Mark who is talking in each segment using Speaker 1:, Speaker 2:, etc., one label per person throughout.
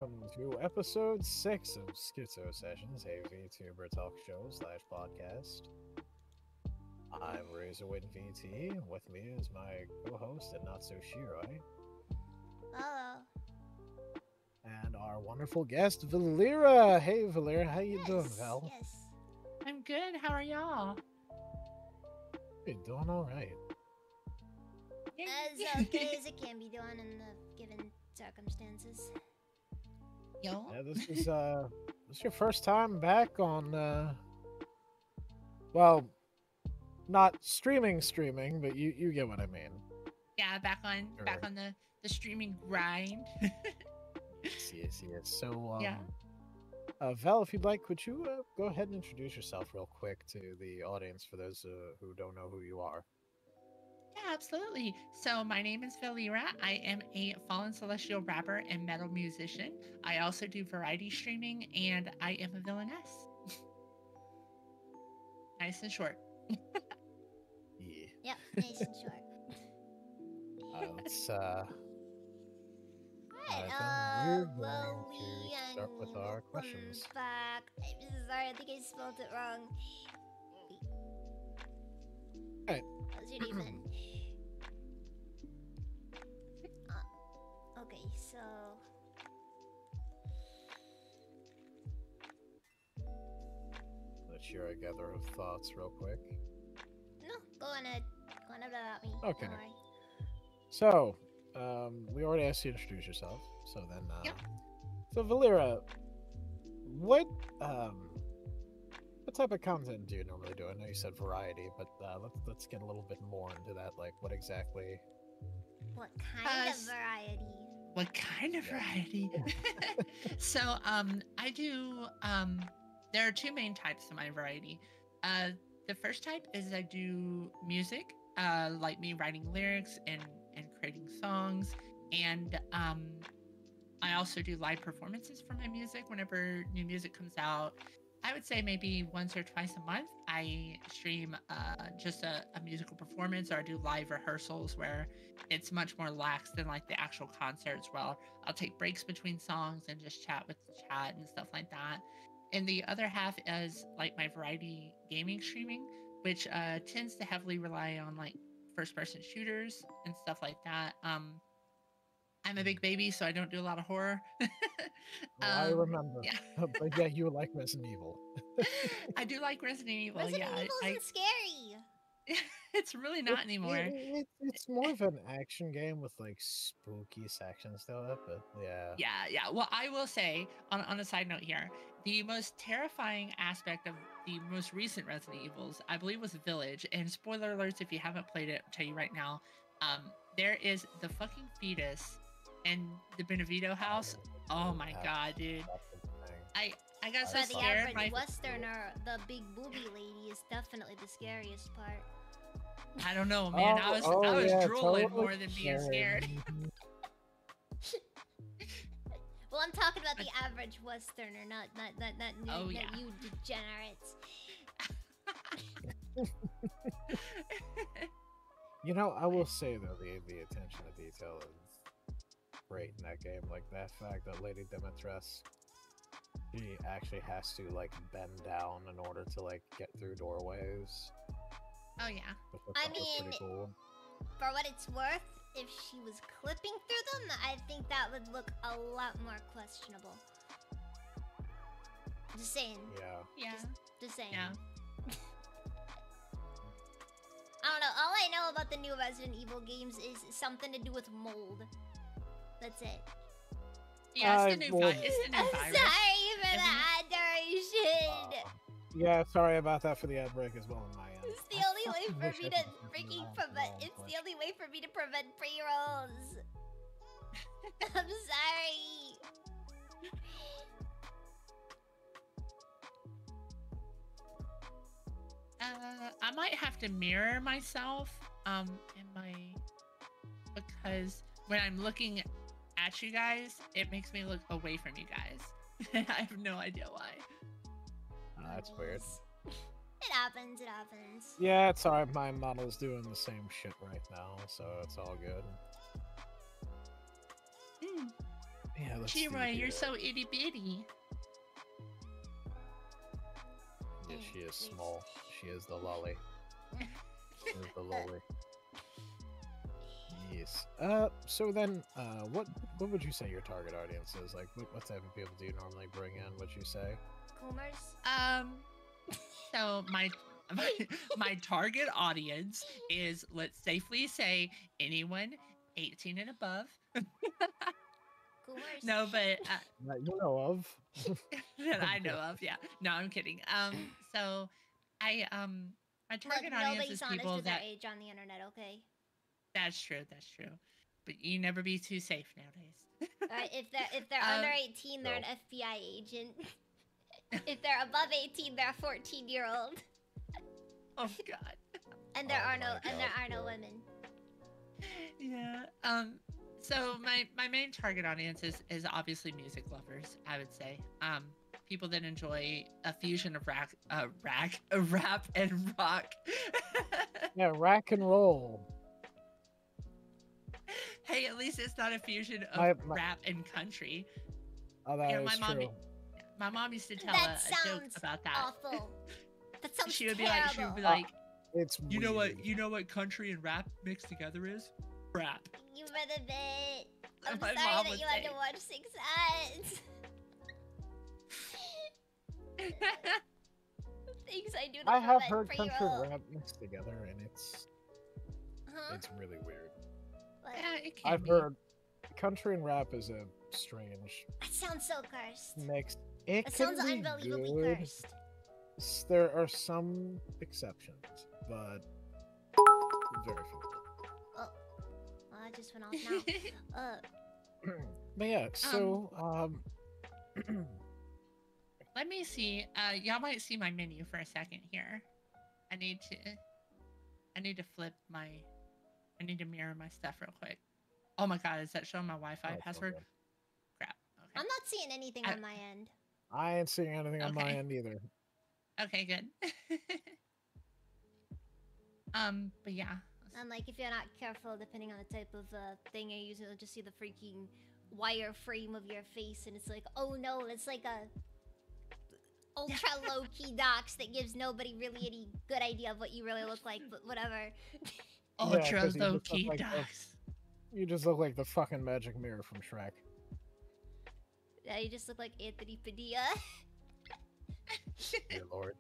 Speaker 1: to episode 6 of Schizzo Sessions, a VTuber talk show / podcast. I'm Razorwind VT. With me is my co-host and not so Shiroi,
Speaker 2: Hello.
Speaker 1: and our wonderful guest Valera. Hey Valera, how you doing,
Speaker 2: Yes,
Speaker 1: Val?
Speaker 2: yes.
Speaker 3: I'm good. How are y'all?
Speaker 1: Hey, doing all right.
Speaker 2: As okay as it can be done in the given circumstances.
Speaker 3: Yo.
Speaker 1: Yeah, this is your first time back on well, not streaming, but you get what I mean.
Speaker 3: Yeah, back on the streaming grind.
Speaker 1: Yes. So
Speaker 3: Yeah.
Speaker 1: Val, if you'd like, would you go ahead and introduce yourself real quick to the audience for those who don't know who you are?
Speaker 3: Yeah, absolutely. So my name is Valera. I am a fallen celestial rapper and metal musician. I also do variety streaming, and I am a villainess. Nice and short.
Speaker 1: Yeah.
Speaker 2: Yep, nice and short.
Speaker 1: Let's
Speaker 2: Alright,
Speaker 1: we're going
Speaker 2: Lily
Speaker 1: to start with
Speaker 2: and
Speaker 1: our
Speaker 2: welcome
Speaker 1: questions.
Speaker 2: back. I'm sorry, I think I spelled it wrong.
Speaker 1: Alright.
Speaker 2: How's your day been? Okay, so
Speaker 1: Let's share a gather of thoughts real quick.
Speaker 2: no, go on ahead. Go on about me.
Speaker 1: Okay.
Speaker 2: Don't worry.
Speaker 1: So, we already asked you to introduce yourself. So then,
Speaker 3: Yep.
Speaker 1: So Valera, what type of content do you normally do? I know you said variety, but let's get a little bit more into that. Like, what exactly?
Speaker 2: What kind of
Speaker 3: s-
Speaker 2: variety?
Speaker 3: What kind of
Speaker 1: Yeah.
Speaker 3: variety? So I do there are two main types of my variety. The first type is I do music, like me writing lyrics and creating songs, and I also do live performances for my music whenever new music comes out. I would say maybe once or twice a month, I stream just a musical performance, or I do live rehearsals where it's much more lax than like the actual concerts, where I'll take breaks between songs and just chat with the chat and stuff like that. And the other half is like my variety gaming streaming, which tends to heavily rely on like first person shooters and stuff like that. I'm a big baby, so I don't do a lot of horror.
Speaker 1: Oh, I remember.
Speaker 3: Yeah.
Speaker 1: But yeah, you like Resident Evil.
Speaker 3: I do like Resident Evil.
Speaker 2: Resident
Speaker 3: Yeah,
Speaker 2: Evil isn't scary.
Speaker 3: it's really not anymore.
Speaker 1: It's more of an action game with like spooky sections to it, but yeah.
Speaker 3: Yeah. Well, I will say on a side note here, the most terrifying aspect of the most recent Resident Evils, I believe, was Village. And spoiler alerts if you haven't played it, I'll tell you right now. There is the fucking fetus in the Benevito house. Oh my god, dude.
Speaker 1: That's the thing.
Speaker 3: I got so
Speaker 2: But the
Speaker 3: scared.
Speaker 2: average
Speaker 3: My
Speaker 2: Westerner, the big booby lady, is definitely the scariest part.
Speaker 3: I don't know, man. I was
Speaker 1: yeah,
Speaker 3: drooling
Speaker 1: totally
Speaker 3: more than being scared.
Speaker 1: Mhm.
Speaker 2: Well, I'm talking about the average Westerner, not
Speaker 3: Oh, yeah.
Speaker 2: you degenerates.
Speaker 1: You know, I will say though, the attention to detail is great in that game. Like that fact that Lady Demetress, she actually has to like bend down in order to like get through doorways.
Speaker 3: Oh yeah.
Speaker 1: Which
Speaker 2: I
Speaker 1: thought was pretty
Speaker 2: mean-
Speaker 1: cool.
Speaker 2: For what it's worth, if she was clipping through them, I think that would look a lot more questionable. Just saying.
Speaker 1: Yeah.
Speaker 3: Yeah.
Speaker 2: Just saying.
Speaker 3: Yeah.
Speaker 2: I don't know. All I know about the new Resident Evil games is something to do with mold. That's it.
Speaker 3: Yeah, it's the new
Speaker 1: well-
Speaker 3: it's the new
Speaker 2: I'm
Speaker 3: virus.
Speaker 2: sorry for
Speaker 3: isn't
Speaker 2: the adoration.
Speaker 1: Yeah, sorry about that for the ad break as well on my end.
Speaker 2: It's the
Speaker 1: I
Speaker 2: only way
Speaker 1: fucking
Speaker 2: for
Speaker 1: wish
Speaker 2: me
Speaker 1: I
Speaker 2: to
Speaker 1: could just
Speaker 2: freaking
Speaker 1: laugh
Speaker 2: prevent.
Speaker 1: along,
Speaker 2: It's
Speaker 1: but-
Speaker 2: the only way for me to prevent pre-rolls. I'm sorry.
Speaker 3: I might have to mirror myself in my because when I'm looking at you guys, it makes me look away from you guys. I have no idea why.
Speaker 1: That's weird.
Speaker 2: It happens. It happens.
Speaker 1: Yeah, it's alright. My model's doing the same shit right now, so it's all good.
Speaker 3: Hmm.
Speaker 1: Yeah, let's see
Speaker 3: Chiroy, you're
Speaker 1: here.
Speaker 3: so itty bitty.
Speaker 1: Yeah, she is small. She is the lolly. She is the lolly. Yes. So then, what would you say your target audience is? Like, what type of people do you normally bring in? Would you say?
Speaker 2: Coomers?
Speaker 3: So my target audience is, let's safely say, anyone 18 and above.
Speaker 2: Coomers?
Speaker 3: No, but
Speaker 1: That you know of.
Speaker 3: that I know of, yeah. No, I'm kidding. So I my target
Speaker 2: Look,
Speaker 3: audience
Speaker 2: nobody's
Speaker 3: is
Speaker 2: honest
Speaker 3: people
Speaker 2: with their
Speaker 3: that.
Speaker 2: age on the internet, okay?
Speaker 3: That's true. That's true. But you never be too safe nowadays.
Speaker 2: Alright, if they're
Speaker 3: Um,
Speaker 2: under 18, they're an FBI agent. If they're above 18, they're a 14-year-old.
Speaker 3: Oh God.
Speaker 2: And there
Speaker 1: Oh
Speaker 2: are
Speaker 1: my
Speaker 2: no
Speaker 1: God,
Speaker 2: women.
Speaker 3: Yeah. So my main target audience is obviously music lovers, I would say. People that enjoy a fusion of rap and rock.
Speaker 1: Yeah, rock and roll.
Speaker 3: Hey, at least it's not a fusion of
Speaker 1: My-
Speaker 3: rap and country.
Speaker 1: Oh, that
Speaker 3: You know,
Speaker 1: is true.
Speaker 3: my mom used to tell
Speaker 2: That
Speaker 3: a joke
Speaker 2: sounds
Speaker 3: about that.
Speaker 2: awful. That sounds
Speaker 3: She would
Speaker 2: terrible.
Speaker 3: be like,
Speaker 1: It's
Speaker 3: you
Speaker 1: weird.
Speaker 3: know what country and rap mixed together is? Rap.
Speaker 2: You better bet. I'm
Speaker 3: My
Speaker 2: sorry
Speaker 3: mom
Speaker 2: that
Speaker 3: would
Speaker 2: you had
Speaker 3: say.
Speaker 2: to watch 6 ads. Things I do to
Speaker 1: I have
Speaker 2: prevent
Speaker 1: heard country
Speaker 2: pre-roll.
Speaker 1: and rap mixed together, and
Speaker 2: Huh?
Speaker 1: it's really weird.
Speaker 2: What?
Speaker 3: Yeah, it can
Speaker 1: I've
Speaker 3: be.
Speaker 1: heard country and rap is a strange
Speaker 2: That sounds so cursed.
Speaker 1: mix. It
Speaker 2: That
Speaker 1: can
Speaker 2: sounds
Speaker 1: be
Speaker 2: unbelievably
Speaker 1: good.
Speaker 2: cursed.
Speaker 1: There are some exceptions, but very few.
Speaker 2: Oh, well, that just went off now.
Speaker 1: But yeah, so
Speaker 3: Let me see. Y'all might see my menu for a second here. I need to flip my. I need to mirror my stuff real quick. Oh my God, is that showing my Wi-Fi
Speaker 1: Oh, it's all
Speaker 3: password?
Speaker 1: good.
Speaker 3: Crap. Okay.
Speaker 2: I'm not seeing anything on my end.
Speaker 1: I ain't seeing anything on my
Speaker 3: Okay.
Speaker 1: end either.
Speaker 3: Okay, good. But yeah.
Speaker 2: And like, if you're not careful, depending on the type of thing you're using, you'll just see the freaking wire frame of your face, and it's like, oh no, it's like a ultra low key docs that gives nobody really any good idea of what you really look like. But whatever.
Speaker 3: Ultra
Speaker 1: 'cause you
Speaker 3: low
Speaker 1: just look
Speaker 3: key
Speaker 1: like the-
Speaker 3: docs.
Speaker 1: You just look like the fucking magic mirror from Shrek.
Speaker 2: Yeah, you just look like Anthony Padilla.
Speaker 1: Dear Lord.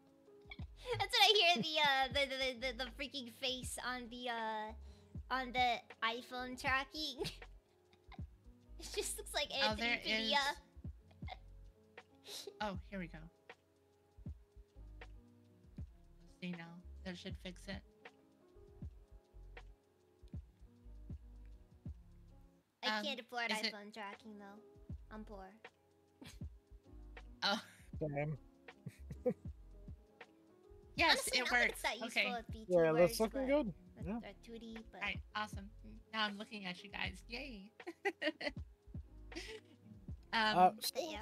Speaker 2: That's what I hear the freaking face on the iPhone tracking. It just looks like
Speaker 3: Oh,
Speaker 2: Anthony
Speaker 3: there
Speaker 2: Padilla.
Speaker 3: is. Oh, here we go. Let's see now. That should fix it.
Speaker 2: I can't afford
Speaker 3: is it-
Speaker 2: iPhone tracking though. I'm poor.
Speaker 3: Oh,
Speaker 1: Damn.
Speaker 3: yes,
Speaker 2: Honestly,
Speaker 3: it
Speaker 2: not that
Speaker 3: works.
Speaker 2: it's that useful
Speaker 3: Okay.
Speaker 2: with VTubers,
Speaker 1: Yeah, that's looking
Speaker 2: but
Speaker 1: good.
Speaker 2: with
Speaker 1: Yeah.
Speaker 2: their 2D, but
Speaker 3: All right, awesome. Now I'm looking at you guys. Yay.
Speaker 1: So,
Speaker 2: yeah.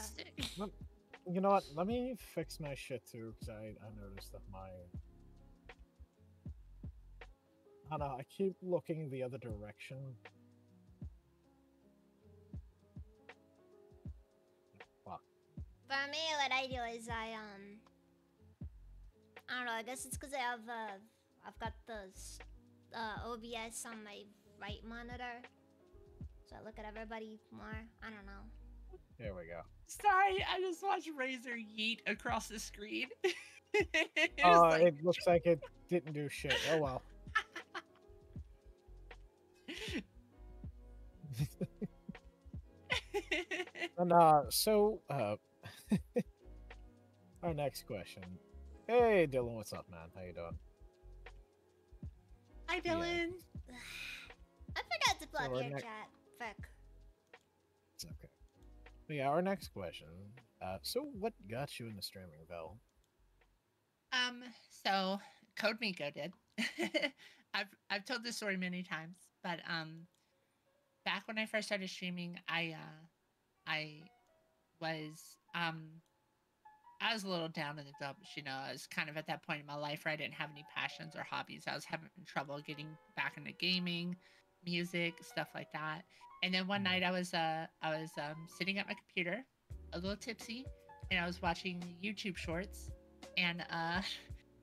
Speaker 1: you know what? Let me fix my shit too, because I noticed that my. I don't know, I keep looking the other direction. Fuck.
Speaker 2: For me, what I do is I don't know. I guess it's because I've got the OBS on my right monitor, so I look at everybody more. I don't know.
Speaker 1: There we go.
Speaker 3: Sorry, I just watched Razor yeet across the screen.
Speaker 1: Oh, it looks like it didn't do shit. Oh well. And our next question. Hey Dylan, what's up, man? How you doing?
Speaker 3: Hi, Dylan.
Speaker 2: I forgot to plug
Speaker 1: So our
Speaker 2: your
Speaker 1: next-
Speaker 2: chat. Fuck.
Speaker 1: It's okay. But yeah, our next question. So what got you into streaming, Vel?
Speaker 3: So Code Miko did. I've told this story many times, but back when I first started streaming, I was I was a little down in the dumps, you know. I was kind of at that point in my life where I didn't have any passions or hobbies. I was having trouble getting back into gaming. music, stuff like that. And then one night I was sitting at my computer, a little tipsy, and I was watching YouTube shorts, and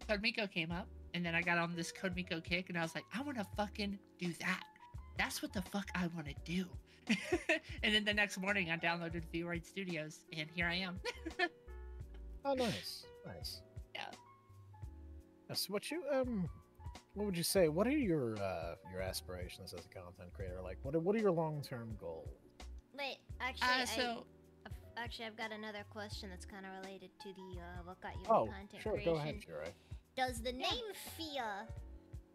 Speaker 3: Code Miko came up, and then I got on this Code Miko kick, and I was like, I want to fucking do that. That's what the fuck I want to do. And then the next morning, I downloaded V-Ride Studios, and here I am.
Speaker 1: Oh, nice, nice.
Speaker 3: Yeah.
Speaker 1: So what would you say? What are your aspirations as a content creator? Like, what are your long-term goals?
Speaker 2: Wait, actually,
Speaker 3: So
Speaker 2: I've got another question that's kind of related to the what got you
Speaker 1: Oh,
Speaker 2: into content
Speaker 1: sure,
Speaker 2: creation.
Speaker 1: go ahead, Shirai.
Speaker 2: Does the name Fia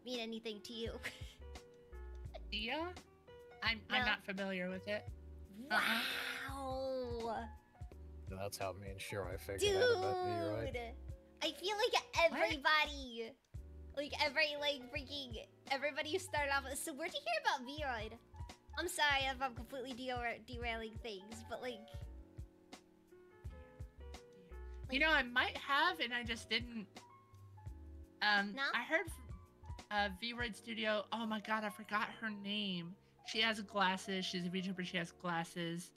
Speaker 2: mean anything to you?
Speaker 3: yeah, I'm
Speaker 2: No?
Speaker 3: not familiar with it.
Speaker 2: Wow,
Speaker 1: That's how me and Shirai figured
Speaker 2: dude!
Speaker 1: out about V-Ride.
Speaker 2: I feel like everybody, everybody who started off with. So where'd you hear about V-Ride? I'm sorry if I'm completely derailing things, but like.
Speaker 3: You know, I might have, and I just didn't.
Speaker 2: No?
Speaker 3: I heard V-Ride Studio. Oh my god, I forgot her name. She has glasses. She's a VTuber. She has glasses.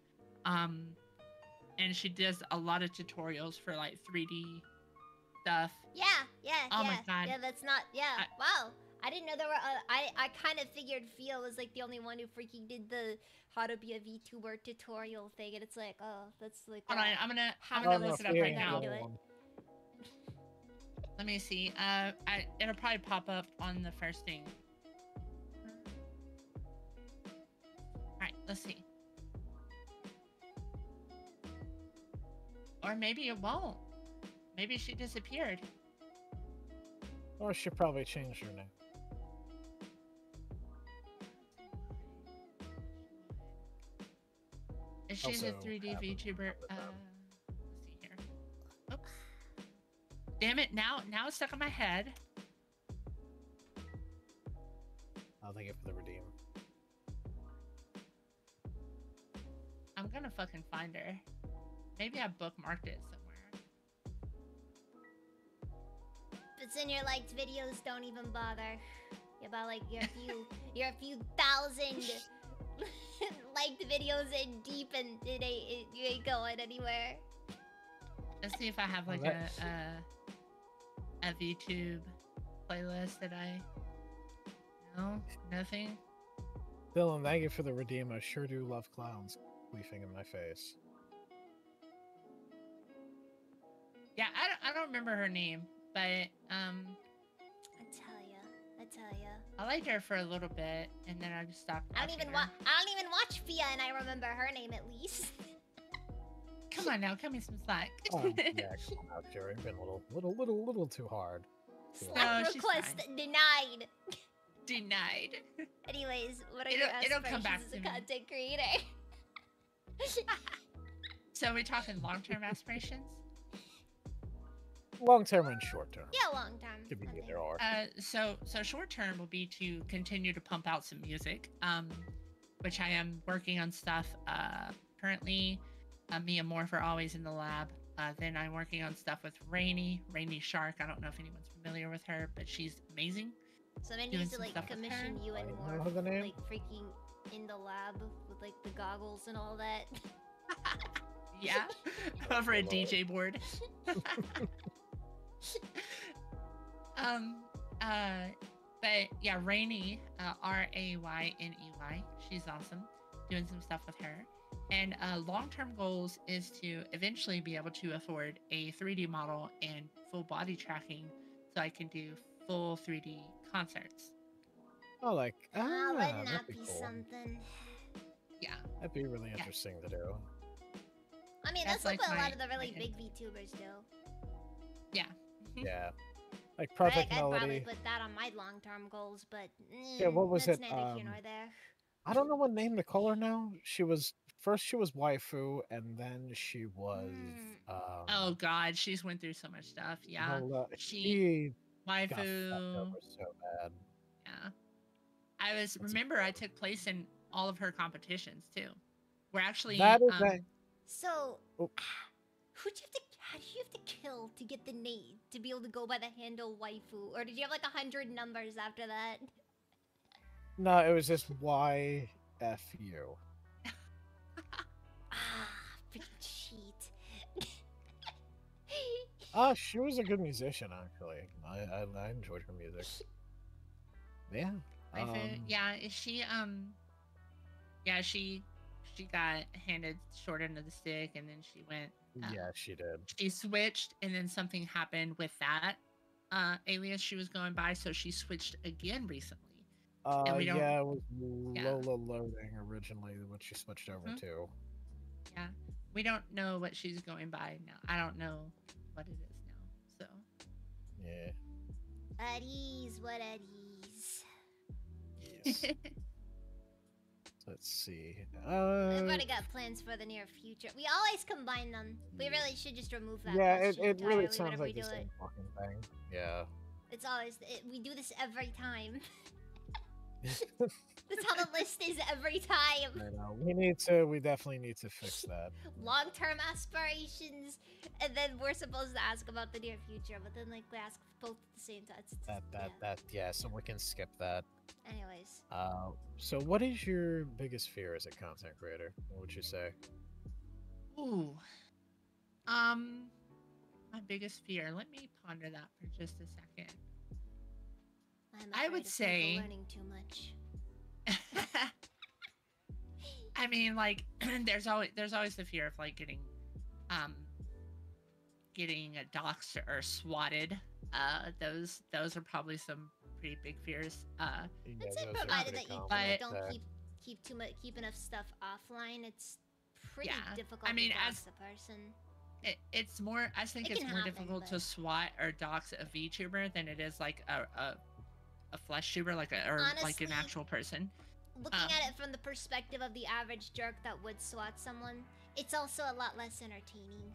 Speaker 3: And she does a lot of tutorials for like 3D stuff.
Speaker 2: Yeah.
Speaker 3: Oh my God.
Speaker 2: Yeah, that's not. Yeah. Wow. I didn't know there were. I kind of figured Fia was like the only one who freaking did the how to be a VTuber tutorial thing, and it's like, oh, that's like.
Speaker 3: Hold on, I'm
Speaker 2: how
Speaker 3: gonna
Speaker 2: to
Speaker 3: look it up
Speaker 2: explain
Speaker 3: right
Speaker 2: how
Speaker 3: now.
Speaker 2: to do it.
Speaker 3: Let me see. It'll probably pop up on the first thing. All right, let's see. Or maybe it won't. Maybe she disappeared.
Speaker 1: Or she probably changed her name.
Speaker 3: She's a
Speaker 1: Also
Speaker 3: 3D
Speaker 1: have a-
Speaker 3: VTuber. Let's see here. Oops. Damn it! Now it's stuck in my head.
Speaker 1: I'll thank you for the redeem.
Speaker 3: I'm gonna fucking find her. Maybe I bookmarked it somewhere.
Speaker 2: If it's in your liked videos, don't even bother. About like you're a few thousand liked videos in deep, and you ain't going anywhere.
Speaker 3: Let's see if I have like a VTube playlist that I. No, nothing.
Speaker 1: Dylan, thank you for the redeem. I sure do love clowns queefing in my face.
Speaker 3: Yeah, I don't remember her name, but
Speaker 2: I tell ya.
Speaker 3: I liked her for a little bit, and then I just stopped.
Speaker 2: I don't even watch Fia, and I remember her name at least.
Speaker 3: Come on now, cut me some slack.
Speaker 1: Oh, yeah, come on out, Jerry. Been a little too hard.
Speaker 2: Snap
Speaker 3: she's
Speaker 2: request
Speaker 3: fine.
Speaker 2: denied.
Speaker 3: Denied.
Speaker 2: Anyways, what are
Speaker 3: It'll-
Speaker 2: your
Speaker 3: it'll come
Speaker 2: aspirations
Speaker 3: back
Speaker 2: as
Speaker 3: to
Speaker 2: a
Speaker 3: me.
Speaker 2: content creator?
Speaker 3: So we're talking long-term aspirations.
Speaker 1: Long term and short term.
Speaker 2: Yeah, long time.
Speaker 1: Could be
Speaker 2: I think.
Speaker 1: either or.
Speaker 3: So short term will be to continue to pump out some music, which I am working on stuff currently. Me and Morph are always in the lab. Then I'm working on stuff with Rainy Shark. I don't know if anyone's familiar with her, but she's amazing.
Speaker 2: So then
Speaker 3: doing
Speaker 2: needs to
Speaker 3: some
Speaker 2: like
Speaker 3: stuff with
Speaker 2: commission
Speaker 3: her.
Speaker 2: you and
Speaker 1: I
Speaker 2: more
Speaker 1: know the name.
Speaker 2: like freaking in the lab with like the goggles and all that.
Speaker 3: Yeah, over a DJ board. But yeah, Rainy, Rayney, she's awesome. Doing some stuff with her. And long-term goals is to eventually be able to afford a 3D model and full body tracking, so I can do full 3D concerts.
Speaker 1: Oh, like
Speaker 2: Wouldn't
Speaker 1: that'd
Speaker 2: that
Speaker 1: be
Speaker 2: be
Speaker 1: cool.
Speaker 2: something?
Speaker 3: Yeah.
Speaker 1: That'd be really interesting to do.
Speaker 2: I mean,
Speaker 3: That's
Speaker 2: that's what
Speaker 3: like
Speaker 2: a lot
Speaker 3: my-
Speaker 2: of the really
Speaker 3: my
Speaker 2: big VTubers do.
Speaker 3: Yeah.
Speaker 1: Yeah, like
Speaker 2: Right,
Speaker 1: Perfect
Speaker 2: I'd probably
Speaker 1: Melody.
Speaker 2: put that on my long-term goals, but
Speaker 1: Yeah, what was
Speaker 2: that's
Speaker 1: it,
Speaker 2: neither here nor there.
Speaker 1: I don't know what name to call her now. She was waifu, and then she was
Speaker 3: Oh God, she's went through so much stuff. Yeah.
Speaker 1: she got fucked
Speaker 3: Waifu.
Speaker 1: over so bad.
Speaker 3: Yeah. I
Speaker 1: That's
Speaker 3: remember I took place in all of her competitions too. We're actually
Speaker 1: That is a
Speaker 2: So,
Speaker 1: Oh.
Speaker 2: how do you have to kill to get the name to be able to go by the handle waifu, or did you have like 100 numbers after that?
Speaker 1: No, it was just YFU.
Speaker 2: Ah, freaking cheat.
Speaker 1: She was a good musician, actually. I enjoyed her music. Yeah.
Speaker 3: Yeah, is she yeah, she got handed short end of the stick, and then she went
Speaker 1: Yeah, she did.
Speaker 3: she switched, and then something happened with that alias she was going by, so she switched again recently. And we don't
Speaker 1: Yeah, it was
Speaker 3: yeah.
Speaker 1: Lola Loading originally, what she switched over
Speaker 3: Mhm.
Speaker 1: to.
Speaker 3: Yeah. We don't know what she's going by now. I don't know what it is now.
Speaker 1: Yeah.
Speaker 2: At ease, what at ease?
Speaker 1: Yes.
Speaker 3: So
Speaker 1: Let's see.
Speaker 2: We've already got plans for the near future. We always combine them. We really should just remove that
Speaker 1: Yeah,
Speaker 2: question
Speaker 1: it really
Speaker 2: entirely
Speaker 1: sounds
Speaker 2: whenever we
Speaker 1: like the
Speaker 2: do it.
Speaker 1: same fucking thing. Yeah.
Speaker 2: It's always we do this every time. That's how the list is every time.
Speaker 1: I know. We definitely need to fix that.
Speaker 2: Long-term aspirations, and then we're supposed to ask about the near future, but then like we ask both at the same time.
Speaker 1: Yeah, so we can skip that.
Speaker 2: Anyways.
Speaker 1: So what is your biggest fear as a content creator? What would you say?
Speaker 3: ooh. My biggest fear. Let me ponder that for just a second. I would say
Speaker 2: learning too much.
Speaker 3: I mean, like, there's always the fear of like getting doxxed or swatted. Those are probably some pretty big fears.
Speaker 2: I'd say provided that you don't keep enough stuff offline, it's pretty difficult to dox a person.
Speaker 3: It's more. I think it's more difficult to swat or dox a VTuber than it is like a flesh tuber, like honestly, like an actual person.
Speaker 2: Looking at it from the perspective of the average jerk that would swat someone, it's also a lot less entertaining.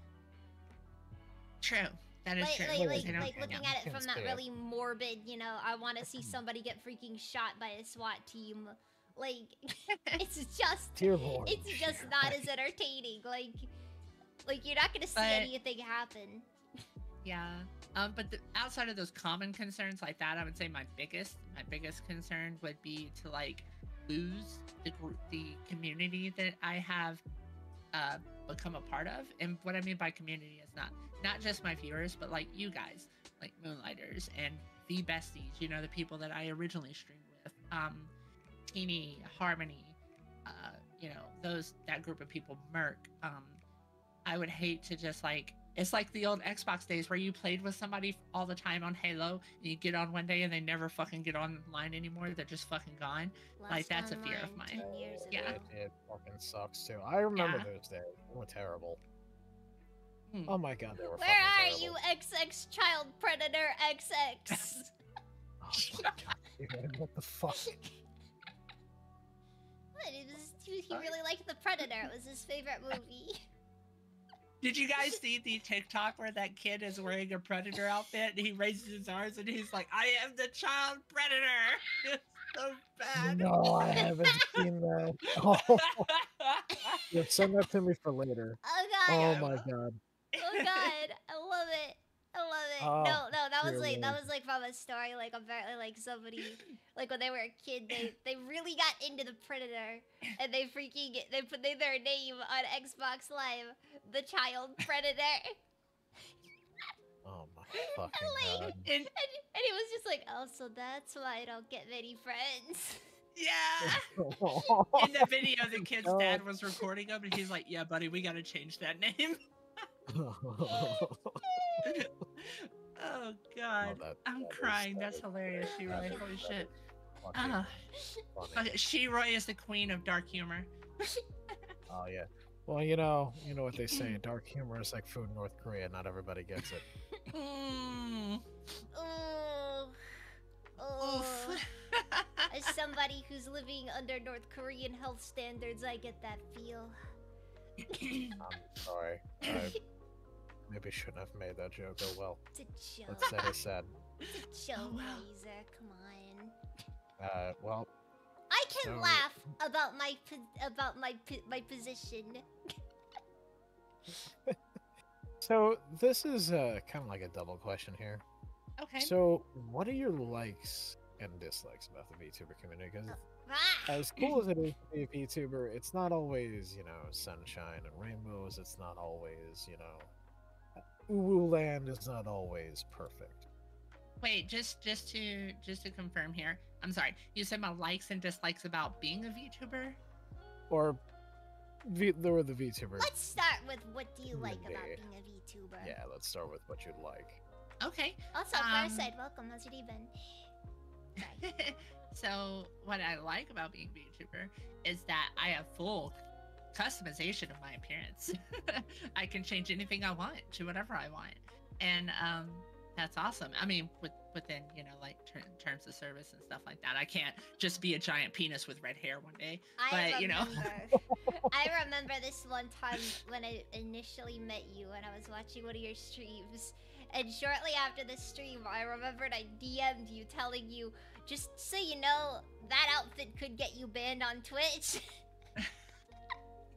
Speaker 3: True. That is true.
Speaker 2: Like looking at it from that really morbid, you know, I want to see somebody get freaking shot by a SWAT team. Like, it's just not as entertaining. Like you're not gonna see anything happen.
Speaker 3: Yeah. But outside of those common concerns like that, I would say my biggest concern would be to like lose the community that I have become a part of. And what I mean by community is not just my viewers, but like you guys, like Moonlighters and the besties, you know, the people that I originally streamed with, Teeny, Harmony, you know, that group of people, Merc. I would hate to just like, it's like the old Xbox days where you played with somebody all the time on Halo, and you get on one day and they never fucking get online anymore. They're just fucking gone. Like, that's a fear of mine.
Speaker 1: Yeah. It fucking sucks too. I remember those days. They were terrible. Oh my god, they were
Speaker 2: Where are you, XX Child Predator XX?
Speaker 1: Oh my god, dude, what the fuck?
Speaker 2: What? He really liked The Predator. It was his favorite movie.
Speaker 3: Did you guys see the TikTok where that kid is wearing a predator outfit and he raises his arms and he's like, "I am the child predator." It's so bad.
Speaker 1: No, I haven't seen that. Oh. Yeah, send that to me for later.
Speaker 2: Oh god.
Speaker 1: Oh my god.
Speaker 2: Oh god. I love it. I love it.
Speaker 1: Oh,
Speaker 2: no, that was like from a story, like apparently like somebody like when they were a kid they really got into the Predator and they put their name on Xbox Live, the Child Predator.
Speaker 1: Oh my fucking god.
Speaker 2: And he was just like, oh, so that's why I don't get many friends.
Speaker 3: Yeah. In the video, the kid's dad was recording him, and he's like, "Yeah, buddy, we gotta change that name." Oh god, I'm crying. That's hilarious, She-Roy. Holy shit. She-Roy is the queen of dark humor.
Speaker 1: Oh yeah. Well, you know what they say. Dark humor is like food in North Korea. Not everybody gets it.
Speaker 2: As somebody who's living under North Korean health standards, I get that feel.
Speaker 1: I'm sorry. I maybe shouldn't have made that joke. Oh well.
Speaker 2: It's a joke.
Speaker 1: Let's say I said.
Speaker 2: It's a joke, Laser. Come on.
Speaker 1: Well.
Speaker 2: I can laugh about my position.
Speaker 1: So this is kind of like a double question here.
Speaker 3: Okay.
Speaker 1: So what are your likes and dislikes about the VTuber community, because
Speaker 2: Ah!
Speaker 1: as cool as it is to be a VTuber, it's not always, sunshine and rainbows. It's not always, Uwu Land is not always perfect.
Speaker 3: Wait, just to confirm here. I'm sorry. You said my likes and dislikes about being a VTuber?
Speaker 1: Or the VTuber.
Speaker 2: Let's start with what do you like about
Speaker 1: Indeed.
Speaker 2: being a VTuber?
Speaker 1: Yeah, let's start with what you like.
Speaker 3: Okay.
Speaker 2: Also, Parasite, welcome. How's your day been? Sorry.
Speaker 3: So what I like about being a VTuber is that I have full customization of my appearance. I can change anything I want to whatever I want, and that's awesome. I mean, within like terms of service and stuff like that. I can't just be a giant penis with red hair one day.
Speaker 2: I
Speaker 3: I
Speaker 2: remember this one time when I initially met you and I was watching one of your streams. And shortly after the stream, I remembered I DM'd you telling you, just so you know, that outfit could get you banned on Twitch.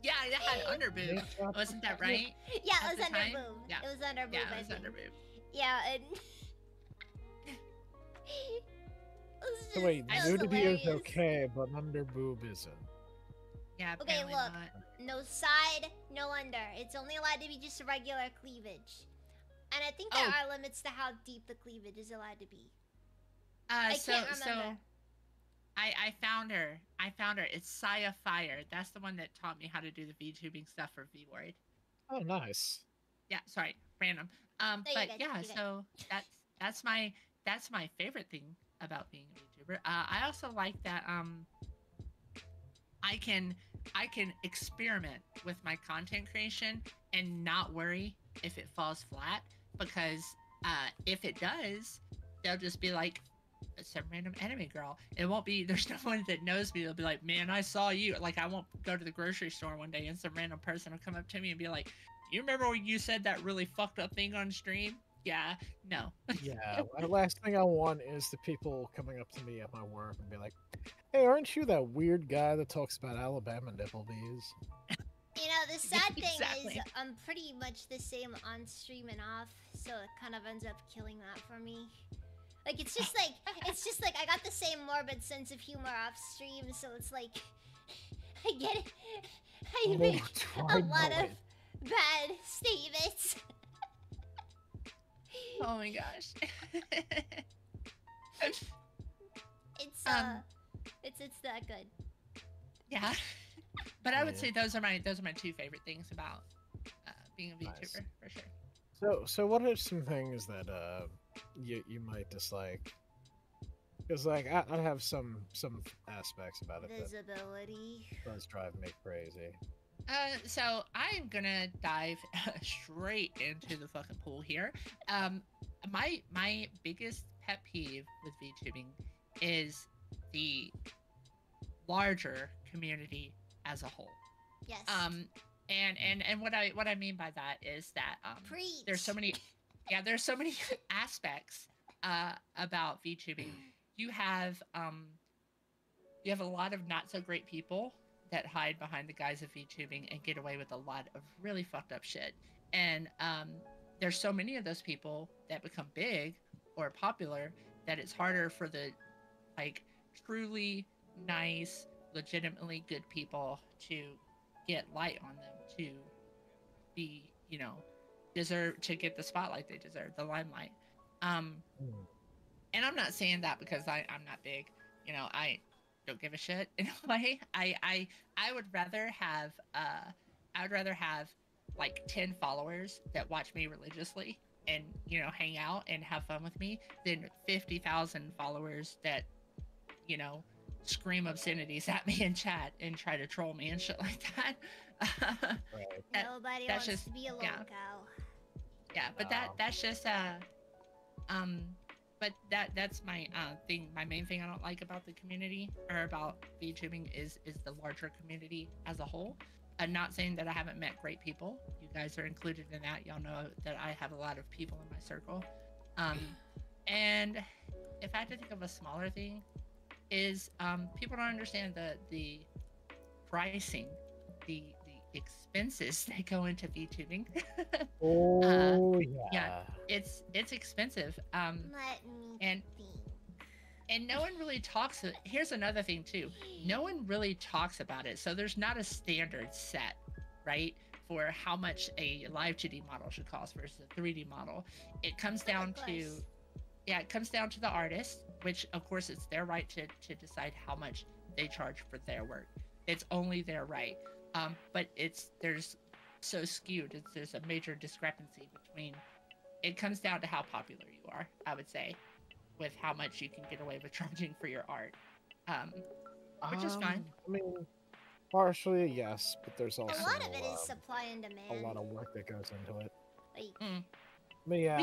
Speaker 3: Yeah, it had underboob. Wasn't that right?
Speaker 2: Yeah,
Speaker 3: At
Speaker 2: it was
Speaker 3: the time?
Speaker 2: underboob.
Speaker 3: Yeah.
Speaker 2: It was underboob.
Speaker 3: Yeah,
Speaker 2: I
Speaker 3: it was
Speaker 2: think.
Speaker 3: underboob.
Speaker 2: Yeah, and
Speaker 1: So wait,
Speaker 2: it was
Speaker 1: nudity
Speaker 2: hilarious.
Speaker 1: is okay, but under boob isn't.
Speaker 3: Yeah,
Speaker 2: Okay,
Speaker 3: apparently
Speaker 2: look.
Speaker 3: not.
Speaker 2: No side, no under. It's only allowed to be just regular cleavage. And I think there
Speaker 3: Oh.
Speaker 2: are limits to how deep the cleavage is allowed to be.
Speaker 3: So
Speaker 2: can't remember.
Speaker 3: I found her. It's Saya Fire. That's the one that taught me how to do the VTubing stuff for VWord.
Speaker 1: Oh, nice.
Speaker 3: Yeah, sorry, random.
Speaker 2: you're
Speaker 3: But
Speaker 2: good,
Speaker 3: yeah,
Speaker 2: you're good.
Speaker 3: so that's my favorite thing about being a VTuber. I also like that I can experiment with my content creation and not worry if it falls flat, because if it does, they'll just be like, some random anime girl. It won't be, there's no one that knows me. They'll be like, man, I saw you. Like, I won't go to the grocery store one day and some random person will come up to me and be like, you remember when you said that really fucked up thing on stream? Yeah, no.
Speaker 1: Yeah, the last thing I want is the people coming up to me at my work and be like, hey, aren't you that weird guy that talks about Alabama nipple bees?
Speaker 2: You know, the sad thing
Speaker 3: Exactly.
Speaker 2: is I'm pretty much the same on stream and off, so it kind of ends up killing that for me. Like, it's just like I got the same morbid sense of humor off stream, so it's like I get it. I make a lot of bad statements.
Speaker 3: Oh my gosh.
Speaker 2: It's it's that good.
Speaker 3: Yeah. But I would
Speaker 1: Yeah.
Speaker 3: say those are my two favorite things about being a VTuber,
Speaker 1: Nice.
Speaker 3: for sure.
Speaker 1: So what are some things that you might dislike? Because like I have some aspects about it
Speaker 2: Visibility.
Speaker 1: that does drive me crazy.
Speaker 3: So I'm gonna dive straight into the fucking pool here. My biggest pet peeve with VTubing is the larger community as a whole.
Speaker 2: Yes.
Speaker 3: And what I mean by that is that
Speaker 2: Preach.
Speaker 3: there's so many aspects about VTubing. You have a lot of not so great people that hide behind the guise of VTubing and get away with a lot of really fucked up shit. And there's so many of those people that become big or popular that it's harder for the like truly nice, legitimately good people to get light on them, to be, deserve to get the spotlight they deserve, the limelight. And I'm not saying that because I'm not big. I don't give a shit in a way. I would rather have like 10 followers that watch me religiously and hang out and have fun with me than 50,000 followers that scream obscenities at me in chat and try to troll me and shit like that.
Speaker 1: Right.
Speaker 2: Nobody
Speaker 3: that's
Speaker 2: wants
Speaker 3: just-
Speaker 2: to be a loco.
Speaker 3: Yeah, but that's just but that's my thing. My main thing I don't like about the community or about VTubing is the larger community as a whole. I'm not saying that I haven't met great people. You guys are included in that. Y'all know that I have a lot of people in my circle. And if I had to think of a smaller thing, is people don't understand the pricing, the expenses that go into VTubing.
Speaker 1: Oh
Speaker 3: yeah. It's expensive.
Speaker 2: Let me
Speaker 3: And
Speaker 2: think.
Speaker 3: And no one really talks. Here's another thing too. No one really talks about it. So there's not a standard set, right, for how much a live 2D model should cost versus a 3D model. It comes down to, yeah, it comes down to the artist, which of course it's their right to decide how much they charge for their work. It's only their right. But there's so skewed. There's a major discrepancy between. It comes down to how popular you are, I would say, with how much you can get away with charging for your art, which is fine.
Speaker 1: I mean, partially yes, but there's also
Speaker 2: A lot of it is supply and demand.
Speaker 1: a lot of work that goes into it.
Speaker 2: Like,
Speaker 1: but yeah,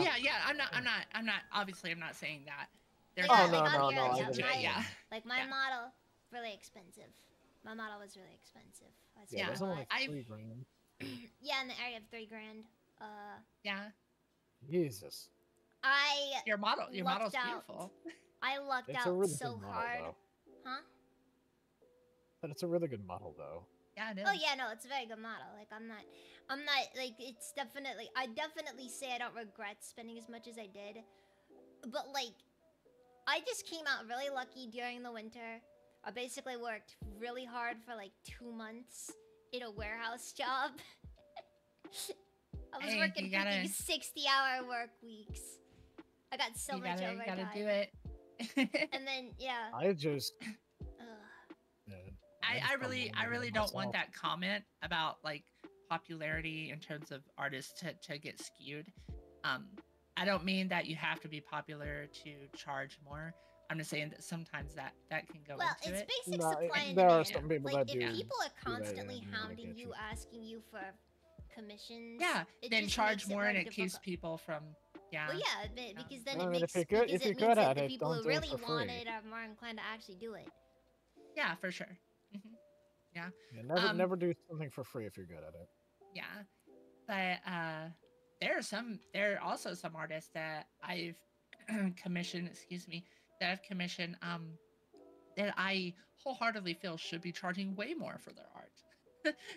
Speaker 3: I'm not. Obviously, I'm not saying that.
Speaker 2: There's
Speaker 1: no.
Speaker 2: Like my model, really expensive. My model was really expensive.
Speaker 1: Yeah, there's only like $3 grand.
Speaker 2: Yeah, in the area of $3 grand.
Speaker 3: Yeah.
Speaker 1: Jesus.
Speaker 3: Your model's beautiful.
Speaker 2: I lucked
Speaker 1: It's
Speaker 2: out
Speaker 1: a really
Speaker 2: so
Speaker 1: good
Speaker 2: hard.
Speaker 1: model,
Speaker 2: Huh?
Speaker 1: but it's a really good model, though.
Speaker 3: Yeah, it is.
Speaker 2: Oh yeah, no, it's a very good model. Like I'm not like it's definitely. I definitely say I don't regret spending as much as I did, but like, I just came out really lucky during the winter. I basically worked really hard for like 2 months in a warehouse job. I was working freaking 60-hour work weeks. I got so much overtime.
Speaker 3: You gotta do it.
Speaker 2: And then yeah.
Speaker 1: I just.
Speaker 3: I really don't want that comment about like popularity in terms of artists to get skewed. I don't mean that you have to be popular to charge more. I'm just saying that sometimes that can go into it.
Speaker 2: Well, it's basic supply and
Speaker 1: there
Speaker 2: demand.
Speaker 1: are some people
Speaker 2: like,
Speaker 1: that
Speaker 2: if
Speaker 1: do
Speaker 2: people are constantly
Speaker 1: that,
Speaker 2: hounding you, asking you for commissions,
Speaker 3: then charge more and it keeps people from. Yeah.
Speaker 2: Well, yeah, because then
Speaker 1: I
Speaker 2: it
Speaker 1: mean,
Speaker 2: makes
Speaker 1: if you're good at
Speaker 2: the
Speaker 1: it,
Speaker 2: people
Speaker 1: don't
Speaker 2: who
Speaker 1: do it
Speaker 2: really
Speaker 1: for
Speaker 2: want
Speaker 1: free.
Speaker 2: it are more inclined to actually do it.
Speaker 3: Yeah, for sure. Yeah.
Speaker 1: Yeah, never do something for free if you're good at it.
Speaker 3: Yeah, but there are also some artists that I've commissioned. Excuse me, that I've commissioned. That I wholeheartedly feel should be charging way more for their art.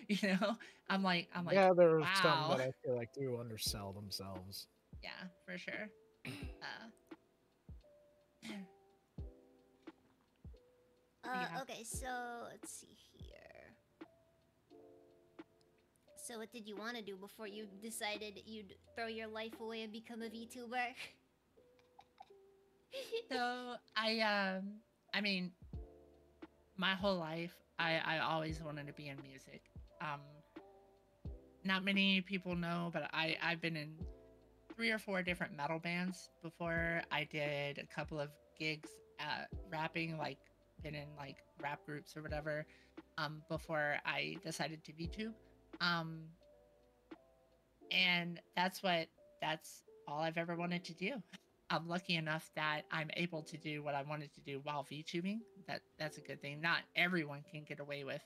Speaker 3: You know, I'm like,
Speaker 1: yeah, there's
Speaker 3: wow.
Speaker 1: some that I feel like do undersell themselves.
Speaker 3: Yeah, for sure.
Speaker 2: Okay, so let's see here. So what did you want to do before you decided you'd throw your life away and become a VTuber?
Speaker 3: So I mean, my whole life I always wanted to be in music. Not many people know, but I've been in 3 or 4 different metal bands before. I did a couple of gigs rapping, like been in like rap groups or whatever, before I decided to VTube. And that's all I've ever wanted to do. I'm lucky enough that I'm able to do what I wanted to do while VTubing. That's a good thing. Not everyone can get away with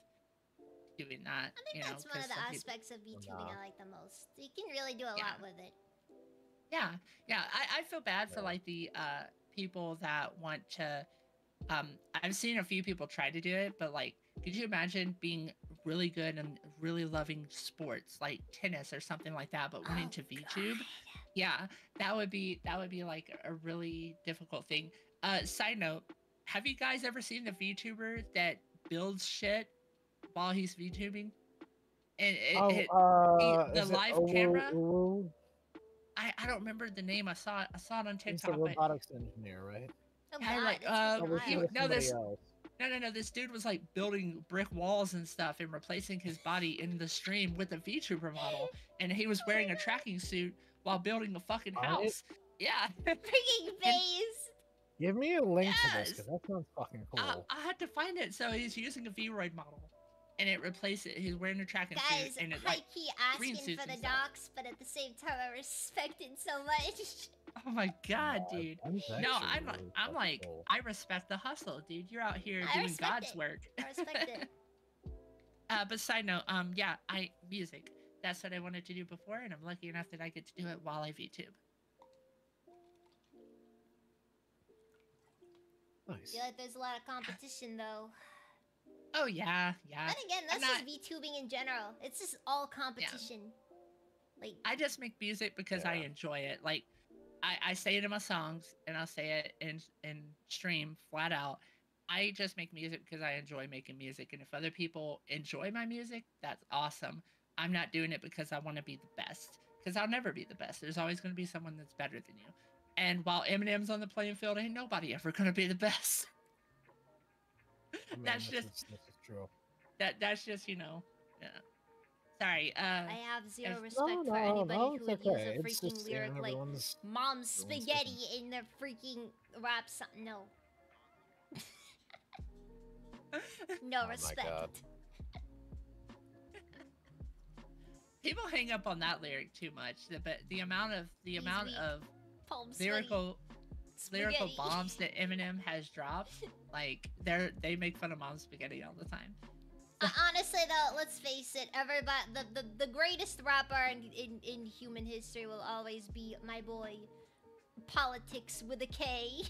Speaker 3: doing that.
Speaker 2: I think that's one of the aspects of VTubing I like the most. You can really do a lot with it.
Speaker 3: Yeah. I feel bad for like the people that want to. I've seen a few people try to do it, but like, could you imagine being really good and really loving sports like tennis or something like that, but wanting to VTube? Yeah, that would be like a really difficult thing. Side note, have you guys ever seen the VTuber that builds shit while he's VTubing? And the live camera. I don't remember the name. I saw it on TikTok.
Speaker 1: He's a robotics engineer, right?
Speaker 2: Oh,
Speaker 3: No. This dude was like building brick walls and stuff and replacing his body in the stream with a VTuber model, and he was wearing a tracking suit while building a fucking house. Yeah.
Speaker 2: Freaking base.
Speaker 1: Give me a link to this, because that sounds fucking cool.
Speaker 3: I had to find it. So he's using a V-Roid model, and it replaced it. He's wearing a tracking suit, and it's like
Speaker 2: key asking for the docs, but at the same time, I respect it so much.
Speaker 3: Oh my god, dude! No, I'm like,
Speaker 1: cool.
Speaker 3: I respect the hustle, dude. You're out here doing God's work.
Speaker 2: I respect it.
Speaker 3: But side note, yeah, music. That's what I wanted to do before, and I'm lucky enough that I get to do it while I VTube.
Speaker 1: Nice.
Speaker 2: I feel like there's a lot of competition, though.
Speaker 3: Oh yeah.
Speaker 2: And again, that's just VTubing in general. It's just all competition.
Speaker 3: Yeah. Like, I just make music because I enjoy it. Like, I say it in my songs, and I'll say it in stream flat out. I just make music because I enjoy making music, and if other people enjoy my music, that's awesome. I'm not doing it because I want to be the best, because I'll never be the best. There's always going to be someone that's better than you. And while Eminem's on the playing field, ain't nobody ever going to be the best.
Speaker 1: I mean,
Speaker 3: That's
Speaker 1: this
Speaker 3: just
Speaker 1: is true.
Speaker 3: that's just yeah. Sorry.
Speaker 2: I have zero
Speaker 3: if-
Speaker 2: respect
Speaker 1: No,
Speaker 2: for
Speaker 1: no,
Speaker 2: anybody
Speaker 1: no,
Speaker 2: who
Speaker 1: it's
Speaker 2: would use
Speaker 1: okay.
Speaker 2: a
Speaker 1: It's
Speaker 2: freaking
Speaker 1: just,
Speaker 2: lyric like
Speaker 1: everyone's
Speaker 2: "Mom's
Speaker 1: everyone's
Speaker 2: spaghetti"
Speaker 1: different.
Speaker 2: in their freaking rap song. No. No
Speaker 1: Oh my
Speaker 2: respect.
Speaker 1: God.
Speaker 3: people hang up on that lyric too much. But the amount of
Speaker 2: He's weak. Palm sweaty.
Speaker 3: lyrical
Speaker 2: Spaghetti.
Speaker 3: bombs that Eminem has dropped, like they make fun of mom's spaghetti all the time.
Speaker 2: Honestly, though, let's face it. Everybody, the greatest rapper in human history will always be my boy, Politics with a K.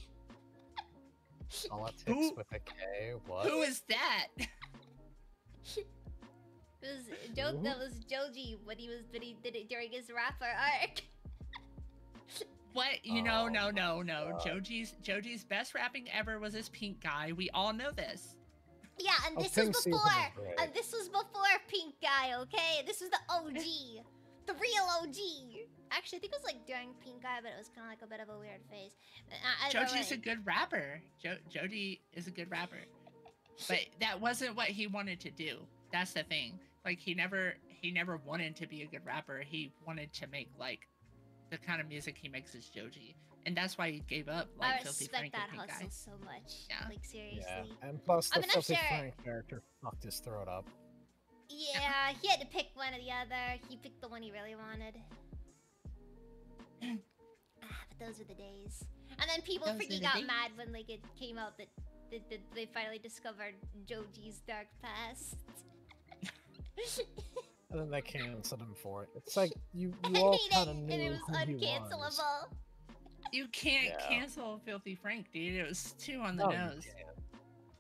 Speaker 1: Politics
Speaker 3: Who-
Speaker 1: with a K. What?
Speaker 3: Who is that?
Speaker 2: That was Joji when he did it during his rapper arc.
Speaker 3: What?
Speaker 1: Oh
Speaker 3: No.
Speaker 1: my God.
Speaker 3: Joji's best rapping ever was this Pink Guy. We all know this.
Speaker 2: Yeah, and
Speaker 1: Oh,
Speaker 2: this
Speaker 1: Pink
Speaker 2: was
Speaker 1: Season
Speaker 2: before,
Speaker 1: was great.
Speaker 2: and this was before Pink Guy. Okay, this was the OG, the real OG. Actually, I think it was like during Pink Guy, but it was kind of like a bit of a weird phase.
Speaker 3: Joji's a good rapper. Joji is a good rapper, but that wasn't what he wanted to do. That's the thing. Like he never wanted to be a good rapper. He wanted to make like the kind of music he makes is Joji, and that's why he gave up. Like
Speaker 2: I
Speaker 3: Filthy
Speaker 2: respect
Speaker 3: Frank and
Speaker 2: that
Speaker 3: Pink
Speaker 2: hustle
Speaker 3: Guy.
Speaker 2: so much.
Speaker 3: Yeah.
Speaker 2: Like seriously.
Speaker 1: Yeah, and plus
Speaker 2: I
Speaker 1: the
Speaker 2: mean, I'm
Speaker 1: Filthy
Speaker 2: sure-
Speaker 1: Frank character fucked his throat up.
Speaker 2: Yeah, he had to pick one or the other. He picked the one he really wanted. But those were the days. And then people
Speaker 3: Those were
Speaker 2: freaking
Speaker 3: the
Speaker 2: got
Speaker 3: days.
Speaker 2: mad when like it came out that they finally discovered Joji's dark past.
Speaker 1: And then they canceled him for it. It's like you
Speaker 2: And
Speaker 1: all
Speaker 2: he
Speaker 1: kind of
Speaker 2: didn't-
Speaker 1: knew
Speaker 2: and it was
Speaker 1: who he was.
Speaker 2: uncancelable.
Speaker 3: You can't
Speaker 1: Yeah.
Speaker 3: cancel Filthy Frank, dude. It was too on the
Speaker 1: No, you
Speaker 3: nose.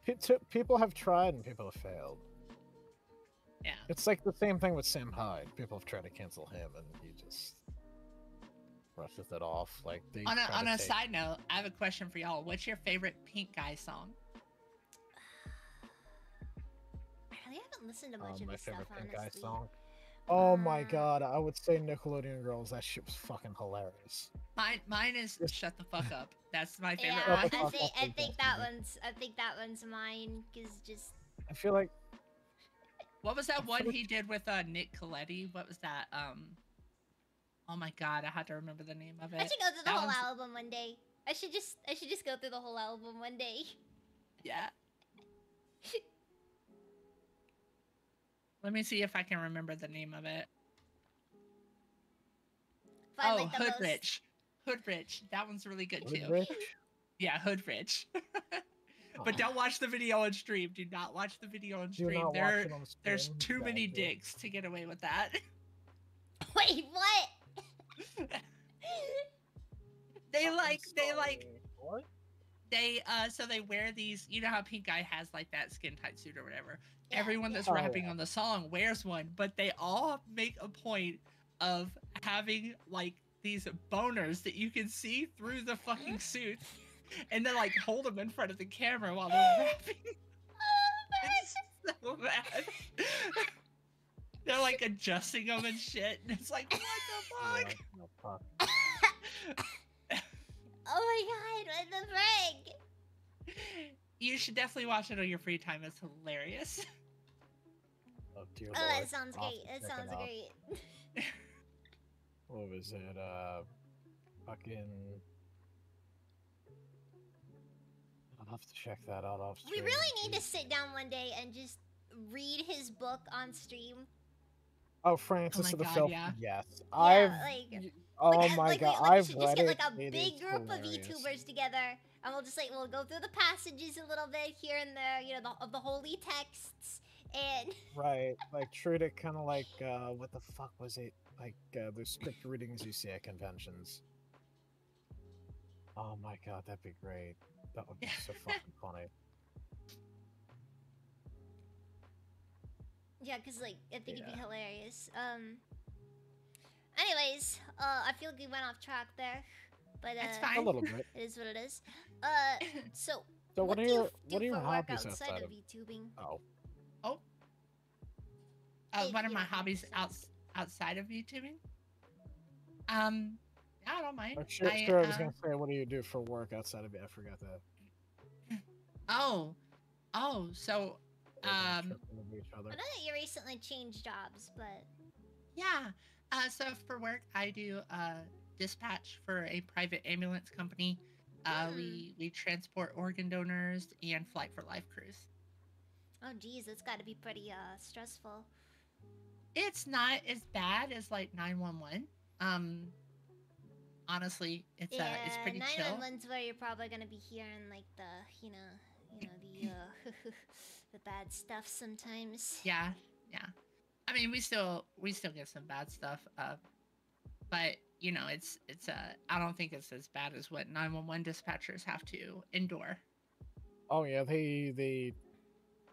Speaker 1: can't. People have tried and people have failed.
Speaker 3: Yeah.
Speaker 1: It's like the same thing with Sam Hyde. People have tried to cancel him, and he just brushes it off. Like they
Speaker 3: On
Speaker 1: try
Speaker 3: a
Speaker 1: to take-
Speaker 3: side note, I have a question for y'all. What's your favorite Pink Guy song?
Speaker 2: I really haven't listened to much of
Speaker 1: my
Speaker 2: his stuff,
Speaker 1: favorite Pink Guy
Speaker 2: honestly.
Speaker 1: song. Oh my
Speaker 2: Uh,
Speaker 1: God, I would say Nickelodeon Girls. That shit was fucking hilarious.
Speaker 3: Mine is Shut the Fuck Up. That's my favorite
Speaker 2: Yeah,
Speaker 1: Shut
Speaker 3: one.
Speaker 1: the
Speaker 2: I
Speaker 1: fuck
Speaker 2: think
Speaker 1: up,
Speaker 2: I
Speaker 1: Pink
Speaker 2: think
Speaker 1: Guy.
Speaker 2: that one's mine. Cause just
Speaker 1: I feel like
Speaker 3: What was that
Speaker 1: I
Speaker 3: one
Speaker 1: feel
Speaker 3: he did with Nick Coletti? What was that? Oh my God, I had to remember the name of it.
Speaker 2: I should go through the
Speaker 3: That
Speaker 2: whole
Speaker 3: one's-
Speaker 2: album one day. I should just go through the whole album one day.
Speaker 3: Yeah. Let me see if I can remember the name of it.
Speaker 2: Find,
Speaker 3: Oh,
Speaker 2: like, the
Speaker 3: Hood
Speaker 2: most-
Speaker 3: Rich. Hood Rich. That one's really good too.
Speaker 1: Rich.
Speaker 3: Yeah, Hood Rich. But don't watch the video on stream. Do not watch the video on
Speaker 1: Do
Speaker 3: stream.
Speaker 1: not watch it on
Speaker 3: There's
Speaker 1: stream.
Speaker 3: too many
Speaker 1: Bad deal.
Speaker 3: dicks to get away with that.
Speaker 2: Wait, what?
Speaker 3: they
Speaker 1: I'm
Speaker 3: like
Speaker 1: sorry. What?
Speaker 3: so they wear these, you know how Pink Guy has like that skin tight suit or whatever.
Speaker 2: Yeah,
Speaker 3: Everyone that's
Speaker 1: Oh,
Speaker 3: rapping
Speaker 1: yeah.
Speaker 3: on the song wears one, but they all make a point of having like these boners that you can see through the fucking suit, and then like hold them in front of the camera while they're rapping. It's so bad. They're like adjusting them and shit, and it's like, what the fuck?
Speaker 1: Yeah, no, fuck.
Speaker 2: Oh my god, what the frick?
Speaker 3: You should definitely watch it on your free time. It's hilarious.
Speaker 1: Oh, dear
Speaker 2: Oh,
Speaker 1: Lord.
Speaker 2: that sounds
Speaker 1: I'll
Speaker 2: great.
Speaker 1: have
Speaker 2: That
Speaker 1: to check it
Speaker 2: sounds
Speaker 1: out.
Speaker 2: great.
Speaker 1: What was it? Fucking. I'll have to check that out off
Speaker 2: We
Speaker 1: stream.
Speaker 2: really need to
Speaker 1: Jeez.
Speaker 2: sit down one day and just read his book on stream.
Speaker 1: Oh, Francis
Speaker 3: my
Speaker 1: of the
Speaker 3: God,
Speaker 1: Filth.
Speaker 3: yeah.
Speaker 1: Yes,
Speaker 2: Yeah,
Speaker 1: I've.
Speaker 2: like-
Speaker 1: Oh
Speaker 2: Like,
Speaker 1: my
Speaker 2: like
Speaker 1: God,
Speaker 2: we
Speaker 1: I've
Speaker 2: should
Speaker 1: read
Speaker 2: just get
Speaker 1: it.
Speaker 2: like a
Speaker 1: It
Speaker 2: big
Speaker 1: is
Speaker 2: group of
Speaker 1: hilarious.
Speaker 2: YouTubers together, and we'll just like we'll go through the passages a little bit here and there, you know, of the holy texts, and
Speaker 1: Right, like treat it kind of like what the fuck was it? Like those script readings you see at conventions. Oh my God, that'd be great. That would be so fucking funny.
Speaker 2: yeah, cause like I think it'd be
Speaker 1: Yeah.
Speaker 2: hilarious. Anyways, I feel like we went off track there. But
Speaker 3: That's
Speaker 1: A
Speaker 3: fine.
Speaker 1: little bit.
Speaker 2: it is what it is. So
Speaker 1: So
Speaker 2: what
Speaker 1: what are
Speaker 2: do you
Speaker 1: your
Speaker 2: do
Speaker 1: what are your
Speaker 2: for work
Speaker 1: hobbies
Speaker 2: outside
Speaker 1: outside
Speaker 2: of
Speaker 1: of?
Speaker 2: VTubing?
Speaker 1: Oh,
Speaker 3: Oh,
Speaker 2: If
Speaker 3: what are
Speaker 2: you
Speaker 3: my
Speaker 2: don't mind
Speaker 3: hobbies
Speaker 2: saying.
Speaker 3: outside of YouTubing? Um, yeah, I don't mind.
Speaker 1: or sure,
Speaker 3: I
Speaker 1: sure. I was gonna say, what do you do for work outside of it? I forgot that.
Speaker 3: oh so
Speaker 1: We've been
Speaker 3: um
Speaker 1: tripping over each
Speaker 2: I
Speaker 1: other.
Speaker 2: know that you recently changed jobs, but
Speaker 3: yeah so for work I do dispatch for a private ambulance company.
Speaker 2: hmm.
Speaker 3: We transport organ donors and flight for life crews.
Speaker 2: Oh geez, it's got to be pretty stressful.
Speaker 3: It's not as bad as like 911. Um, honestly, it's
Speaker 2: Yeah,
Speaker 3: pretty chill.
Speaker 2: 911's where you're probably gonna be hearing like the, the the bad stuff sometimes.
Speaker 3: Yeah, yeah. I mean, we still get some bad stuff. But it's I don't think it's as bad as what 911 dispatchers have to endure.
Speaker 1: Oh yeah, they.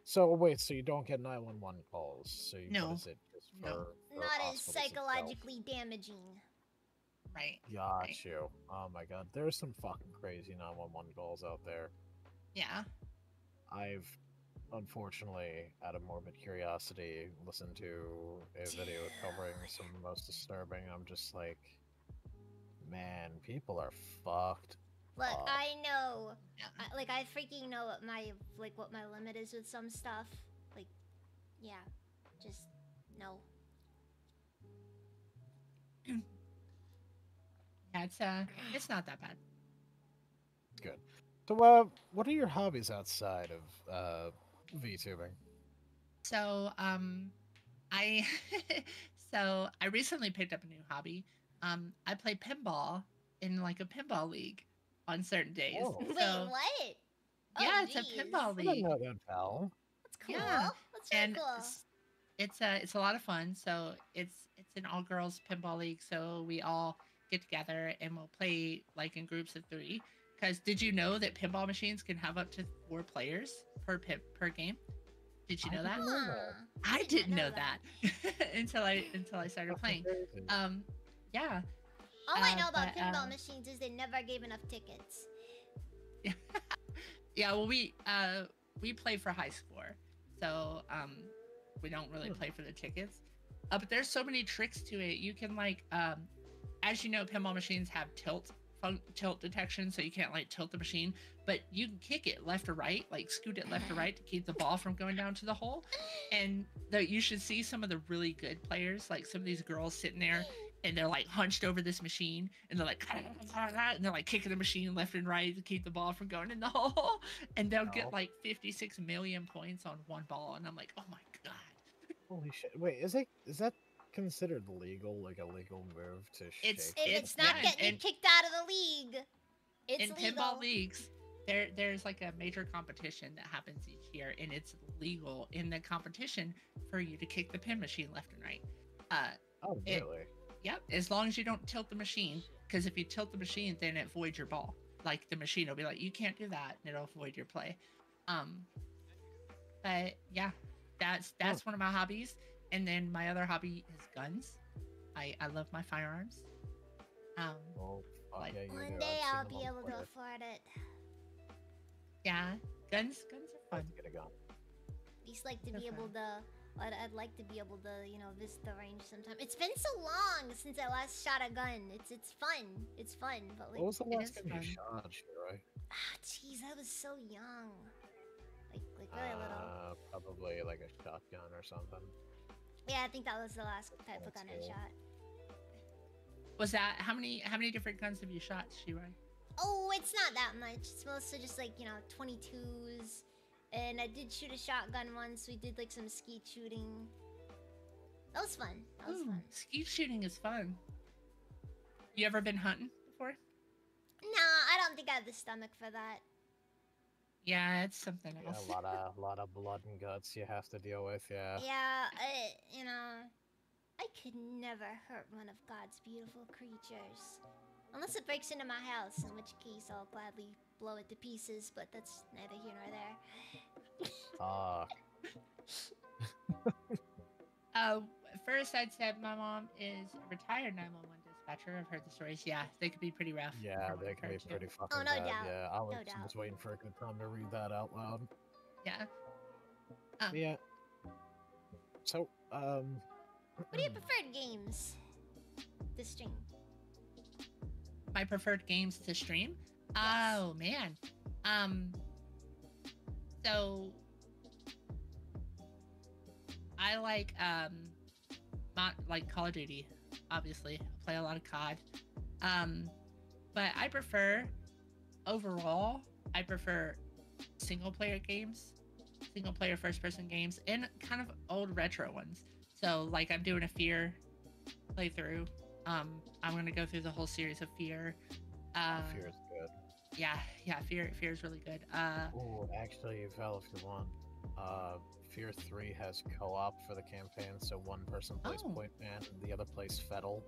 Speaker 1: So wait, so you don't get 911 calls? So what
Speaker 3: No,
Speaker 1: is it? Just
Speaker 3: no,
Speaker 1: for
Speaker 2: Not as
Speaker 1: hospitals itself?
Speaker 2: psychologically damaging.
Speaker 3: right, right.
Speaker 1: Got you. Oh my god, there's some fucking crazy 911 calls out there.
Speaker 3: Yeah.
Speaker 1: I've unfortunately, out of morbid curiosity, listened to a video covering some most disturbing. I'm just like, man, people are fucked
Speaker 2: Look,
Speaker 1: up.
Speaker 2: I know,
Speaker 3: Yeah.
Speaker 2: I freaking know what my limit is with some stuff. Like, yeah, just no.
Speaker 3: Yeah, it's not that bad.
Speaker 1: Good. So, what are your hobbies outside of VTubing?
Speaker 3: So, I so I recently picked up a new hobby. I play pinball in like a pinball league on certain days.
Speaker 1: Oh,
Speaker 2: Wait,
Speaker 3: So,
Speaker 2: what? Oh,
Speaker 3: yeah, it's a
Speaker 2: jeez.
Speaker 3: pinball
Speaker 1: I didn't
Speaker 3: league.
Speaker 1: know that, Val.
Speaker 2: That's cool.
Speaker 3: Yeah.
Speaker 2: That's really
Speaker 3: And
Speaker 2: cool.
Speaker 3: it's a lot of fun. So, it's an all girls pinball league, so we all get together and we'll play like in groups of 3. Cuz did you know that pinball machines can have up to 4 players per game? Did you
Speaker 1: I
Speaker 3: know that?
Speaker 1: didn't know that.
Speaker 2: Huh.
Speaker 3: I
Speaker 2: Did not
Speaker 3: didn't
Speaker 2: know
Speaker 3: know
Speaker 2: that.
Speaker 3: that until I started
Speaker 1: Fucking
Speaker 3: playing.
Speaker 1: crazy.
Speaker 3: Yeah.
Speaker 2: All I know about
Speaker 3: But
Speaker 2: pinball machines is they never gave enough tickets.
Speaker 3: yeah. Well, we play for high score, so we don't really play for the tickets. But there's so many tricks to it. You can like as you know, pinball machines have tilt detection, so you can't like tilt the machine, but you can kick it left or right, like scoot it left or right to keep the ball from going down to the hole. And you should see some of the really good players, like some of these girls sitting there and they're like hunched over this machine and they're like and they're like kicking the machine left and right to keep the ball from going in the hole, and they'll get
Speaker 1: No.
Speaker 3: like 56 million points on one ball, and I'm like, oh my god.
Speaker 1: Holy shit! Wait, is that considered legal? Like a legal move to
Speaker 3: It's
Speaker 1: shake?
Speaker 2: If
Speaker 1: the
Speaker 2: it's
Speaker 3: yeah,
Speaker 2: not
Speaker 1: machine?
Speaker 2: getting you
Speaker 3: and
Speaker 2: kicked out of the league, it's
Speaker 3: in
Speaker 2: legal.
Speaker 3: pinball leagues, there's like a major competition that happens each year, and it's legal in the competition for you to kick the pin machine left and right.
Speaker 1: Oh,
Speaker 3: It
Speaker 1: really?
Speaker 3: Yep, as long as you don't tilt the machine, because if you tilt the machine, then it voids your ball. Like the machine will be like, you can't do that, and it'll void your play. Um, but yeah, that's one of my hobbies, and then my other hobby is guns. I love my firearms. Um,
Speaker 1: Oh, fuck
Speaker 3: like
Speaker 1: yeah, you
Speaker 2: One
Speaker 1: do.
Speaker 2: day
Speaker 1: I've
Speaker 2: I'll
Speaker 1: seen them
Speaker 2: be
Speaker 1: on
Speaker 2: able to
Speaker 1: Twitter.
Speaker 2: afford it.
Speaker 3: yeah, guns are
Speaker 1: Have
Speaker 3: fun.
Speaker 1: to get a gun.
Speaker 2: At least like to
Speaker 3: They're
Speaker 2: be able
Speaker 3: fun.
Speaker 2: to. I'd like to be able to, visit the range sometime. It's been so long since I last shot a gun. It's fun. It's fun, but like,
Speaker 1: What was the
Speaker 3: It
Speaker 1: last
Speaker 3: is
Speaker 1: time you
Speaker 3: fun.
Speaker 1: shot, Shiroi?
Speaker 2: jeez, I was so young. Like really little.
Speaker 1: Probably like a shotgun or something.
Speaker 2: Yeah, I think that was the last type of gun I
Speaker 1: 22.
Speaker 2: shot.
Speaker 3: Was that how many different guns have you shot, Shirai?
Speaker 2: Oh, it's not that much. It's mostly just like, 22s. And I did shoot a shotgun once. We did like some skeet shooting. That was fun. That was
Speaker 3: Ooh,
Speaker 2: fun.
Speaker 3: skeet shooting is fun. You ever been hunting before?
Speaker 2: Nah, I don't think I have the stomach for that.
Speaker 3: Yeah, it's something
Speaker 1: Yeah,
Speaker 3: else.
Speaker 1: a lot of blood and guts you have to deal with. Yeah.
Speaker 2: Yeah, I could never hurt one of God's beautiful creatures. Unless it breaks into my house, in which case I'll gladly blow it to pieces, but that's neither here nor there.
Speaker 1: Uh,
Speaker 3: Uh, First, I'd say my mom is a retired 911 Thatcher. I've heard the stories. Yeah, they could be pretty rough.
Speaker 1: Yeah,
Speaker 3: from what
Speaker 1: they
Speaker 3: I've
Speaker 1: can be
Speaker 3: heard, too.
Speaker 1: pretty fucking
Speaker 2: Oh, no
Speaker 1: bad.
Speaker 2: doubt.
Speaker 1: Yeah, I was
Speaker 2: No doubt.
Speaker 1: just waiting for a good time to read that out loud.
Speaker 3: Yeah.
Speaker 1: Yeah. So,
Speaker 2: What are your preferred games to stream?
Speaker 3: My preferred games to stream.
Speaker 2: Yes.
Speaker 3: Oh man. So I like not like Call of Duty. Obviously, I play a lot of COD. But I prefer overall. I prefer single player games, single player first person games, and kind of old retro ones. So like I'm doing a Fear playthrough. I'm gonna go through the whole series of Fear.
Speaker 1: Fear is good.
Speaker 3: Yeah, Fear is really good.
Speaker 1: Oh, actually, Val, if you want, Fear 3 has co-op for the campaign, so one person plays
Speaker 3: Oh.
Speaker 1: Point Man and the other plays Fettle,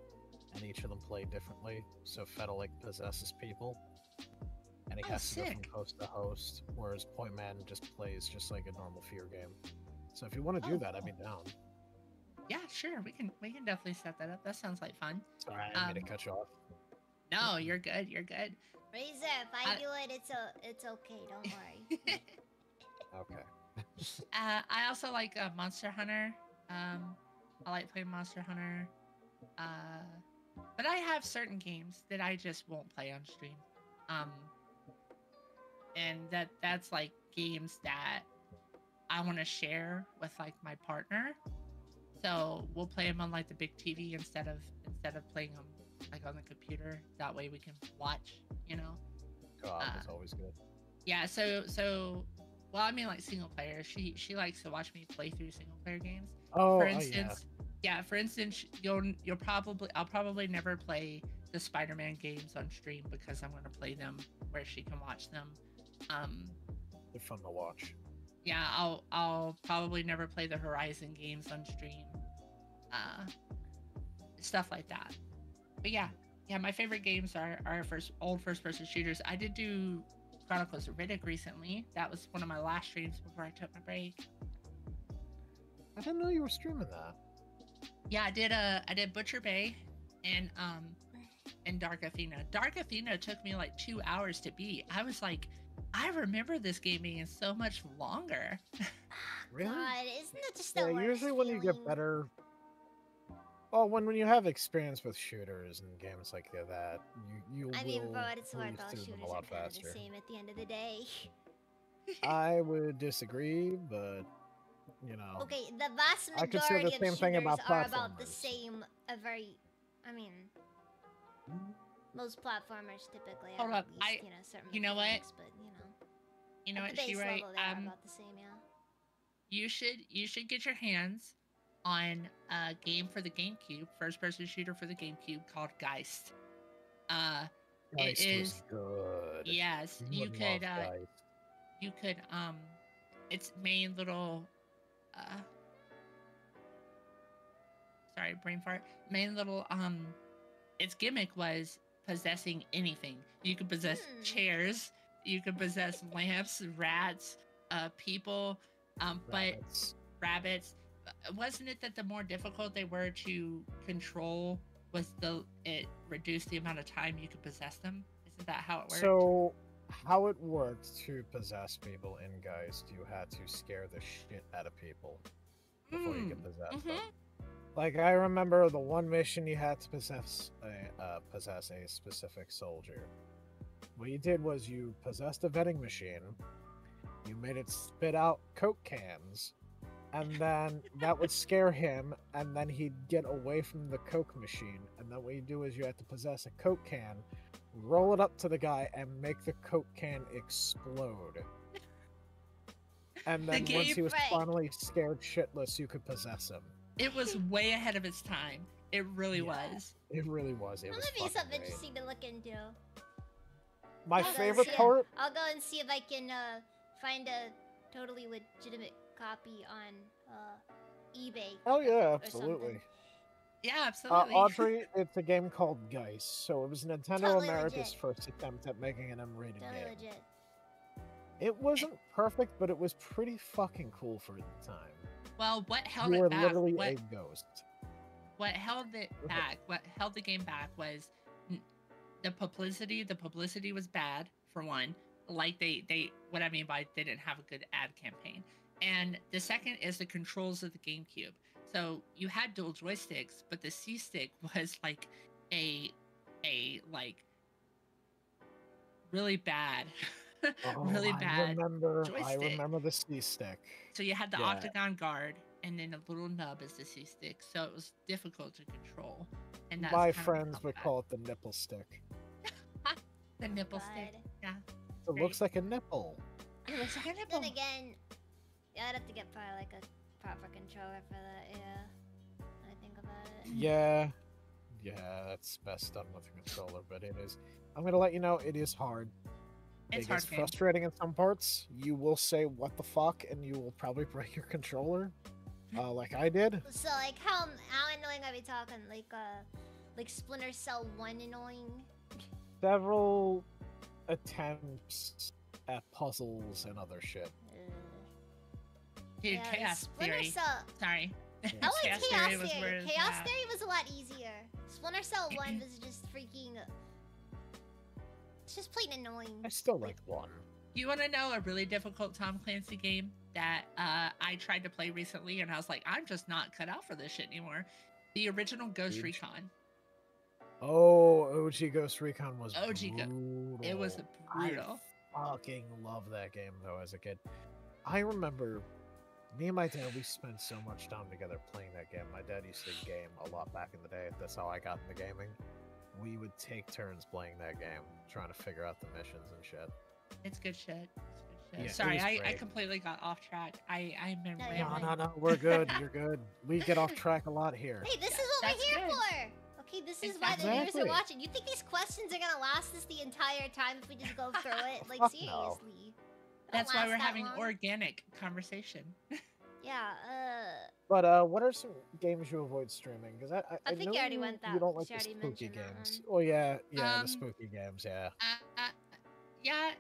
Speaker 1: and each of them play differently. So Fettle like possesses people, and he
Speaker 3: Oh,
Speaker 1: has to go from
Speaker 3: sick.
Speaker 1: host to host, whereas Point Man just plays just like a normal Fear game. So if you want to
Speaker 3: Oh,
Speaker 1: do that, I'd be
Speaker 3: cool.
Speaker 1: down.
Speaker 3: Yeah, sure. We can definitely set that up. That sounds like fun.
Speaker 1: Sorry, I didn't mean to cut you off.
Speaker 3: No, you're good. You're good.
Speaker 2: Razor, if I do it, it's okay. Don't worry.
Speaker 1: Okay.
Speaker 3: I also like Monster Hunter. I like playing Monster Hunter. But I have certain games that I just won't play on stream. And that's like games that I want to share with like my partner. So we'll play them on like the big TV instead of playing them like on the computer. That way we can watch, you know.
Speaker 1: Co-op is always good.
Speaker 3: Yeah, so well, I mean like single player. She likes to watch me play through single player games.
Speaker 1: Oh,
Speaker 3: For
Speaker 1: yeah.
Speaker 3: instance, for instance, I'll probably never play the Spider-Man games on stream because I'm going to play them where she can watch them.
Speaker 1: They're fun to watch.
Speaker 3: Yeah, I'll probably never play the Horizon games on stream. Stuff like that. But yeah, my favorite games are old first person shooters. I did do Chronicles of Riddick recently. That was one of my last streams before I took my break.
Speaker 1: I didn't know you were streaming that.
Speaker 3: Yeah, I did Butcher Bay and Dark Athena. Dark Athena took me like 2 hours to beat. I was like, I remember this game being so much longer.
Speaker 1: Really?
Speaker 2: God, isn't that just the
Speaker 1: Yeah,
Speaker 2: worst
Speaker 1: usually when you get
Speaker 2: feeling?
Speaker 1: better. Well, when you have experience with shooters and games like that, you
Speaker 2: I mean,
Speaker 1: will
Speaker 2: for what it's worth,
Speaker 1: breeze
Speaker 2: all
Speaker 1: through them
Speaker 2: shooters
Speaker 1: a
Speaker 2: are
Speaker 1: lot
Speaker 2: kind of the
Speaker 1: faster.
Speaker 2: same at the end of the day.
Speaker 1: I would disagree, but you know.
Speaker 2: Okay, the vast
Speaker 1: I could say the
Speaker 2: majority of
Speaker 1: same thing
Speaker 2: shooters
Speaker 1: about
Speaker 2: are about the
Speaker 1: platformers.
Speaker 2: same. I mean, most platformers typically
Speaker 3: Hold
Speaker 2: have
Speaker 3: up,
Speaker 2: at least, certain
Speaker 3: you know what?
Speaker 2: mechanics, but
Speaker 3: You know
Speaker 2: at
Speaker 3: what,
Speaker 2: the base
Speaker 3: She-Right?
Speaker 2: level, they are about the same, yeah.
Speaker 3: You should get your hands on a game for the GameCube, first person shooter for the GameCube called Geist. It
Speaker 1: Geist was
Speaker 3: is
Speaker 1: good.
Speaker 3: yes,
Speaker 1: You would love Geist.
Speaker 3: you could its main little sorry, brain fart. Main little its gimmick was possessing anything. You could possess chairs, you could possess lamps, rats, people, but rabbits. Wasn't it that the more difficult they were to control was it reduced the amount of time you could possess them? Isn't that how it worked?
Speaker 1: So, how it worked to possess people in Geist, you had to scare the shit out of people before you could possess them. Like, I remember the one mission you had to possess a specific soldier. What you did was you possessed a vending machine, you made it spit out Coke cans, and then that would scare him, and then he'd get away from the Coke machine. And then what you do is you have to possess a Coke can, roll it up to the guy, and make the Coke can explode. And then once he was finally scared shitless, you could possess him.
Speaker 3: It was way ahead of its time. It really was.
Speaker 1: It really was. It was
Speaker 2: That'd be something
Speaker 1: great.
Speaker 2: interesting to look into.
Speaker 1: My favorite part.
Speaker 2: I'll go and see if I can find a totally legitimate copy on eBay.
Speaker 1: Oh yeah, absolutely.
Speaker 3: Yeah, absolutely.
Speaker 1: Audrey, it's a game called Geist. So it was Nintendo
Speaker 2: Totally
Speaker 1: America's
Speaker 2: legit.
Speaker 1: first attempt at making an M-rated
Speaker 2: Totally
Speaker 1: game.
Speaker 2: legit.
Speaker 1: It wasn't perfect, but it was pretty fucking cool for the time.
Speaker 3: Well, what held
Speaker 1: You
Speaker 3: it
Speaker 1: were
Speaker 3: back?
Speaker 1: literally a ghost.
Speaker 3: what held it back, what held the game back was the publicity. The publicity was bad for one. Like they what I mean by they didn't have a good ad campaign. And the second is the controls of the GameCube. So you had dual joysticks, but the C stick was like a like really bad, really bad
Speaker 1: I
Speaker 3: joystick.
Speaker 1: remember the C stick.
Speaker 3: So you had the
Speaker 1: Yeah.
Speaker 3: octagon guard, and then a little nub as the C stick. So it was difficult to control. And that's
Speaker 1: My
Speaker 3: kind of what
Speaker 1: friends
Speaker 3: held
Speaker 1: would
Speaker 3: back.
Speaker 1: call it the nipple stick.
Speaker 3: The nipple
Speaker 2: God.
Speaker 3: stick. Yeah.
Speaker 1: It looks like a nipple.
Speaker 3: It looks like a nipple.
Speaker 2: Then again, yeah, I'd have to get probably like a proper controller for that. Yeah, when I think about it.
Speaker 1: Yeah. Yeah, that's best done with a controller, but it is. I'm gonna let you know, it is hard.
Speaker 3: It's
Speaker 1: It
Speaker 3: hard
Speaker 1: is
Speaker 3: game.
Speaker 1: frustrating in some parts. You will say "what the fuck" and you will probably break your controller, like I did.
Speaker 2: So like, how annoying are we talking? Like Splinter Cell 1 annoying?
Speaker 1: Several attempts at puzzles and other shit.
Speaker 3: Dude,
Speaker 2: Yeah, like
Speaker 3: Chaos
Speaker 2: Splinter
Speaker 3: Theory.
Speaker 2: Cell.
Speaker 3: Sorry.
Speaker 2: I like Chaos Theory.
Speaker 3: was where
Speaker 2: Chaos
Speaker 3: yeah.
Speaker 2: Theory was a lot easier. Splinter Cell 1 was just freaking. It's just plain annoying.
Speaker 1: I still like one.
Speaker 3: You want to know a really difficult Tom Clancy game that I tried to play recently, and I was like, I'm just not cut out for this shit anymore. The original Ghost
Speaker 1: Huge.
Speaker 3: Recon.
Speaker 1: Oh, OG Ghost Recon was
Speaker 3: OG
Speaker 1: brutal.
Speaker 3: It was brutal.
Speaker 1: I fucking love that game though as a kid. I remember me and my dad, we spent so much time together playing that game. My dad used to game a lot back in the day. That's how I got into gaming. We would take turns playing that game, trying to figure out the missions and shit.
Speaker 3: It's good shit. It's good shit.
Speaker 1: Yeah, it
Speaker 3: Sorry,
Speaker 1: was
Speaker 3: I
Speaker 1: great.
Speaker 3: completely got off track. I've been
Speaker 2: No, you're
Speaker 1: No,
Speaker 3: rambling.
Speaker 1: no, no, we're good. You're good. We get off track a lot here.
Speaker 2: Hey, this
Speaker 3: Yeah,
Speaker 2: is what
Speaker 3: that's
Speaker 2: we're here
Speaker 3: good.
Speaker 2: for. Okay, this is why the viewers
Speaker 1: Exactly.
Speaker 2: are watching. You think these questions are gonna last us the entire time if we just go through it? Like
Speaker 1: Fuck no.
Speaker 2: seriously. They don't
Speaker 3: That's why
Speaker 2: last
Speaker 3: we're
Speaker 2: that
Speaker 3: having
Speaker 2: long.
Speaker 3: organic conversation.
Speaker 2: Yeah.
Speaker 1: But what are some games you avoid streaming? Because I
Speaker 2: think
Speaker 1: know
Speaker 2: you already went that-
Speaker 1: you don't like
Speaker 2: she
Speaker 1: the
Speaker 2: already
Speaker 1: spooky
Speaker 2: mentioned that
Speaker 1: games.
Speaker 2: one.
Speaker 1: Oh yeah, yeah,
Speaker 3: Um,
Speaker 1: the spooky games. Yeah.
Speaker 3: Yeah,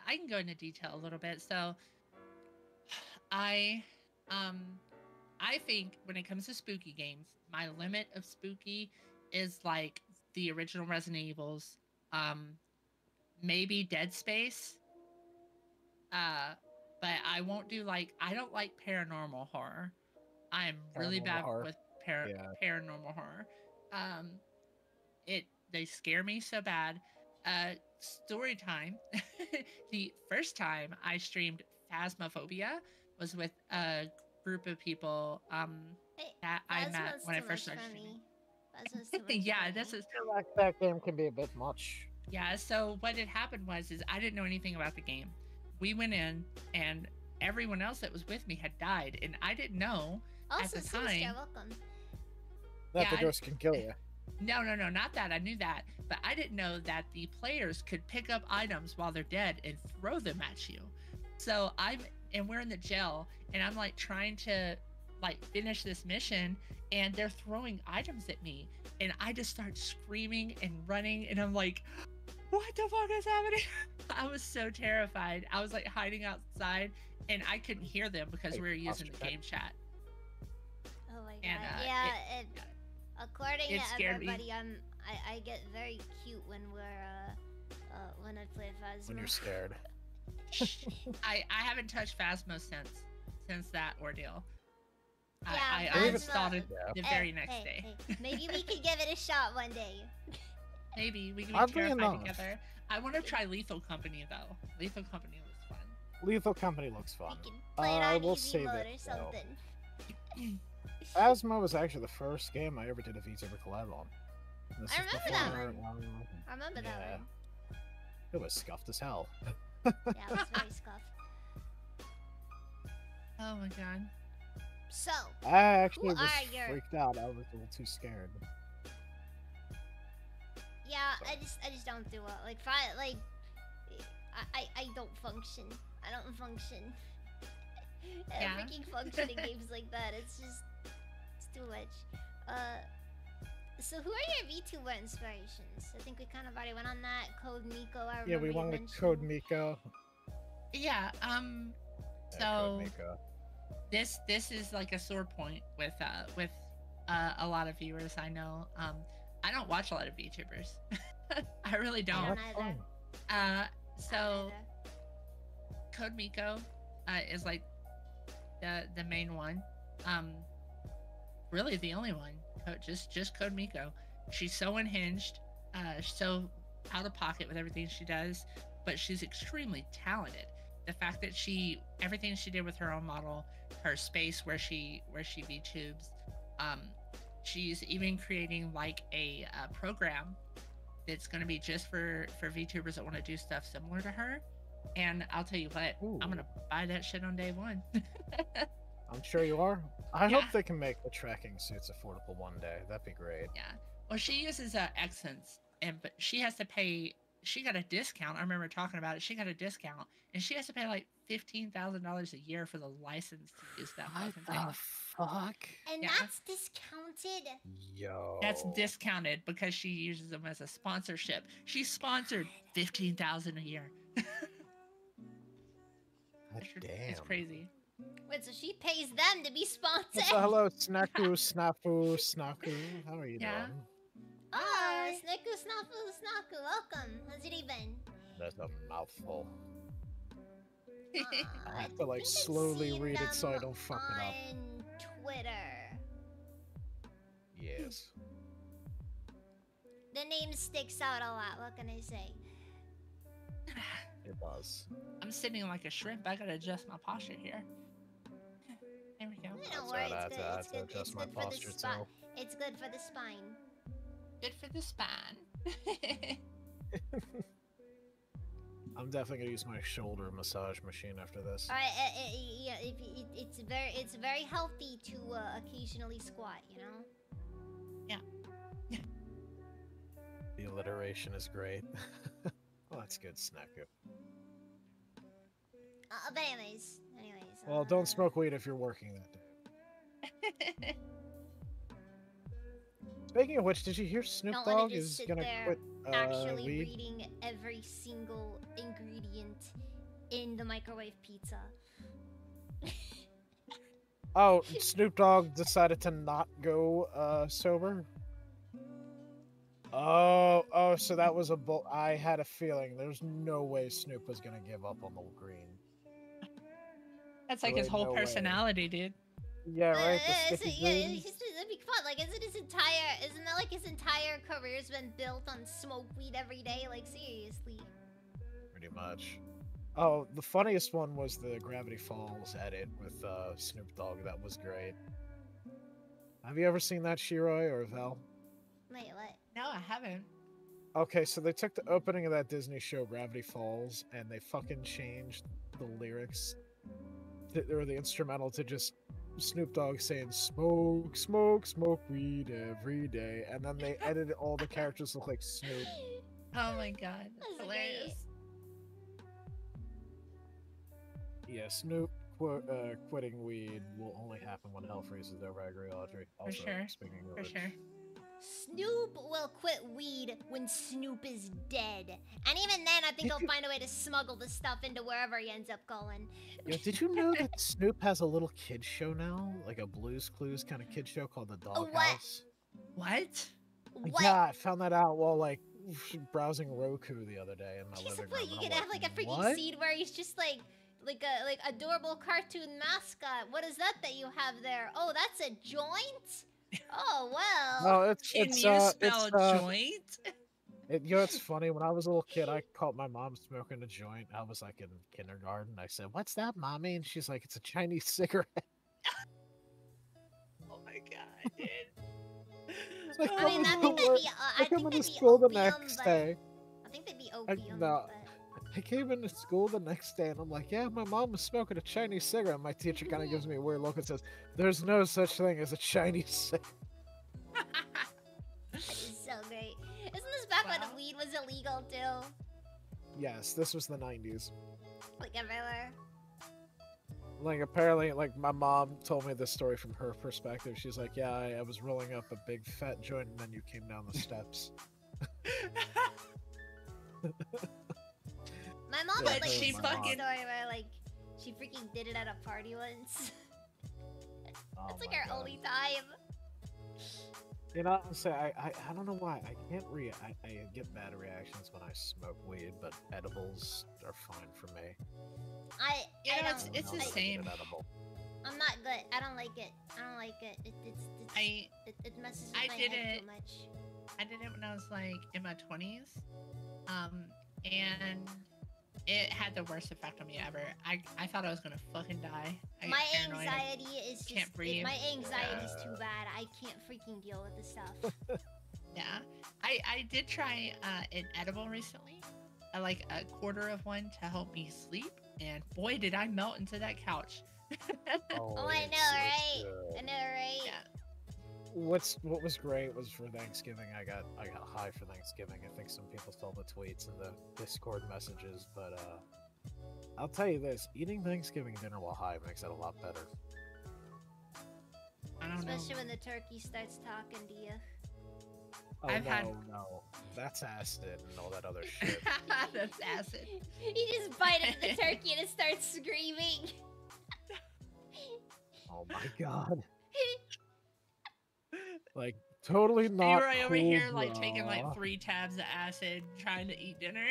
Speaker 3: I can go into detail a little bit. So, I think when it comes to spooky games, my limit of spooky is like the original Resident Evils, maybe Dead Space. But I won't do I don't like paranormal horror. I'm really
Speaker 1: Paranormal
Speaker 3: bad
Speaker 1: horror.
Speaker 3: with
Speaker 1: Yeah.
Speaker 3: paranormal horror. They scare me so bad. Story time. The first time I streamed Phasmophobia was with a group of people
Speaker 2: Hey,
Speaker 3: that I met
Speaker 2: Phasma's
Speaker 3: when I
Speaker 2: too
Speaker 3: first
Speaker 2: much
Speaker 3: started
Speaker 2: for
Speaker 3: streaming.
Speaker 2: me. Phasma's too much
Speaker 3: Yeah,
Speaker 2: for
Speaker 3: this
Speaker 2: me.
Speaker 3: is
Speaker 1: I feel like that game can be a bit much.
Speaker 3: yeah. So what had happened was I didn't know anything about the game. We went in and everyone else that was with me had died, and I didn't know.
Speaker 2: Also,
Speaker 3: the
Speaker 2: Sister,
Speaker 3: time-
Speaker 2: welcome.
Speaker 1: That
Speaker 3: Yeah,
Speaker 1: the
Speaker 3: I-
Speaker 1: ghost can kill you.
Speaker 3: No, not that. I knew that. But I didn't know that the players could pick up items while they're dead and throw them at you. So we're in the jail, and I'm trying to finish this mission, and they're throwing items at me. And I just start screaming and running, and I'm like, what the fuck is happening? I was so terrified. I was hiding outside, and I couldn't hear them because we were using the game chat.
Speaker 2: Oh my god.
Speaker 3: And,
Speaker 2: yeah, according
Speaker 3: it
Speaker 2: to
Speaker 3: scared me.
Speaker 2: everybody, I get very cute when when I play Phasma.
Speaker 1: When you're scared.
Speaker 3: I haven't touched Phasmo since that ordeal.
Speaker 2: Yeah,
Speaker 3: I
Speaker 2: Phasmo-
Speaker 3: uninstalled it
Speaker 1: Yeah.
Speaker 3: the
Speaker 2: Hey,
Speaker 3: very next
Speaker 2: hey,
Speaker 3: day.
Speaker 2: hey, maybe we could give it a shot one day.
Speaker 3: Maybe we can be
Speaker 1: Oddly
Speaker 3: terrified
Speaker 1: enough.
Speaker 3: together. I want to try Lethal Company though. Lethal Company was fun.
Speaker 1: Lethal Company looks fun.
Speaker 2: We can play it
Speaker 1: I
Speaker 2: on
Speaker 1: will
Speaker 2: easy
Speaker 1: say
Speaker 2: mode
Speaker 1: that,
Speaker 2: or
Speaker 1: though.
Speaker 2: something.
Speaker 1: Phasma was actually the first game I ever did a VTuber collab on. This
Speaker 2: I
Speaker 1: is
Speaker 2: remember that
Speaker 1: before,
Speaker 2: one. I remember that
Speaker 1: Yeah.
Speaker 2: one.
Speaker 1: It was scuffed as hell.
Speaker 2: Yeah, it was very scuffed.
Speaker 3: Oh my god.
Speaker 2: So,
Speaker 1: I actually
Speaker 2: Who
Speaker 1: was
Speaker 2: are your-
Speaker 1: freaked out. I was a little too scared.
Speaker 2: yeah, I just don't do it. I don't function. I don't function.
Speaker 3: Yeah.
Speaker 2: Freaking function in games like that. It's too much. So who are your VTuber inspirations? I think we kind of already went on that. Code Miko, I remember
Speaker 1: Yeah, we
Speaker 2: you
Speaker 1: went with
Speaker 2: mentioned.
Speaker 1: Code Miko.
Speaker 3: Yeah.
Speaker 1: Yeah,
Speaker 3: So
Speaker 1: Code Miko.
Speaker 3: this is like a sore point with a lot of viewers I know. I don't watch a lot of VTubers. I really
Speaker 2: I
Speaker 3: don't.
Speaker 2: don't
Speaker 1: That's
Speaker 2: either.
Speaker 1: fine.
Speaker 3: Uh,
Speaker 2: I
Speaker 3: so
Speaker 2: don't either.
Speaker 3: Code Miko is like the main one. Um, really the only one. Just Code Miko. She's so unhinged, so out of pocket with everything she does, but she's extremely talented. The fact that everything she did with her own model, her space where she VTubes, um, she's even creating like a program that's going to be just for VTubers that want to do stuff similar to her. And I'll tell you what,
Speaker 1: Ooh.
Speaker 3: I'm gonna buy that shit on day one.
Speaker 1: I'm sure you are. I
Speaker 3: Yeah.
Speaker 1: hope they can make the tracking suits affordable one day. That'd be great.
Speaker 3: Yeah. Well, she uses Accents, but she has to pay. She got a discount. I remember talking about it. She got a discount, and she has to pay like $15,000 a year for the license to use that
Speaker 1: What
Speaker 3: fucking thing.
Speaker 1: the fuck?
Speaker 2: And
Speaker 3: Yeah.
Speaker 2: that's discounted.
Speaker 1: Yo.
Speaker 3: That's discounted because she uses them as a sponsorship. She's sponsored $15,000 a year.
Speaker 1: God
Speaker 3: It's
Speaker 1: damn.
Speaker 3: crazy.
Speaker 2: Wait, so she pays them to be sponsored?
Speaker 1: So hello, Snaku, Snafu, Snaku. How are you
Speaker 3: Yeah.
Speaker 1: doing?
Speaker 2: Oh,
Speaker 3: Hi.
Speaker 2: Snaku, Snafu, Snaku, welcome. How's it even?
Speaker 1: That's a mouthful. I have
Speaker 2: I
Speaker 1: to like
Speaker 2: think I've
Speaker 1: slowly
Speaker 2: seen
Speaker 1: read it so I
Speaker 2: them
Speaker 1: don't fuck it up.
Speaker 2: on Twitter.
Speaker 1: Yes.
Speaker 2: The name sticks out a lot. What can I say?
Speaker 1: It does.
Speaker 3: I'm sitting like a shrimp. I gotta adjust my posture here. There we go.
Speaker 2: Don't
Speaker 1: That's
Speaker 2: worry,
Speaker 1: right,
Speaker 2: it's
Speaker 1: I
Speaker 2: good.
Speaker 1: had
Speaker 2: It's
Speaker 1: to
Speaker 2: good.
Speaker 1: adjust
Speaker 2: It's
Speaker 1: my
Speaker 2: good for the
Speaker 1: posture,
Speaker 2: spine.
Speaker 1: too.
Speaker 2: It's good for the spine.
Speaker 3: Good for the spine.
Speaker 1: I'm definitely gonna use my shoulder massage machine after this.
Speaker 2: All right, yeah. It's very healthy to occasionally squat. You know.
Speaker 1: The alliteration is great. Oh, that's good, Snaku.
Speaker 2: But anyways.
Speaker 1: Well, don't smoke weed if you're working that day. Speaking of which, did you hear Snoop
Speaker 2: Don't let it
Speaker 1: Dogg
Speaker 2: just
Speaker 1: is
Speaker 2: sit
Speaker 1: gonna
Speaker 2: there
Speaker 1: quit
Speaker 2: Actually
Speaker 1: weed?
Speaker 2: reading every single ingredient in the microwave pizza.
Speaker 1: Oh, Snoop Dogg decided to not go sober. Oh, so that was a bull. I had a feeling there's no way Snoop was gonna give up on the green.
Speaker 3: That's like
Speaker 1: There
Speaker 3: his
Speaker 1: ain't
Speaker 3: whole
Speaker 1: no way.
Speaker 3: personality, dude.
Speaker 1: Yeah, right. The sticky
Speaker 2: Yeah,
Speaker 1: greens.
Speaker 2: that'd be fun. Like, isn't that like his entire career's been built on smoke weed every day? Like, seriously.
Speaker 1: Pretty much. Oh, the funniest one was the Gravity Falls edit with Snoop Dogg. That was great. Have you ever seen that, Shiroi or Val?
Speaker 2: Wait, what?
Speaker 3: No, I haven't.
Speaker 1: Okay, so they took the opening of that Disney show, Gravity Falls, and they fucking changed the lyrics or the instrumental to just Snoop Dogg saying "smoke, smoke, smoke weed every day," and then they edited all the characters to look like Snoop.
Speaker 3: Oh my god, that's
Speaker 2: That's
Speaker 3: hilarious.
Speaker 1: Yeah, Snoop quitting weed will only happen when hell freezes over. I agree, Audrey. Also,
Speaker 3: sure,
Speaker 1: speaking of
Speaker 3: For
Speaker 1: which,
Speaker 3: sure.
Speaker 2: Snoop will quit weed when Snoop is dead. And even then, I think he'll find a way to smuggle the stuff into wherever he ends up going.
Speaker 1: Yo, did you know that Snoop has a little kid show now, like a Blue's Clues kind of kid show called The Doghouse?
Speaker 3: What?
Speaker 2: What?
Speaker 1: Yeah, I found that out while like browsing Roku the other day in my
Speaker 2: Jesus,
Speaker 1: living
Speaker 2: what?
Speaker 1: room.
Speaker 2: You
Speaker 1: and I'm
Speaker 2: could have like a freaking
Speaker 1: what?
Speaker 2: scene where he's just like a adorable cartoon mascot. What is that you have there? Oh, that's a joint? Oh well.
Speaker 1: No,
Speaker 3: Can
Speaker 1: it's
Speaker 3: you spell joint?
Speaker 1: you know, it's funny. When I was a little kid, I caught my mom smoking a joint. I was like in kindergarten. I said, "What's that, mommy?" And she's like, "It's a Chinese cigarette."
Speaker 3: Oh my god, dude.
Speaker 1: It's like,
Speaker 2: I mean, I think that'd be. I
Speaker 1: I come
Speaker 2: think
Speaker 1: into
Speaker 2: that'd be
Speaker 1: school the
Speaker 2: opium,
Speaker 1: next
Speaker 2: but
Speaker 1: day.
Speaker 2: I think they'd be opium.
Speaker 1: no.
Speaker 2: But...
Speaker 1: I came into school the next day and I'm like, yeah, my mom was smoking a Chinese cigarette. My teacher kind of gives me a weird look and says, there's no such thing as a Chinese cigarette.
Speaker 2: That is so great. Isn't this back
Speaker 3: Wow.
Speaker 2: when weed was illegal too?
Speaker 1: Yes, this was the 90s.
Speaker 2: Like everywhere.
Speaker 1: Like, apparently, like, my mom told me this story from her perspective. She's like, yeah, I was rolling up a big fat joint and then you came down the steps.
Speaker 2: My mom
Speaker 1: Yeah,
Speaker 2: had like
Speaker 3: she
Speaker 2: this
Speaker 3: fucking-
Speaker 2: story where like she freaking did it at a party once.
Speaker 1: Oh
Speaker 2: That's like
Speaker 1: my
Speaker 2: our
Speaker 1: God.
Speaker 2: only time.
Speaker 1: You know, say I don't know why I can't I get bad reactions when I smoke weed, but edibles are fine for me.
Speaker 2: I
Speaker 3: You know,
Speaker 2: I
Speaker 3: it's
Speaker 2: don't.
Speaker 3: it's the
Speaker 1: I
Speaker 2: I,
Speaker 1: get an
Speaker 3: same.
Speaker 1: edible.
Speaker 2: I'm not good. I don't like it. I don't like it.
Speaker 3: I
Speaker 2: It messes with
Speaker 3: I
Speaker 2: my
Speaker 3: did
Speaker 2: head
Speaker 3: it.
Speaker 2: too much.
Speaker 3: I did it when I was like in my 20s, and it had the worst effect on me ever. I thought I was gonna fucking die. I
Speaker 2: My
Speaker 3: get paranoid. I
Speaker 2: anxiety is
Speaker 3: can't
Speaker 2: just
Speaker 3: breathe.
Speaker 2: my anxiety's too
Speaker 1: Yeah.
Speaker 2: bad. I can't freaking deal with this stuff.
Speaker 3: Yeah, I did try an edible recently, like a quarter of one to help me sleep, and boy did I melt into that couch.
Speaker 2: Oh,
Speaker 1: Oh,
Speaker 2: I know,
Speaker 1: it's
Speaker 2: right?
Speaker 1: good.
Speaker 2: I know, right?
Speaker 3: Yeah.
Speaker 1: What was great was for Thanksgiving. I got high for Thanksgiving. I think some people saw the tweets and the Discord messages, but I'll tell you this: eating Thanksgiving dinner while high makes it a lot better.
Speaker 3: I don't know.
Speaker 2: Especially when the turkey starts talking to you.
Speaker 1: Oh
Speaker 3: I've
Speaker 1: no,
Speaker 3: had-
Speaker 1: no, that's acid and all that other shit.
Speaker 3: That's acid.
Speaker 2: You just bite into the turkey and it starts screaming.
Speaker 1: Oh my god! Like totally not.
Speaker 3: You were over
Speaker 1: cool,
Speaker 3: here like taking like
Speaker 1: brah.
Speaker 3: 3 tabs of acid trying to eat dinner.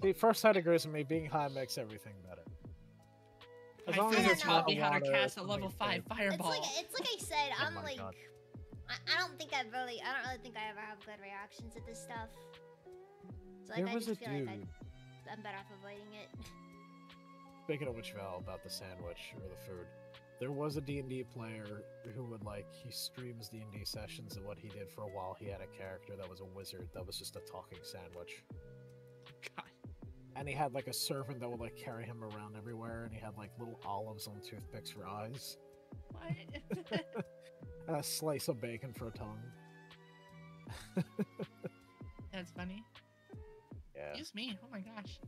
Speaker 1: See, first side agrees with me. Being high makes everything better. As
Speaker 3: My
Speaker 1: long as
Speaker 3: friend
Speaker 2: I
Speaker 1: it's
Speaker 2: don't know.
Speaker 3: taught me how to
Speaker 1: marijuana or
Speaker 3: cast a level
Speaker 1: something
Speaker 3: 5
Speaker 1: safe.
Speaker 3: fireball.
Speaker 2: It's like I said.
Speaker 1: Oh
Speaker 2: I'm
Speaker 1: my
Speaker 2: like,
Speaker 1: God.
Speaker 2: I don't think I don't really think I ever have good reactions to this stuff. So like,
Speaker 1: There
Speaker 2: I
Speaker 1: was a
Speaker 2: just feel
Speaker 1: dude.
Speaker 2: like I'm better off avoiding it.
Speaker 1: Speaking of which, Val, about the sandwich or the food, there was a D&D player who would he streams D&D sessions, and what he did for a while, he had a character that was a wizard that was just a talking sandwich.
Speaker 3: God.
Speaker 1: And he had like a servant that would carry him around everywhere, and he had like little olives on toothpicks for eyes,
Speaker 3: What?
Speaker 1: and a slice of bacon for a tongue.
Speaker 3: That's funny.
Speaker 1: Yeah.
Speaker 3: Excuse me. Oh my gosh.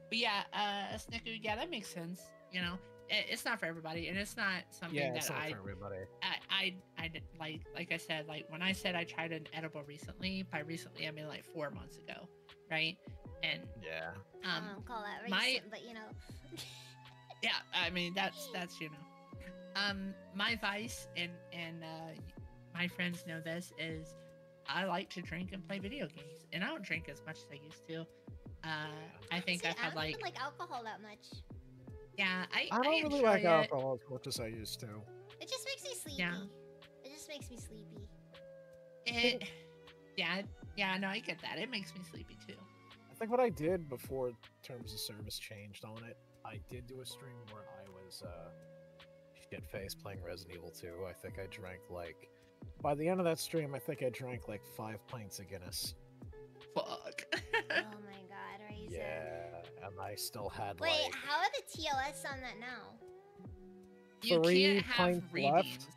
Speaker 3: But yeah, Snickoo, yeah, that makes sense. You know, it's not for everybody, and it's not something
Speaker 1: Yeah,
Speaker 3: that
Speaker 1: it's not for everybody.
Speaker 3: I did like I said, like when I said I tried an edible recently, by recently I mean like 4 months ago, right? And
Speaker 1: Yeah.
Speaker 2: I don't call that
Speaker 3: my-
Speaker 2: recent, but you know.
Speaker 3: yeah, I mean that's you know, my vice and my friends know this is I like to drink and play video games, and I don't drink as much as I used to. I think
Speaker 2: See,
Speaker 3: I've
Speaker 2: I
Speaker 3: had
Speaker 2: don't
Speaker 3: like
Speaker 2: even like alcohol that much.
Speaker 3: yeah,
Speaker 1: I don't really
Speaker 3: enjoy
Speaker 1: like
Speaker 3: it.
Speaker 1: alcohol as much as I used to.
Speaker 2: It just makes me sleepy.
Speaker 3: Yeah.
Speaker 2: It just makes me sleepy.
Speaker 3: Yeah, no, I get that. It makes me sleepy too.
Speaker 1: I think what I did before terms of service changed on it, I did do a stream where I was shit-faced playing Resident Evil 2. I think I drank by the end of that stream, I think I drank 5 pints of Guinness.
Speaker 3: Fuck.
Speaker 2: Oh my god, Raisin.
Speaker 1: Yeah, and I still had
Speaker 2: Wait, how are the TOS on that now?
Speaker 3: You
Speaker 1: 3
Speaker 3: can't have
Speaker 1: pints
Speaker 3: redeems.
Speaker 1: left.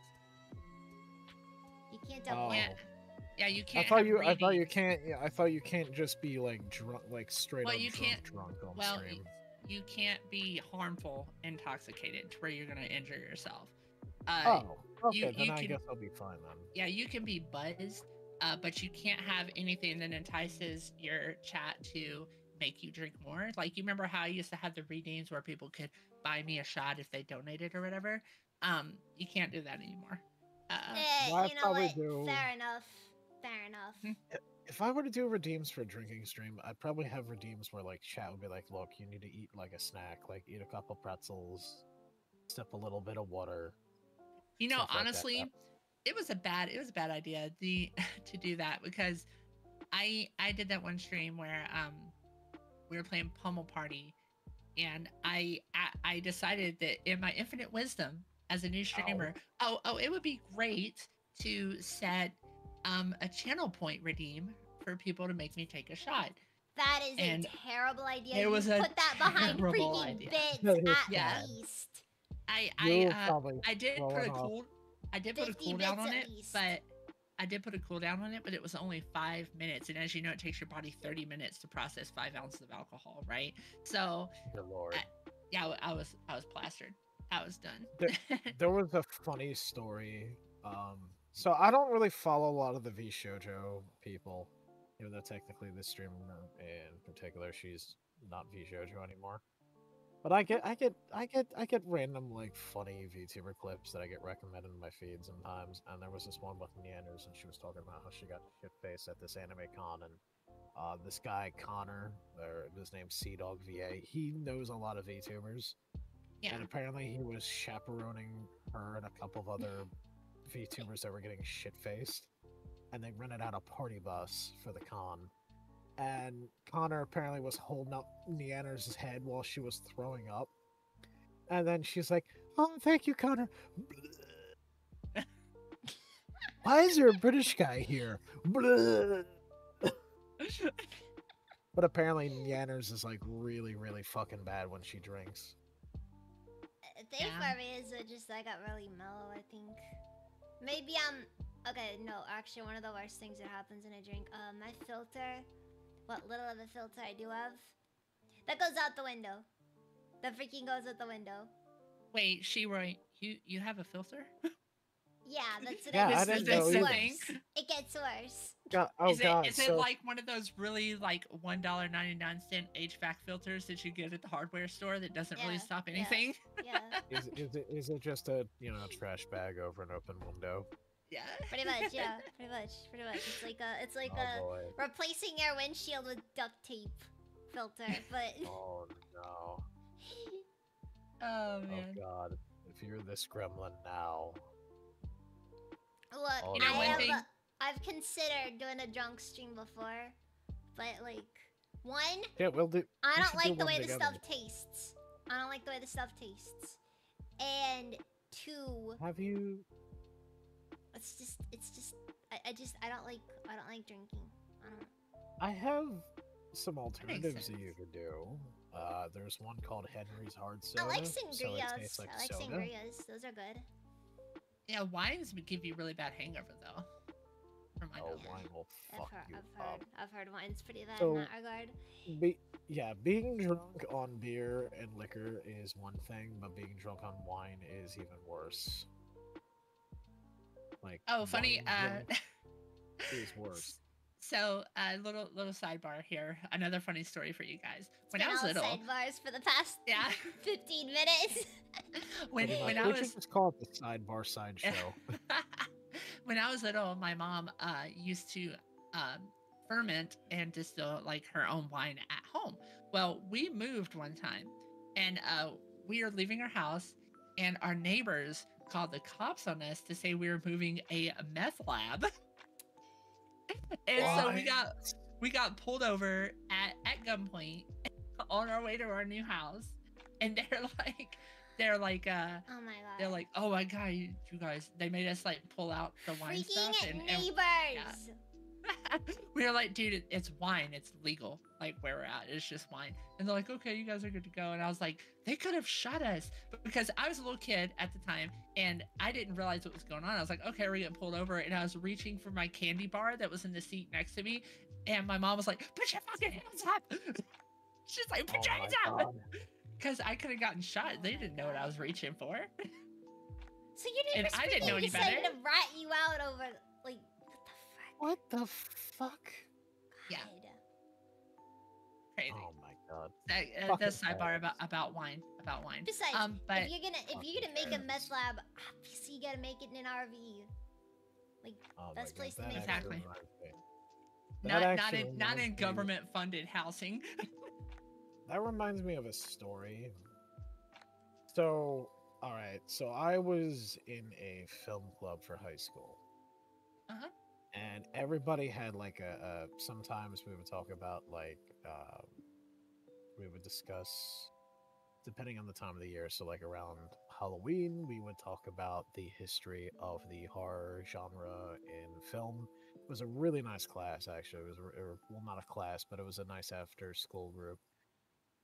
Speaker 2: You can't double.
Speaker 1: Oh.
Speaker 3: Yeah, yeah, you
Speaker 1: I
Speaker 3: can't.
Speaker 1: thought
Speaker 3: have
Speaker 1: you
Speaker 3: redeems.
Speaker 1: can't. Yeah, I thought you can't just be drunk, straight
Speaker 3: Well,
Speaker 1: up
Speaker 3: you
Speaker 1: drunk,
Speaker 3: can't-
Speaker 1: drunk on
Speaker 3: Well,
Speaker 1: stream.
Speaker 3: you can't be harmful, intoxicated, to where you're gonna injure yourself.
Speaker 1: Oh, okay, then
Speaker 3: you
Speaker 1: I
Speaker 3: can-
Speaker 1: guess I'll be fine then.
Speaker 3: Yeah, you can be buzzed, but you can't have anything that entices your chat to make you drink more. Like, you remember how I used to have the redeems where people could buy me a shot if they donated or whatever? You can't do that anymore.
Speaker 1: Well, I
Speaker 2: You know
Speaker 1: probably
Speaker 2: what?
Speaker 1: do.
Speaker 2: Fair enough. Fair enough.
Speaker 3: Hmm.
Speaker 1: If I were to do redeems for a drinking stream, I'd probably have redeems where chat would be like, look, you need to eat a snack, eat a couple pretzels, sip a little bit of water.
Speaker 3: You know,
Speaker 1: stuff like that.
Speaker 3: honestly, it was a bad idea to do that, because I did that one stream where we were playing Pummel Party, and I decided that in my infinite wisdom as a new streamer, it would be great to set a channel point redeem for people to make me take a shot.
Speaker 2: That is
Speaker 3: And
Speaker 2: a terrible idea.
Speaker 3: it
Speaker 2: You
Speaker 3: was a
Speaker 2: put that behind
Speaker 3: terrible
Speaker 2: freaking
Speaker 3: idea.
Speaker 2: bits
Speaker 1: That is
Speaker 2: at
Speaker 3: bad.
Speaker 2: least.
Speaker 1: You'll
Speaker 3: I
Speaker 1: probably
Speaker 3: did put
Speaker 1: throwing
Speaker 3: a
Speaker 1: off.
Speaker 3: I did put a
Speaker 2: 50
Speaker 3: cooldown
Speaker 2: bits
Speaker 3: on
Speaker 2: at
Speaker 3: it,
Speaker 2: least.
Speaker 3: but I did put a cooldown on it, but it was only 5 minutes, and as you know, it takes your body 30 minutes to process 5 ounces of alcohol, right? So
Speaker 1: Good lord.
Speaker 3: yeah, I was plastered. I was done.
Speaker 1: There was a funny story. So I don't really follow a lot of the V Shoujo people, even though technically this streamer in particular, she's not V Shoujo anymore. But I get random like funny VTuber clips that I get recommended in my feed sometimes. And there was this one with Neanders, and she was talking about how she got shit faced at this anime con, and this guy Connor, or his name's Sea Dog VA, he knows a lot of VTubers,
Speaker 3: Yeah.
Speaker 1: and apparently he was chaperoning her and a couple of other VTubers that were getting shit faced, and they rented out a party bus for the con. And Connor apparently was holding up Neander's head while she was throwing up. And then she's like, "Oh, thank you, Connor." Why is there a British guy here? But apparently Neander's is like really, really fucking bad when she drinks.
Speaker 2: Thing
Speaker 3: Yeah.
Speaker 2: for me is just I got really mellow, I think. Maybe I'm... Okay, no, actually one of the worst things that happens when I drink, my filter, what little of a filter I do have, that goes out the window. That freaking goes out the window.
Speaker 3: Wait, you have a filter?
Speaker 2: Yeah, that's what
Speaker 1: Yeah,
Speaker 2: I
Speaker 1: I
Speaker 2: mean.
Speaker 1: didn't
Speaker 2: It gets
Speaker 1: know either.
Speaker 2: worse. It gets worse.
Speaker 1: God, oh
Speaker 3: is it
Speaker 1: god,
Speaker 3: is it
Speaker 1: so
Speaker 3: like one of those really like $1.99 HVAC filters that you get at the hardware store that doesn't really
Speaker 2: Yeah,
Speaker 3: stop
Speaker 2: yeah.
Speaker 3: anything?
Speaker 2: Yeah,
Speaker 1: is it just a trash bag over an open window?
Speaker 3: Yeah.
Speaker 2: pretty much, yeah. Pretty much. It's like
Speaker 1: Oh boy.
Speaker 2: replacing your windshield with duct tape filter, but...
Speaker 1: Oh no.
Speaker 3: Oh
Speaker 1: Oh
Speaker 3: man.
Speaker 1: god. If you're this gremlin now.
Speaker 2: Look,
Speaker 1: Oh,
Speaker 3: You know, one
Speaker 1: Lord.
Speaker 3: thing.
Speaker 2: I've considered doing a drunk stream before, but like, one,
Speaker 1: Yeah, we'll do.
Speaker 2: I
Speaker 1: we
Speaker 2: don't
Speaker 1: should do
Speaker 2: like the
Speaker 1: one
Speaker 2: way the
Speaker 1: together.
Speaker 2: stuff tastes. I don't like the way the stuff tastes. And two,
Speaker 1: Have you?
Speaker 2: I don't like drinking. I don't.
Speaker 1: I have some
Speaker 3: makes
Speaker 1: alternatives that
Speaker 3: sense.
Speaker 1: you could do. There's one called Henry's Hard
Speaker 2: I
Speaker 1: Soda.
Speaker 2: like
Speaker 1: So it
Speaker 2: sangrias.
Speaker 1: tastes like
Speaker 2: I like
Speaker 1: soda.
Speaker 2: sangrias. Those are good.
Speaker 3: Yeah, wines would give you really bad hangover though. From my
Speaker 1: Oh,
Speaker 3: knowledge.
Speaker 1: wine will fuck you up.
Speaker 2: I've heard wine's pretty bad
Speaker 1: So-
Speaker 2: in that regard.
Speaker 1: Being drunk on beer and liquor is one thing, but being drunk on wine is even worse. Like,
Speaker 3: Oh, funny.
Speaker 1: wine drunk is worse.
Speaker 3: So, little sidebar here. Another funny story for you guys. When
Speaker 2: Been
Speaker 3: I was
Speaker 2: all
Speaker 3: little,
Speaker 2: sidebars for the past
Speaker 3: yeah.
Speaker 2: 15 minutes.
Speaker 3: when
Speaker 1: Pretty much.
Speaker 3: when I
Speaker 1: We should
Speaker 3: was
Speaker 1: just call it the sidebar side show.
Speaker 3: when I was little, my mom used to ferment and distill like her own wine at home. Well, we moved one time, and we were leaving our house, and our neighbors called the cops on us to say we were moving a meth lab. And so we got pulled over at gunpoint on our way to our new house, and they're like
Speaker 2: Oh my god.
Speaker 3: they're like, oh my god, you guys, they made us like pull out the wine
Speaker 2: freaking
Speaker 3: stuff, and
Speaker 2: neighbors.
Speaker 3: we were like, dude, it's wine, it's legal, like where we're at, it's just wine. And they're like, okay, you guys are good to go. And I was like, they could have shot us, because I was a little kid at the time and I didn't realize what was going on. I was like, okay, we're getting pulled over, and I was reaching for my candy bar that was in the seat next to me, and my mom was like, put your fucking hands up. She's like, put your hands up,
Speaker 1: God.
Speaker 3: because I could have gotten shot. They didn't know what I was reaching for.
Speaker 2: So your neighbors
Speaker 3: I didn't know any
Speaker 2: decided
Speaker 3: better.
Speaker 2: to rat you out over, like, what the
Speaker 1: What the fuck?
Speaker 3: Yeah.
Speaker 2: God.
Speaker 3: Crazy.
Speaker 1: Oh my god.
Speaker 3: That's
Speaker 1: Fucking
Speaker 3: sidebar
Speaker 1: parents.
Speaker 3: about wine.
Speaker 2: Besides,
Speaker 3: But
Speaker 2: if you're gonna make a meth
Speaker 1: parents.
Speaker 2: lab, obviously you gotta make it in an RV. Like,
Speaker 1: Oh
Speaker 2: best
Speaker 1: my
Speaker 2: place to
Speaker 1: God,
Speaker 2: make
Speaker 1: that actually
Speaker 3: Exactly.
Speaker 1: reminds me. That
Speaker 3: not
Speaker 1: actually
Speaker 3: in
Speaker 1: reminds me-
Speaker 3: government funded housing.
Speaker 1: That reminds me of a story. So, all right. So I was in a film club for high school.
Speaker 3: Uh-huh.
Speaker 1: And everybody had like sometimes we would talk about like we would discuss, depending on the time of the year, so like around Halloween we would talk about the history of the horror genre in film. It was a really nice class, actually. It was well, not a class, but it was a nice after school group.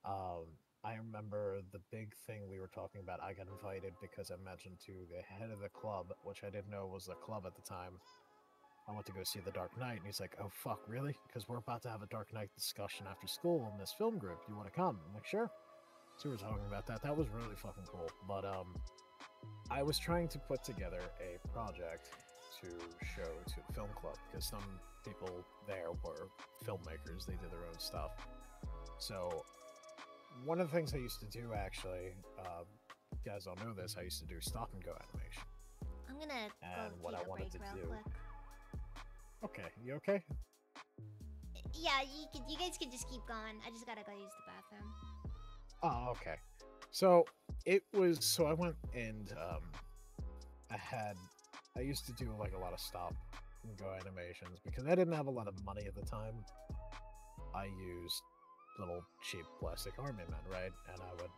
Speaker 1: I remember the big thing we were talking about. I got invited because I mentioned to the head of the club, which I didn't know was the club at the time, I went to go see The Dark Knight, and he's like, "Oh fuck, really? Because we're about to have a Dark Knight discussion after school in this film group. You want to come?" I'm like, "Sure." So we were talking about that. That was really fucking cool. But I was trying to put together a project to show to the film club, because some people there were filmmakers. They did their own stuff. So one of the things I used to do, actually, you guys all know this, I used to do stop and go animation.
Speaker 2: I'm gonna
Speaker 1: And
Speaker 2: go
Speaker 1: what
Speaker 2: take
Speaker 1: I
Speaker 2: a
Speaker 1: wanted
Speaker 2: break
Speaker 1: to
Speaker 2: real
Speaker 1: do-
Speaker 2: quick.
Speaker 1: Okay, you okay?
Speaker 2: Yeah, you guys can just keep going. I just gotta go use the bathroom.
Speaker 1: Oh, okay. So so I went and I used to do like a lot of stop and go animations because I didn't have a lot of money at the time. I used little cheap plastic army men, right? And I would.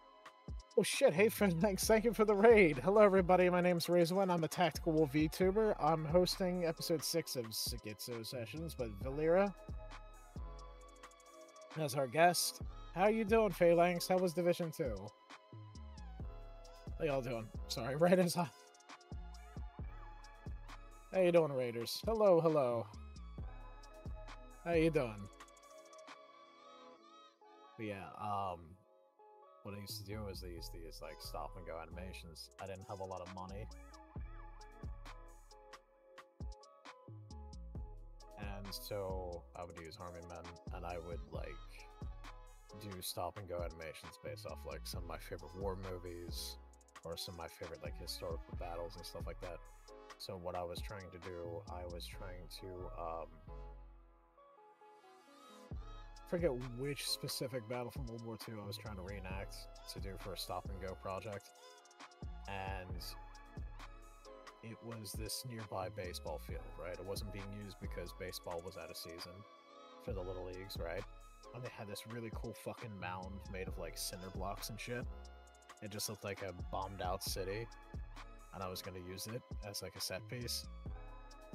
Speaker 1: Oh shit! Hey, friend, thank you for the raid. Hello, everybody. My name's Razorwin. I'm a tactical VTuber. I'm hosting episode 6 of Schizzo Sessions with Valera as our guest. How you doing, Phalanx? How was Division 2? How y'all doing? Sorry, Raiders. How you doing, Raiders? Hello, hello. How you doing? But yeah, what I used to do was these like stop and go animations. I didn't have a lot of money. And so I would use Army Men and I would like do stop and go animations based off like some of my favorite war movies or some of my favorite like historical battles and stuff like that. So what I was trying to do, I was trying to forget which specific battle from World War II I was trying to reenact to do for a stop and go project. And it was this nearby baseball field, right? It wasn't being used because baseball was out of season for the little leagues, right? And they had this really cool fucking mound made of like cinder blocks and shit. It just looked like a bombed out city. And I was gonna use it as like a set piece.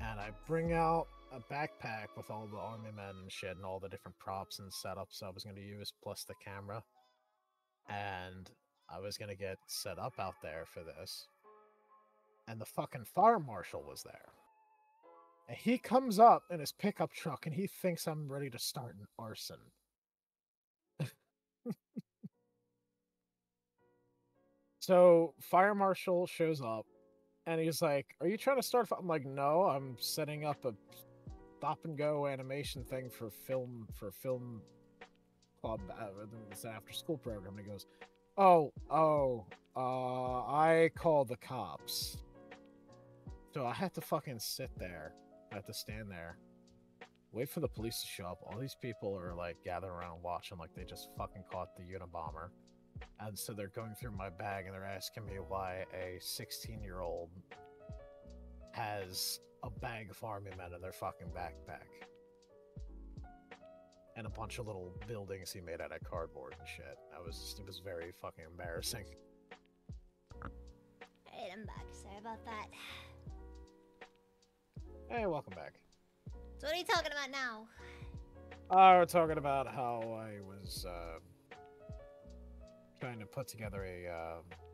Speaker 1: And I bring out a backpack with all the army men and shit and all the different props and setups I was gonna use, plus the camera. And I was gonna get set up out there for this. And the fucking fire marshal was there. And he comes up in his pickup truck and he thinks I'm ready to start an arson. So fire marshal shows up and he's like, "Are you trying to start?" I'm like, "No, I'm setting up a stop and go animation thing for film club. It's an after school program." And he goes, I call the cops." So I had to fucking sit there. I had to stand there, wait for the police to show up. All these people are like gathering around watching like they just fucking caught the Unabomber. And so they're going through my bag and they're asking me why a 16-year-old has a bag of army men in their fucking backpack. And a bunch of little buildings he made out of cardboard and shit. It was very fucking embarrassing.
Speaker 2: Alright, I'm back. Sorry about that.
Speaker 1: Hey, welcome back.
Speaker 2: So what are you talking about now?
Speaker 1: We're talking about how I was trying to put together a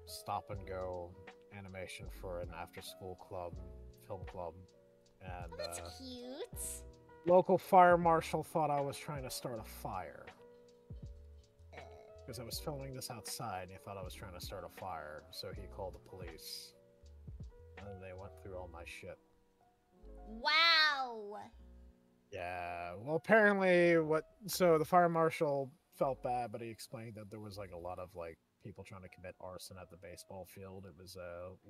Speaker 1: stop and go animation for an after school club, film club, and
Speaker 2: Oh, that's cute.
Speaker 1: local fire marshal thought I was trying to start a fire because I was filming this outside and he thought I was trying to start a fire, so he called the police and they went through all my shit.
Speaker 2: Wow.
Speaker 1: Yeah, well, apparently so the fire marshal felt bad, but he explained that there was like a lot of like people trying to commit arson at the baseball field it was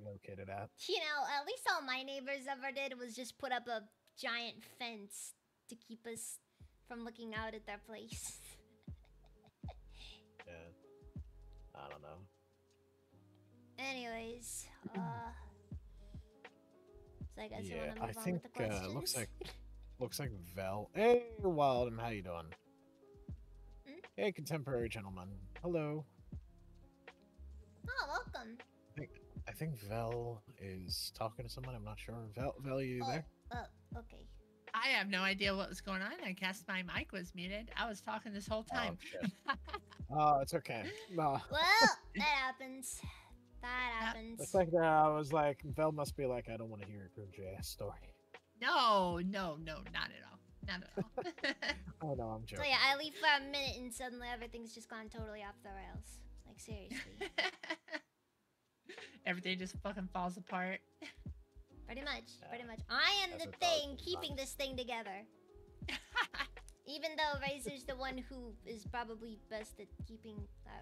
Speaker 1: located at.
Speaker 2: You know, at least all my neighbors ever did was just put up a giant fence to keep us from looking out at their place.
Speaker 1: Yeah, I don't know.
Speaker 2: Anyways, so I guess you
Speaker 1: Yeah,
Speaker 2: want to
Speaker 1: I
Speaker 2: move on
Speaker 1: think
Speaker 2: with the questions.
Speaker 1: looks like Vel. Hey, Wildem, how you doing?
Speaker 2: Hmm?
Speaker 1: Hey, contemporary gentleman. Hello.
Speaker 2: Oh, welcome.
Speaker 1: I think Vel is talking to someone. I'm not sure. Vel, are you there?
Speaker 2: Okay.
Speaker 3: I have no idea what was going on. I guess my mic was muted. I was talking this whole time.
Speaker 1: Oh, shit. Oh, it's okay. No.
Speaker 2: Well, that happens. That happens.
Speaker 1: It's like that. I was like, Vel must be like, I don't want to hear your JS story.
Speaker 3: No, not at all. Not at all.
Speaker 1: Oh no, I'm joking.
Speaker 2: So yeah, I leave for a minute and suddenly everything's just gone totally off the rails. Like seriously.
Speaker 3: Everything just fucking falls apart.
Speaker 2: Pretty much.
Speaker 1: Yeah.
Speaker 2: Pretty much. I am
Speaker 1: That's
Speaker 2: the
Speaker 1: what caused
Speaker 2: thing
Speaker 1: it,
Speaker 2: keeping this thing together. Even though Razor's the one who is probably best at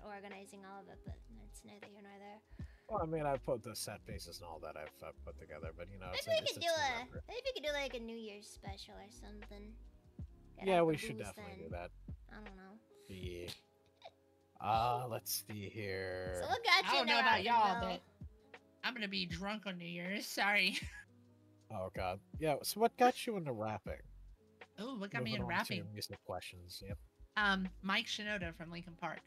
Speaker 2: organizing all of it, but it's neither here nor there.
Speaker 1: Well, I mean, I put the set pieces and all that I've put together, but you know,
Speaker 2: Maybe
Speaker 1: it's
Speaker 2: we could
Speaker 1: a
Speaker 2: do
Speaker 1: team effort.
Speaker 2: maybe we could do like a New Year's special or something. Get
Speaker 1: Yeah,
Speaker 2: out
Speaker 1: we
Speaker 2: the
Speaker 1: should
Speaker 2: booze
Speaker 1: definitely do
Speaker 2: then.
Speaker 1: that.
Speaker 2: I don't know.
Speaker 1: The let's see here.
Speaker 2: So what got
Speaker 3: I
Speaker 2: you
Speaker 3: don't
Speaker 2: into
Speaker 3: know about y'all,
Speaker 2: Rockville?
Speaker 3: but I'm gonna be drunk on New Year's. Sorry.
Speaker 1: Oh God, yeah. So what got you into rapping?
Speaker 3: Oh, what got me
Speaker 1: Moving
Speaker 3: into
Speaker 1: on
Speaker 3: rapping?
Speaker 1: to music questions. Yep.
Speaker 3: Mike Shinoda from Linkin Park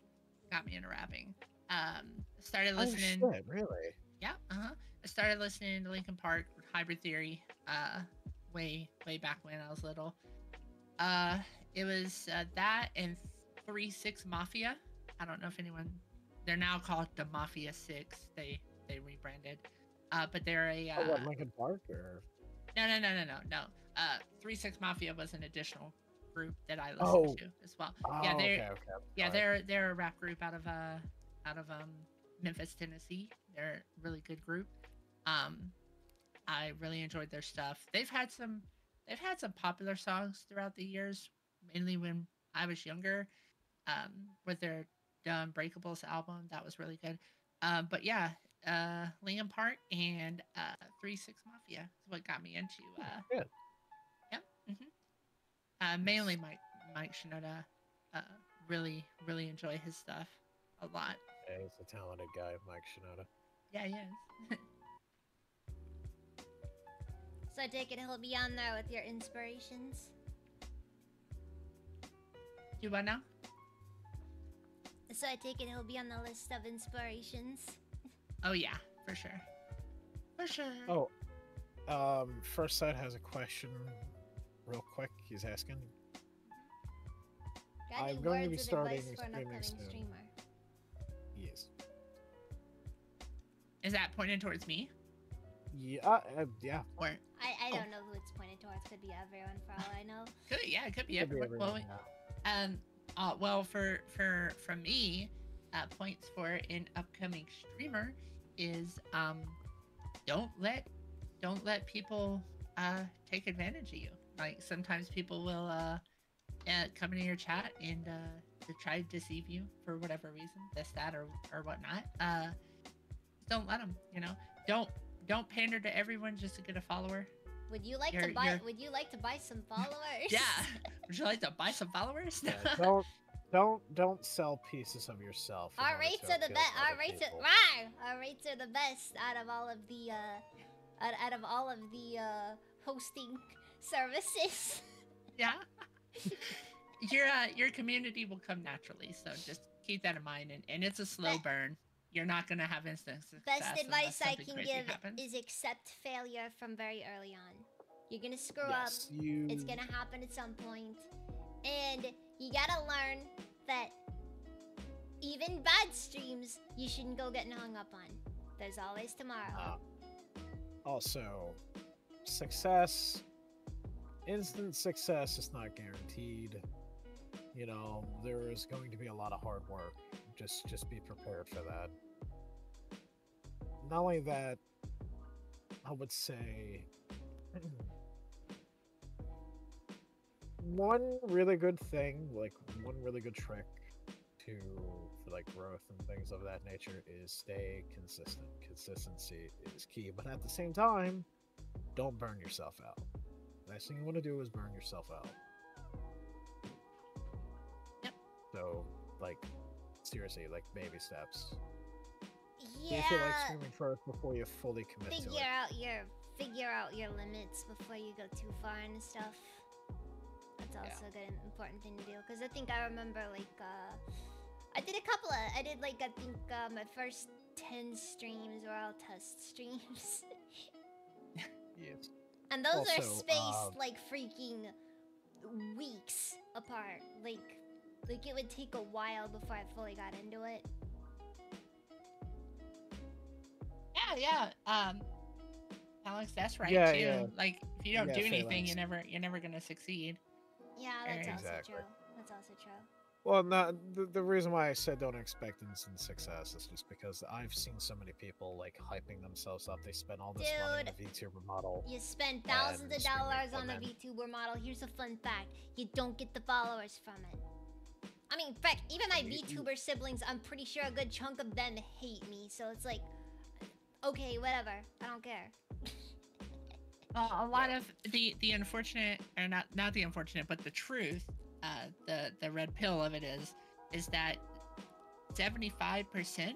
Speaker 3: got me into rapping. Started
Speaker 1: Oh
Speaker 3: listening.
Speaker 1: shit, really?
Speaker 3: Yeah, I started listening to Linkin Park, Hybrid Theory, way back when I was little. It was that and 3-6 Mafia. I don't know if anyone. They're now called the Mafia 6. They rebranded. But they're a.
Speaker 1: Oh, what, Linkin Park or?
Speaker 3: No. 3-6 Mafia was an additional group that I listened to as well.
Speaker 1: Oh,
Speaker 3: Yeah,
Speaker 1: okay.
Speaker 3: yeah, they're a rap group out of Memphis, Tennessee. They're a really good group. I really enjoyed their stuff. They've had some popular songs throughout the years, mainly when I was younger. With their Unbreakables album, that was really good. But yeah, Linkin Park and 3-6 Mafia is what got me into.
Speaker 1: Good.
Speaker 3: Yep. Mainly Mike Shinoda. Really enjoy his stuff a lot.
Speaker 1: Yeah, he's a talented guy, Mike Shinoda.
Speaker 3: Yeah, he is.
Speaker 2: So I take it he'll be on there with your inspirations.
Speaker 3: Do what now?
Speaker 2: So I take it he'll be on the list of inspirations.
Speaker 3: Oh yeah, for sure. For sure.
Speaker 1: Oh, First Sight has a question, real quick. He's asking.
Speaker 2: Got any
Speaker 1: I'm going to be
Speaker 2: words of
Speaker 1: starting
Speaker 2: advice for an
Speaker 1: streaming
Speaker 2: upcoming
Speaker 1: soon.
Speaker 2: streamer?
Speaker 1: Yes.
Speaker 3: Is that pointed towards me?
Speaker 1: Yeah. Yeah.
Speaker 3: Or
Speaker 2: I don't know who it's pointed towards. Could be everyone for all I know.
Speaker 3: it could be
Speaker 1: Could be
Speaker 3: everyone. Well,
Speaker 1: everyone, yeah.
Speaker 3: well, for me, points for an upcoming streamer is don't let people take advantage of you. Like sometimes people will come into your chat and to try to deceive you for whatever reason, that or whatnot. Don't let them. You know, don't pander to everyone just to get a follower.
Speaker 2: Would you like to buy? Would you like to buy some followers?
Speaker 3: Yeah. Would you like to buy some followers?
Speaker 1: Yeah, don't sell pieces of yourself.
Speaker 2: Our rates are the best. Our rates are the best out of all of the hosting services.
Speaker 3: Yeah. Your community will come naturally, so just keep that in mind. And it's a slow burn. You're not gonna have instant success.
Speaker 2: Best advice I can give
Speaker 3: happens.
Speaker 2: is accept failure from very early on. You're gonna screw up. It's gonna happen at some point, and you gotta learn that even bad streams you shouldn't go getting hung up on. There's always tomorrow.
Speaker 1: Also, success, instant success is not guaranteed. You know, there is going to be a lot of hard work. Just be prepared for that. Not only that, I would say one really good thing, like one really good trick for like growth and things of that nature is stay consistent. Consistency is key, but at the same time, don't burn yourself out. The last thing you want to do is burn yourself out.
Speaker 3: Yep.
Speaker 1: So, like, seriously, like baby steps.
Speaker 2: Yeah.
Speaker 1: You feel like streaming first before you fully commit to it.
Speaker 2: Figure out your limits before you go too far and stuff. That's also a good important thing to do, because I think I remember like I did my first 10 streams were all test streams.
Speaker 1: Yes.
Speaker 2: And those
Speaker 1: Also,
Speaker 2: are spaced like freaking weeks apart. Like it would take a while before I fully got into it.
Speaker 3: Yeah. Alex, that's right
Speaker 1: Yeah,
Speaker 3: too.
Speaker 1: yeah.
Speaker 3: Like if you don't do anything,
Speaker 1: Phalanx.
Speaker 3: you're never gonna succeed.
Speaker 2: Yeah, that's also
Speaker 1: Exactly.
Speaker 2: true. That's also true.
Speaker 1: Well, no, the reason why I said don't expect instant success is just because I've seen so many people like hyping themselves up. They spend all this money on
Speaker 2: Dude,
Speaker 1: a VTuber model
Speaker 2: you spend
Speaker 1: and
Speaker 2: thousands of
Speaker 1: streaming
Speaker 2: dollars on a
Speaker 1: equipment.
Speaker 2: VTuber model. Here's a fun fact: you don't get the followers from it. I mean, frick, even my VTuber siblings, I'm pretty sure a good chunk of them hate me. So it's like, okay, whatever. I don't care.
Speaker 3: A lot of the unfortunate, or not the unfortunate, but the truth, the red pill of it is that 75%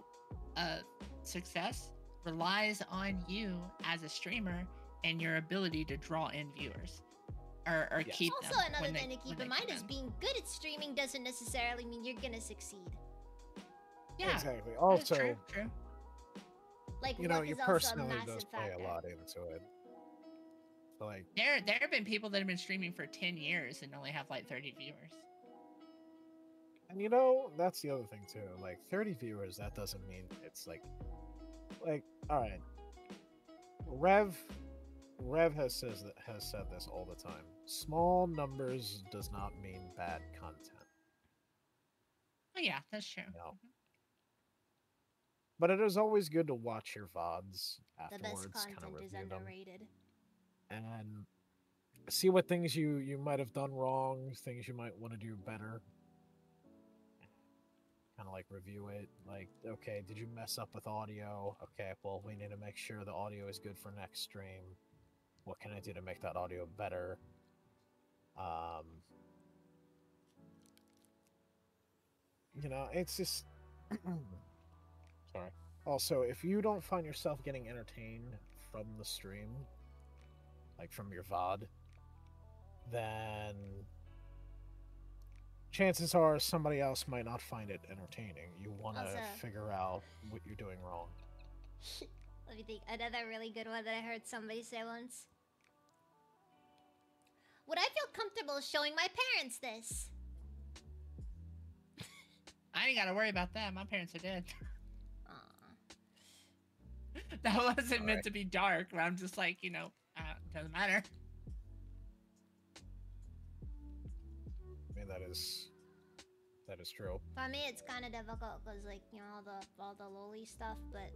Speaker 3: of success relies on you as a streamer and your ability to draw in viewers or
Speaker 1: Yes.
Speaker 3: keep
Speaker 2: Also,
Speaker 3: them.
Speaker 2: another
Speaker 3: when
Speaker 2: thing
Speaker 3: they-
Speaker 2: to keep
Speaker 3: when
Speaker 2: in
Speaker 3: they
Speaker 2: mind
Speaker 3: come
Speaker 2: is
Speaker 3: in.
Speaker 2: being good at streaming doesn't necessarily mean you're gonna succeed.
Speaker 3: Yeah,
Speaker 1: Exactly.
Speaker 3: that's
Speaker 1: Also,
Speaker 3: true.
Speaker 2: Like,
Speaker 1: you know,
Speaker 2: luck
Speaker 1: your
Speaker 2: is also a
Speaker 1: personality does
Speaker 2: massive
Speaker 1: play
Speaker 2: factor.
Speaker 1: a lot into it. So, like,
Speaker 3: There have been people that have been streaming for 10 years and only have like 30 viewers.
Speaker 1: and you know, that's the other thing too. Like, 30 viewers, that doesn't mean it's like, all right. Rev has said this all the time. Small numbers does not mean bad content.
Speaker 3: Oh yeah, that's true.
Speaker 1: You know? But it is always good to watch your VODs
Speaker 2: The
Speaker 1: afterwards,
Speaker 2: best
Speaker 1: kind of
Speaker 2: content is
Speaker 1: review them,
Speaker 2: underrated.
Speaker 1: and see what things you might have done wrong, things you might want to do better. Kind of like review it. Like, okay, did you mess up with audio? Okay, well, we need to make sure the audio is good for next stream. What can I do to make that audio better? You know, it's just sorry. Also, if you don't find yourself getting entertained from the stream, like from your VOD, then chances are somebody else might not find it entertaining. You want to
Speaker 2: Also-
Speaker 1: figure out what you're doing wrong.
Speaker 2: Let me think. Another really good one that I heard somebody say once. Would I feel comfortable showing my parents this?
Speaker 3: I ain't got to worry about that. My parents are dead.
Speaker 2: Aw.
Speaker 3: That wasn't meant
Speaker 1: Alright.
Speaker 3: to be dark. Where I'm just like, doesn't matter.
Speaker 1: I mean, that is true.
Speaker 2: For me, it's kind of difficult because, like, you know, all the lowly stuff, but...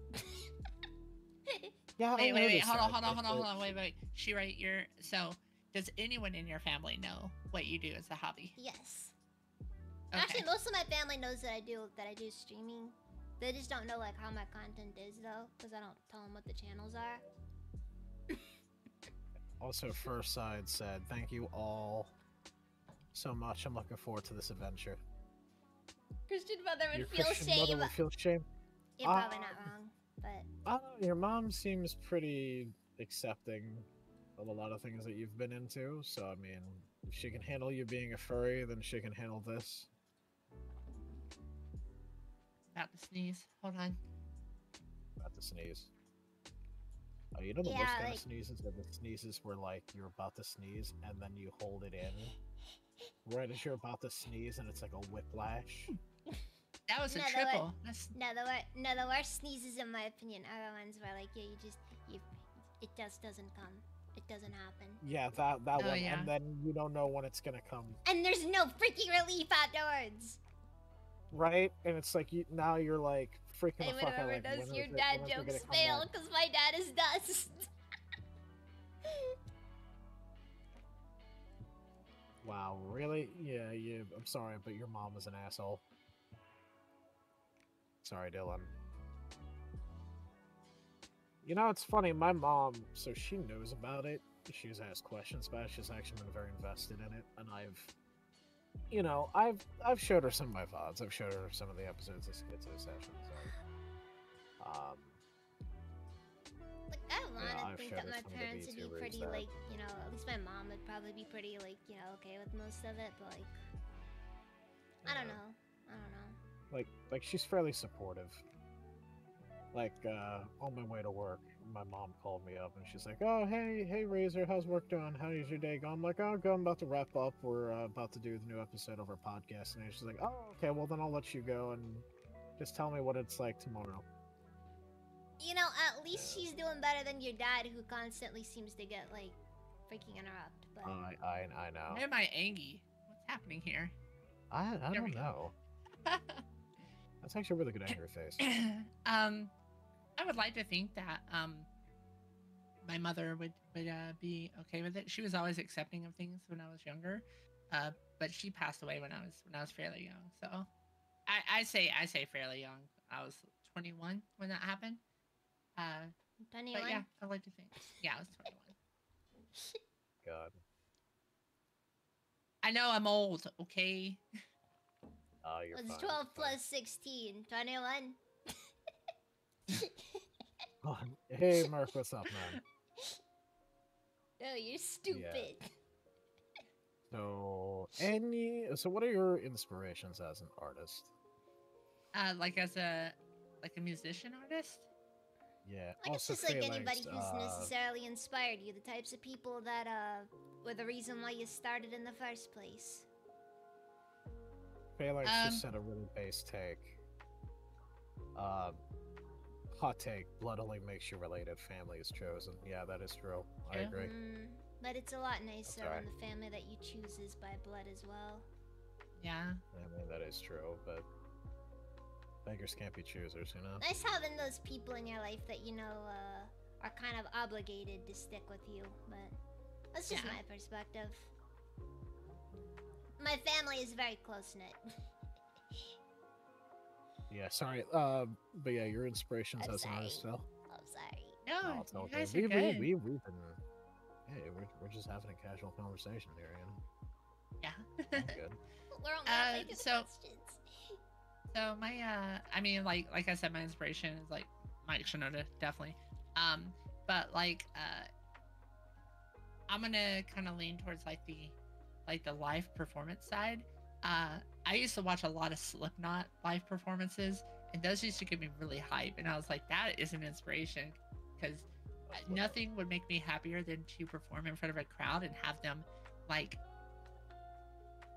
Speaker 1: Yeah,
Speaker 3: Wait,
Speaker 1: I
Speaker 3: wait.
Speaker 1: noticed
Speaker 3: Hold
Speaker 1: that,
Speaker 3: on.
Speaker 1: but-
Speaker 3: Wait. She right, so does anyone in your family know what you do as a hobby?
Speaker 2: Yes.
Speaker 3: Okay.
Speaker 2: Actually, most of my family knows that I do streaming. They just don't know, like, how my content is, though, because I don't tell them what the channels are.
Speaker 1: Also, First Side said, "Thank you all so much. I'm looking forward to this adventure."
Speaker 2: Christian mother would
Speaker 1: Your
Speaker 2: feel
Speaker 1: Christian mother
Speaker 2: shame.
Speaker 1: will feel shame.
Speaker 2: You're probably not wrong, but...
Speaker 1: I don't know, your mom seems pretty accepting of a lot of things that you've been into. So, I mean, if she can handle you being a furry, then she can handle this.
Speaker 3: About to sneeze. Hold on.
Speaker 1: About to sneeze. Oh, you know the
Speaker 2: Yeah,
Speaker 1: worst kind
Speaker 2: like-
Speaker 1: of sneezes are the sneezes where like you're about to sneeze and then you hold it in right as you're about to sneeze and it's like a whiplash.
Speaker 3: That was a
Speaker 2: No, the
Speaker 3: triple. That's
Speaker 2: No, the worst sneezes, in my opinion, are the ones where, like, yeah, it just doesn't come. It doesn't happen.
Speaker 1: Yeah, that
Speaker 3: Oh,
Speaker 1: one,
Speaker 3: yeah.
Speaker 1: and then you don't know when it's gonna come,
Speaker 2: And there's no freaking relief afterwards.
Speaker 1: right? And it's like now you're like freaking the
Speaker 2: Anyone
Speaker 1: fuck
Speaker 2: who
Speaker 1: out.
Speaker 2: ever
Speaker 1: Like,
Speaker 2: does
Speaker 1: when
Speaker 2: your
Speaker 1: is it-
Speaker 2: dad
Speaker 1: when is it gonna
Speaker 2: jokes
Speaker 1: come
Speaker 2: fail
Speaker 1: back?
Speaker 2: because my dad is dust.
Speaker 1: Wow, really? Yeah, I'm sorry, but your mom is an asshole. Sorry, Dylan. You know, it's funny. My mom, so she knows about it. She's asked questions about it. She's actually been very invested in it, and I've showed her some of my VODs. I've showed her some of the episodes of Schizzo Sessions.
Speaker 2: Like, I want to
Speaker 1: I've
Speaker 2: think
Speaker 1: showed
Speaker 2: that
Speaker 1: her
Speaker 2: my
Speaker 1: some of the
Speaker 2: parents would be
Speaker 1: VTubers
Speaker 2: pretty,
Speaker 1: that-
Speaker 2: like, you know, at least my mom would probably be pretty, like, you know, okay with most of it, but, like, I don't know.
Speaker 1: Like she's fairly supportive. Like on my way to work, my mom called me up and she's like, "Oh, hey Razor, how's work doing? How's your day going?" I'm like, "Oh, good. I'm about to wrap up. We're about to do the new episode of our podcast." And she's like, "Oh, okay. Well, then I'll let you go and just tell me what it's like tomorrow."
Speaker 2: You know, at least she's doing better than your dad, who constantly seems to get, like, freaking interrupt. But
Speaker 1: I know.
Speaker 3: why am I angry? What's happening here?
Speaker 1: I
Speaker 3: There we
Speaker 1: don't
Speaker 3: go.
Speaker 1: know. That's actually a really good anger face.
Speaker 3: I would like to think that my mother would be okay with it. She was always accepting of things when I was younger, but she passed away when I was fairly young. So I say fairly young. I was 21 when that happened. But yeah,
Speaker 2: 21.
Speaker 3: I like to think. Yeah, I was 21.
Speaker 1: God.
Speaker 3: I know I'm old. Okay.
Speaker 1: Oh, you're
Speaker 2: What's
Speaker 1: fine.
Speaker 2: 12
Speaker 1: you're fine.
Speaker 2: plus 16? 21.
Speaker 1: Oh, hey, Mark, what's up, man?
Speaker 2: No, you're stupid.
Speaker 1: So, what are your inspirations as an artist?
Speaker 3: Like as a musician artist.
Speaker 1: Yeah.
Speaker 2: I guess
Speaker 1: Also,
Speaker 2: just like anybody
Speaker 1: Phalanx,
Speaker 2: who's necessarily inspired you, the types of people that were the reason why you started in the first place.
Speaker 1: Phalanx just said a really base take. Hot take: blood only makes you related. Family is chosen. Yeah, that is true. I agree.
Speaker 2: But it's a lot nicer
Speaker 1: right.
Speaker 2: when the family that you choose is by blood as well.
Speaker 3: Yeah.
Speaker 1: I mean, that is true, but beggars can't be choosers, you know?
Speaker 2: Nice having those people in your life that, you know, are kind of obligated to stick with you, but that's just my perspective. My family is very close-knit.
Speaker 1: Yeah, sorry. But yeah, your inspirations
Speaker 2: I'm
Speaker 1: as an artist, Phil?
Speaker 2: I'm sorry.
Speaker 3: No,
Speaker 1: it's
Speaker 3: you
Speaker 1: okay.
Speaker 3: guys are good.
Speaker 1: We've been... Hey, we're just having a casual conversation here, you know?
Speaker 3: Yeah.
Speaker 2: We're only the
Speaker 3: so
Speaker 2: questions.
Speaker 3: So my I mean like I said, my inspiration is like Mike Shinoda, definitely. But like I'm gonna kind of lean towards like the live performance side. I used to watch a lot of Slipknot live performances, and those used to get me really hype. And I was like, that is an inspiration, because nothing would make me happier than to perform in front of a crowd and have them like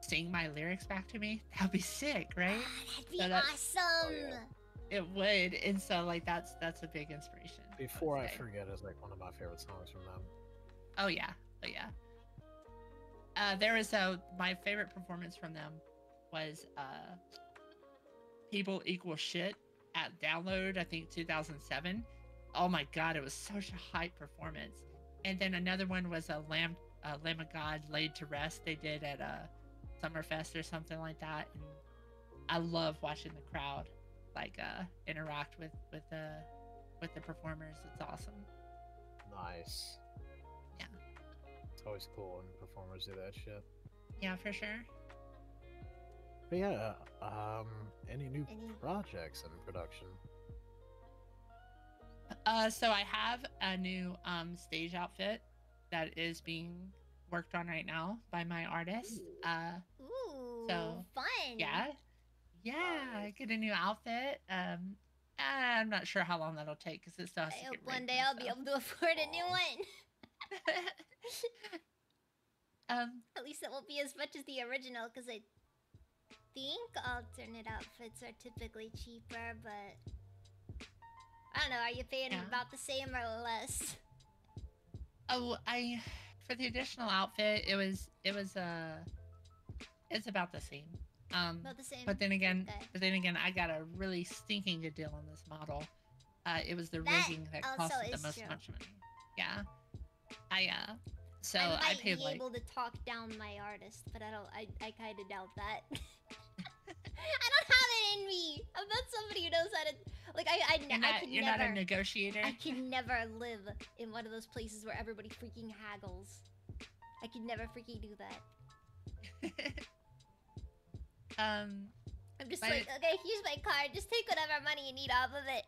Speaker 3: sing my lyrics back to me. That would be sick, right?
Speaker 2: That'd be awesome.
Speaker 3: It would, and so like that's a big inspiration.
Speaker 1: Before I forget, is like one of my favorite songs from them.
Speaker 3: Oh yeah. There was my favorite performance from them was People Equal Shit at Download, I think 2007. Oh my god, it was such a hype performance. And then another one was a Lamb of God Laid to Rest they did at Summerfest or something like that. And I love watching the crowd like interact with the performers. It's awesome.
Speaker 1: Nice.
Speaker 3: Yeah.
Speaker 1: It's always cool when performers do that shit.
Speaker 3: Yeah, for sure.
Speaker 1: But yeah, any new projects in production?
Speaker 3: So I have a new stage outfit that is being worked on right now by my artist.
Speaker 2: Ooh,
Speaker 3: so
Speaker 2: fun.
Speaker 3: Yeah, I get a new outfit. I'm not sure how long that'll take because it still has to
Speaker 2: I hope
Speaker 3: get
Speaker 2: one
Speaker 3: rigged
Speaker 2: day
Speaker 3: and
Speaker 2: I'll be
Speaker 3: stuff.
Speaker 2: able to afford a new one. At least it won't be as much as the original, because I think alternate outfits are typically cheaper, but I don't know. Are you paying about the same or less?
Speaker 3: Oh, for the additional outfit, it's about the same.
Speaker 2: About the same.
Speaker 3: But then again, I got a really stinking good deal on this model. It was the rigging that cost the most much money. Yeah. So
Speaker 2: I might
Speaker 3: paid
Speaker 2: be able to talk down my artist, but I kind of doubt that. I don't have it in me. I'm not somebody who knows how to, like,
Speaker 3: You're not a negotiator?
Speaker 2: I can never live in one of those places where everybody freaking haggles. I could never freaking do that. I'm just like, okay, here's my card. Just take whatever money you need off of it.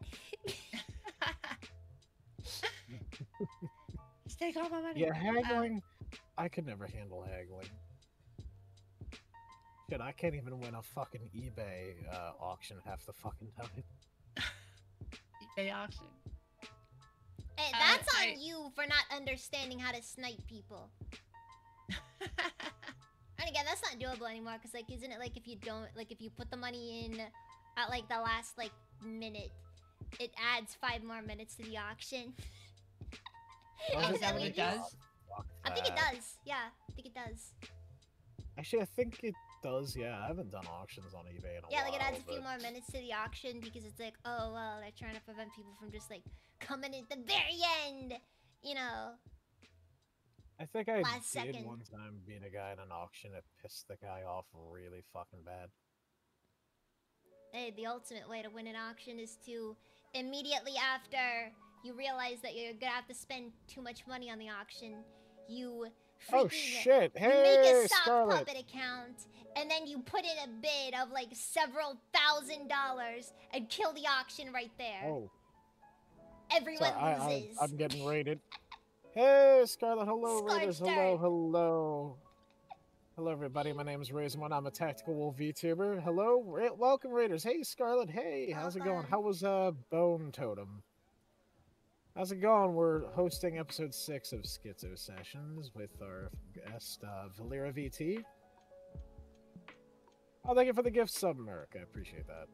Speaker 3: Just take all my money.
Speaker 1: Yeah, haggling. I could never handle haggling. Shit, I can't even win a fucking eBay auction half the fucking time.
Speaker 3: eBay auction.
Speaker 2: Hey, that's on you for not understanding how to snipe people. And again, that's not doable anymore, because, like, isn't it, like, if you don't, like, if you put the money in at, like, the last, like, minute, it adds 5 more minutes to the auction?
Speaker 3: Is that what it does?
Speaker 2: I think it does. Yeah, I think it does.
Speaker 1: Actually, I think it does, yeah. I haven't done auctions on eBay in a
Speaker 2: Yeah,
Speaker 1: while.
Speaker 2: like it adds a few
Speaker 1: but
Speaker 2: more minutes to the auction because it's like, oh well, they're trying to prevent people from just like coming at the very end, you know,
Speaker 1: I think I
Speaker 2: last
Speaker 1: did
Speaker 2: second.
Speaker 1: one time beat a guy in an auction. It pissed the guy off really fucking bad.
Speaker 2: Hey, the ultimate way to win an auction is to immediately after you realize that you're gonna have to spend too much money on the auction, you
Speaker 1: Oh
Speaker 2: freaking
Speaker 1: shit!
Speaker 2: you make
Speaker 1: Hey,
Speaker 2: a sock
Speaker 1: Scarlet!
Speaker 2: puppet account and then you put in a bid of like several $1,000s and kill the auction right there.
Speaker 1: Oh,
Speaker 2: Everyone
Speaker 1: sorry,
Speaker 2: loses.
Speaker 1: I'm getting raided. Hey, Scarlet! Hello, Raiders!
Speaker 2: Scorched
Speaker 1: Hello,
Speaker 2: earth.
Speaker 1: hello. Hello, everybody. My name is Razormon. I'm a tactical wolf VTuber. Hello, welcome, Raiders. Hey, Scarlet. Hey, how's it going?
Speaker 2: Welcome.
Speaker 1: How was Bone Totem? How's it going? We're hosting episode 6 of Schizzo Sessions with our guest Valera VT. Oh, thank you for the gift sub, Merc. I appreciate that.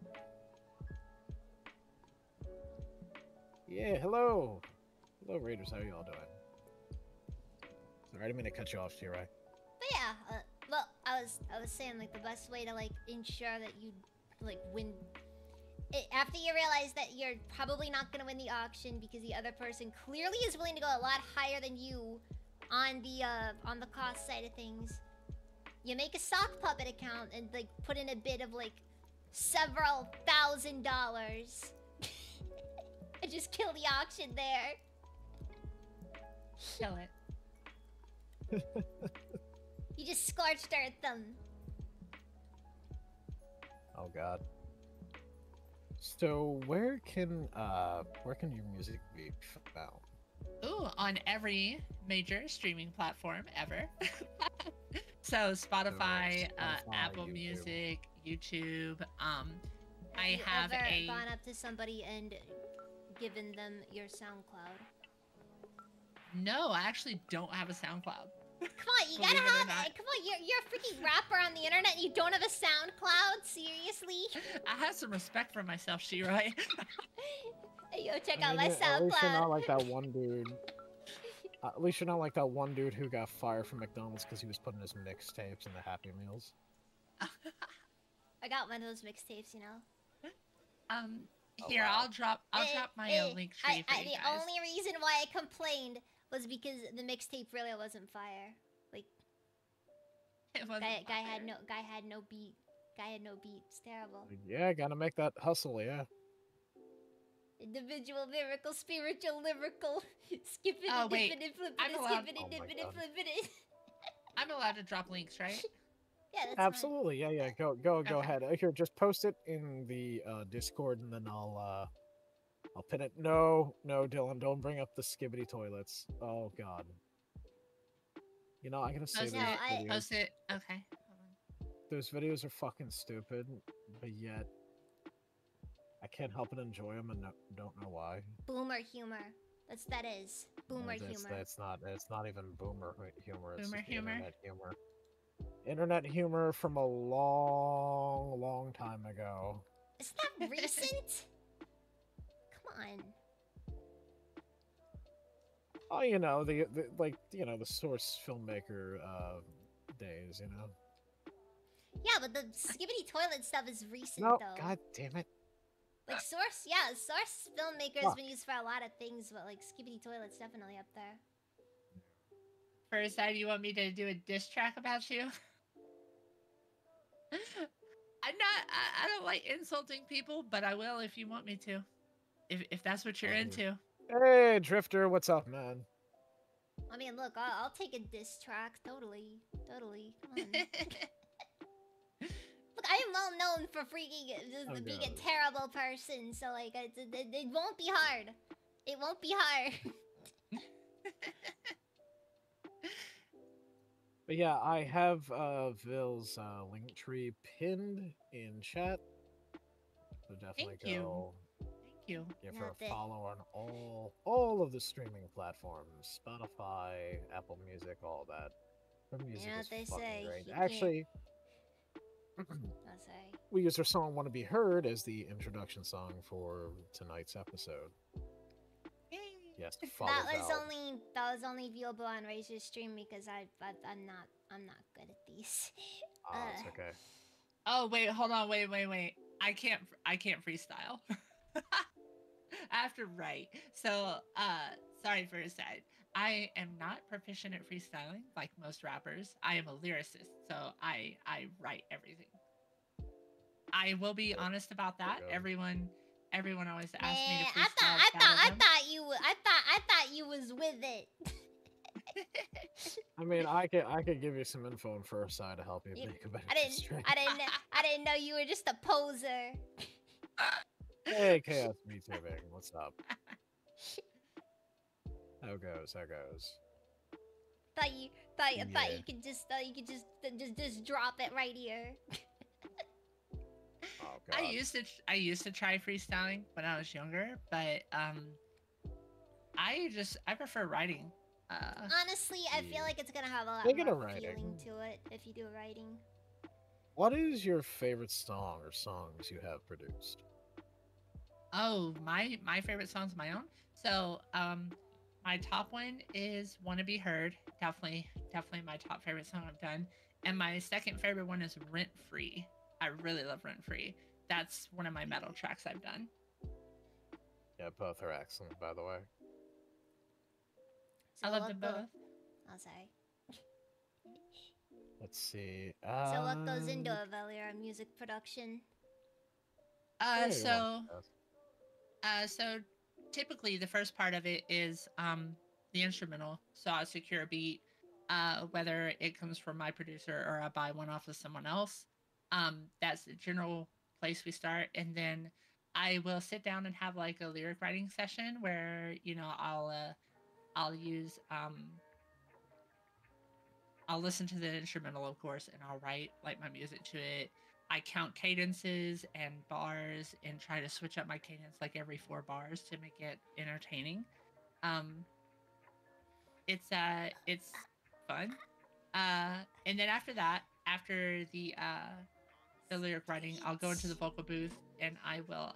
Speaker 1: Yeah, hello. Hello, Raiders. How are y'all doing? Sorry, I didn't mean to cut you off, T-Ray.
Speaker 2: But yeah, well, I was saying like the best way to like ensure that you like win after you realize that you're probably not gonna win the auction because the other person clearly is willing to go a lot higher than you on the cost side of things. You make a sock puppet account and like put in a bid of like several $1,000s and just kill the auction there.
Speaker 3: Kill it.
Speaker 2: You just scorched earth them.
Speaker 1: Oh God. So where can your music be found?
Speaker 3: Ooh, on every major streaming platform ever. So Spotify, Apple
Speaker 1: YouTube.
Speaker 3: Music, YouTube. I
Speaker 2: you
Speaker 3: have
Speaker 2: ever
Speaker 3: a.
Speaker 2: gone up to somebody and given them your SoundCloud?
Speaker 3: No, I actually don't have a SoundCloud.
Speaker 2: Come on, you
Speaker 3: Believe
Speaker 2: gotta
Speaker 3: it or
Speaker 2: have
Speaker 3: not.
Speaker 2: it. Come on, you're a freaking rapper on the internet and you don't have a SoundCloud? Seriously?
Speaker 3: I have some respect for myself, Shirai.
Speaker 2: Hey, yo, check
Speaker 1: I
Speaker 2: out
Speaker 1: mean,
Speaker 2: my
Speaker 1: at least you're not
Speaker 2: SoundCloud.
Speaker 1: like that one dude. At least you're not like that one dude who got fired from McDonald's because he was putting his mixtapes in the Happy Meals.
Speaker 2: I got one of those mixtapes, you know.
Speaker 3: Here,
Speaker 1: wow.
Speaker 3: I'll drop my link tree for you
Speaker 2: the
Speaker 3: guys.
Speaker 2: only reason why I complained was because the mixtape really wasn't fire. Like
Speaker 3: It wasn't
Speaker 2: guy
Speaker 3: fire.
Speaker 2: had no beat. Guy had no beat. It's terrible.
Speaker 1: Yeah, gotta make that hustle, yeah.
Speaker 2: Individual, miracle, spiritual, lyrical. Skipping
Speaker 3: Oh,
Speaker 2: it,
Speaker 3: wait.
Speaker 2: dipping it, flipping
Speaker 3: I'm
Speaker 2: it,
Speaker 3: allowed-
Speaker 2: skipping
Speaker 1: Oh
Speaker 2: it,
Speaker 1: my
Speaker 2: dipping it,
Speaker 1: God.
Speaker 2: flipping it.
Speaker 3: I'm allowed to drop links, right?
Speaker 2: Yeah, that's
Speaker 1: Absolutely, yeah. Go
Speaker 3: Okay.
Speaker 1: ahead. Here, just post it in the Discord, and then I'll pin it. No, Dylan, don't bring up the skibbity toilets. Oh God. You know, I gotta say
Speaker 3: Post
Speaker 1: those
Speaker 3: it.
Speaker 1: videos.
Speaker 3: Post it. Okay. Hold on.
Speaker 1: Those videos are fucking stupid, but yet I can't help but enjoy them, and don't know why.
Speaker 2: Boomer humor. That is. Boomer
Speaker 1: That's,
Speaker 2: humor.
Speaker 1: It's not even boomer humor. It's
Speaker 3: Boomer
Speaker 1: just
Speaker 3: humor?
Speaker 1: internet humor. Internet humor from a long time ago.
Speaker 2: Is that recent? Come on.
Speaker 1: Oh, you know the like the source filmmaker days. You know.
Speaker 2: Yeah, but the skibbity toilet stuff is recent
Speaker 1: No,
Speaker 2: though.
Speaker 1: God damn it.
Speaker 2: Like source, yeah, source filmmaker has
Speaker 1: Fuck.
Speaker 2: been used for a lot of things, but like skibbity toilet's definitely up there.
Speaker 3: First time you want me to do a diss track about you? I don't like insulting people, but I will if you want me to. If that's what you're into.
Speaker 1: Hey, Drifter, what's up, man?
Speaker 2: I mean, look, I'll take a diss track, totally. Come on. Look, I am well known for freaking just being a terrible person, so like it won't be hard. It won't be hard.
Speaker 1: But yeah, I have Vill's link tree pinned in chat. So definitely
Speaker 3: Thank you.
Speaker 1: go
Speaker 3: Thank you.
Speaker 1: give
Speaker 2: Yeah,
Speaker 1: her a follow on all of the streaming platforms, Spotify, Apple Music, all that. Her music
Speaker 2: You know
Speaker 1: is
Speaker 2: what they
Speaker 1: fucking
Speaker 2: say,
Speaker 1: great.
Speaker 2: you can't-
Speaker 1: Actually,
Speaker 2: Oh, sorry.
Speaker 1: we use her song "Want to Be Heard" as the introduction song for tonight's episode.
Speaker 3: Yay.
Speaker 1: Yes, follow
Speaker 2: That was only viewable on Razor's stream because I'm not good at these.
Speaker 1: It's okay.
Speaker 3: Oh wait, hold on, wait. I can't freestyle. I have to write. So, sorry for a sec. I am not proficient at freestyling like most rappers. I am a lyricist, so I write everything. I will be honest about that.
Speaker 1: go.
Speaker 3: Everyone always
Speaker 2: Man,
Speaker 3: asks me to
Speaker 2: I
Speaker 3: freestyle
Speaker 2: thought
Speaker 3: battle them.
Speaker 2: I thought you was with it.
Speaker 1: I mean, I could give you some info on first side to help you
Speaker 2: You-
Speaker 1: make a better
Speaker 2: I didn't know you were just a poser.
Speaker 1: Hey, Chaos VTubing, what's up? How goes? How goes?
Speaker 2: Thought you
Speaker 1: Yeah.
Speaker 2: could just drop it right here.
Speaker 1: Oh god.
Speaker 3: I used to try freestyling when I was younger, but I prefer writing.
Speaker 2: Honestly, I feel like it's gonna have a lot
Speaker 1: Speaking
Speaker 2: more
Speaker 1: of writing.
Speaker 2: feeling to it if you do writing.
Speaker 1: What is your favorite song or songs you have produced?
Speaker 3: Oh, my favorite song's my own. So, my top one is "Wanna Be Heard." Definitely my top favorite song I've done. And my second favorite one is "Rent Free." I really love "Rent Free." That's one of my metal tracks I've done.
Speaker 1: Yeah, both are excellent, by the way.
Speaker 2: So
Speaker 3: I love
Speaker 2: what
Speaker 3: them
Speaker 2: go-
Speaker 3: both.
Speaker 2: Oh, sorry.
Speaker 1: Let's see.
Speaker 2: So what goes into a Valier music production?
Speaker 1: Hey,
Speaker 3: So
Speaker 1: one
Speaker 3: so typically the first part of it is the instrumental. So I secure a beat, whether it comes from my producer or I buy one off of someone else. That's the general place we start, and then I will sit down and have like a lyric writing session where I'll use I'll listen to the instrumental, of course, and I'll write like my music to it. I count cadences and bars and try to switch up my cadence like every 4 bars to make it entertaining. Um, it's fun. And then after that, after the lyric writing, I'll go into the vocal booth and I will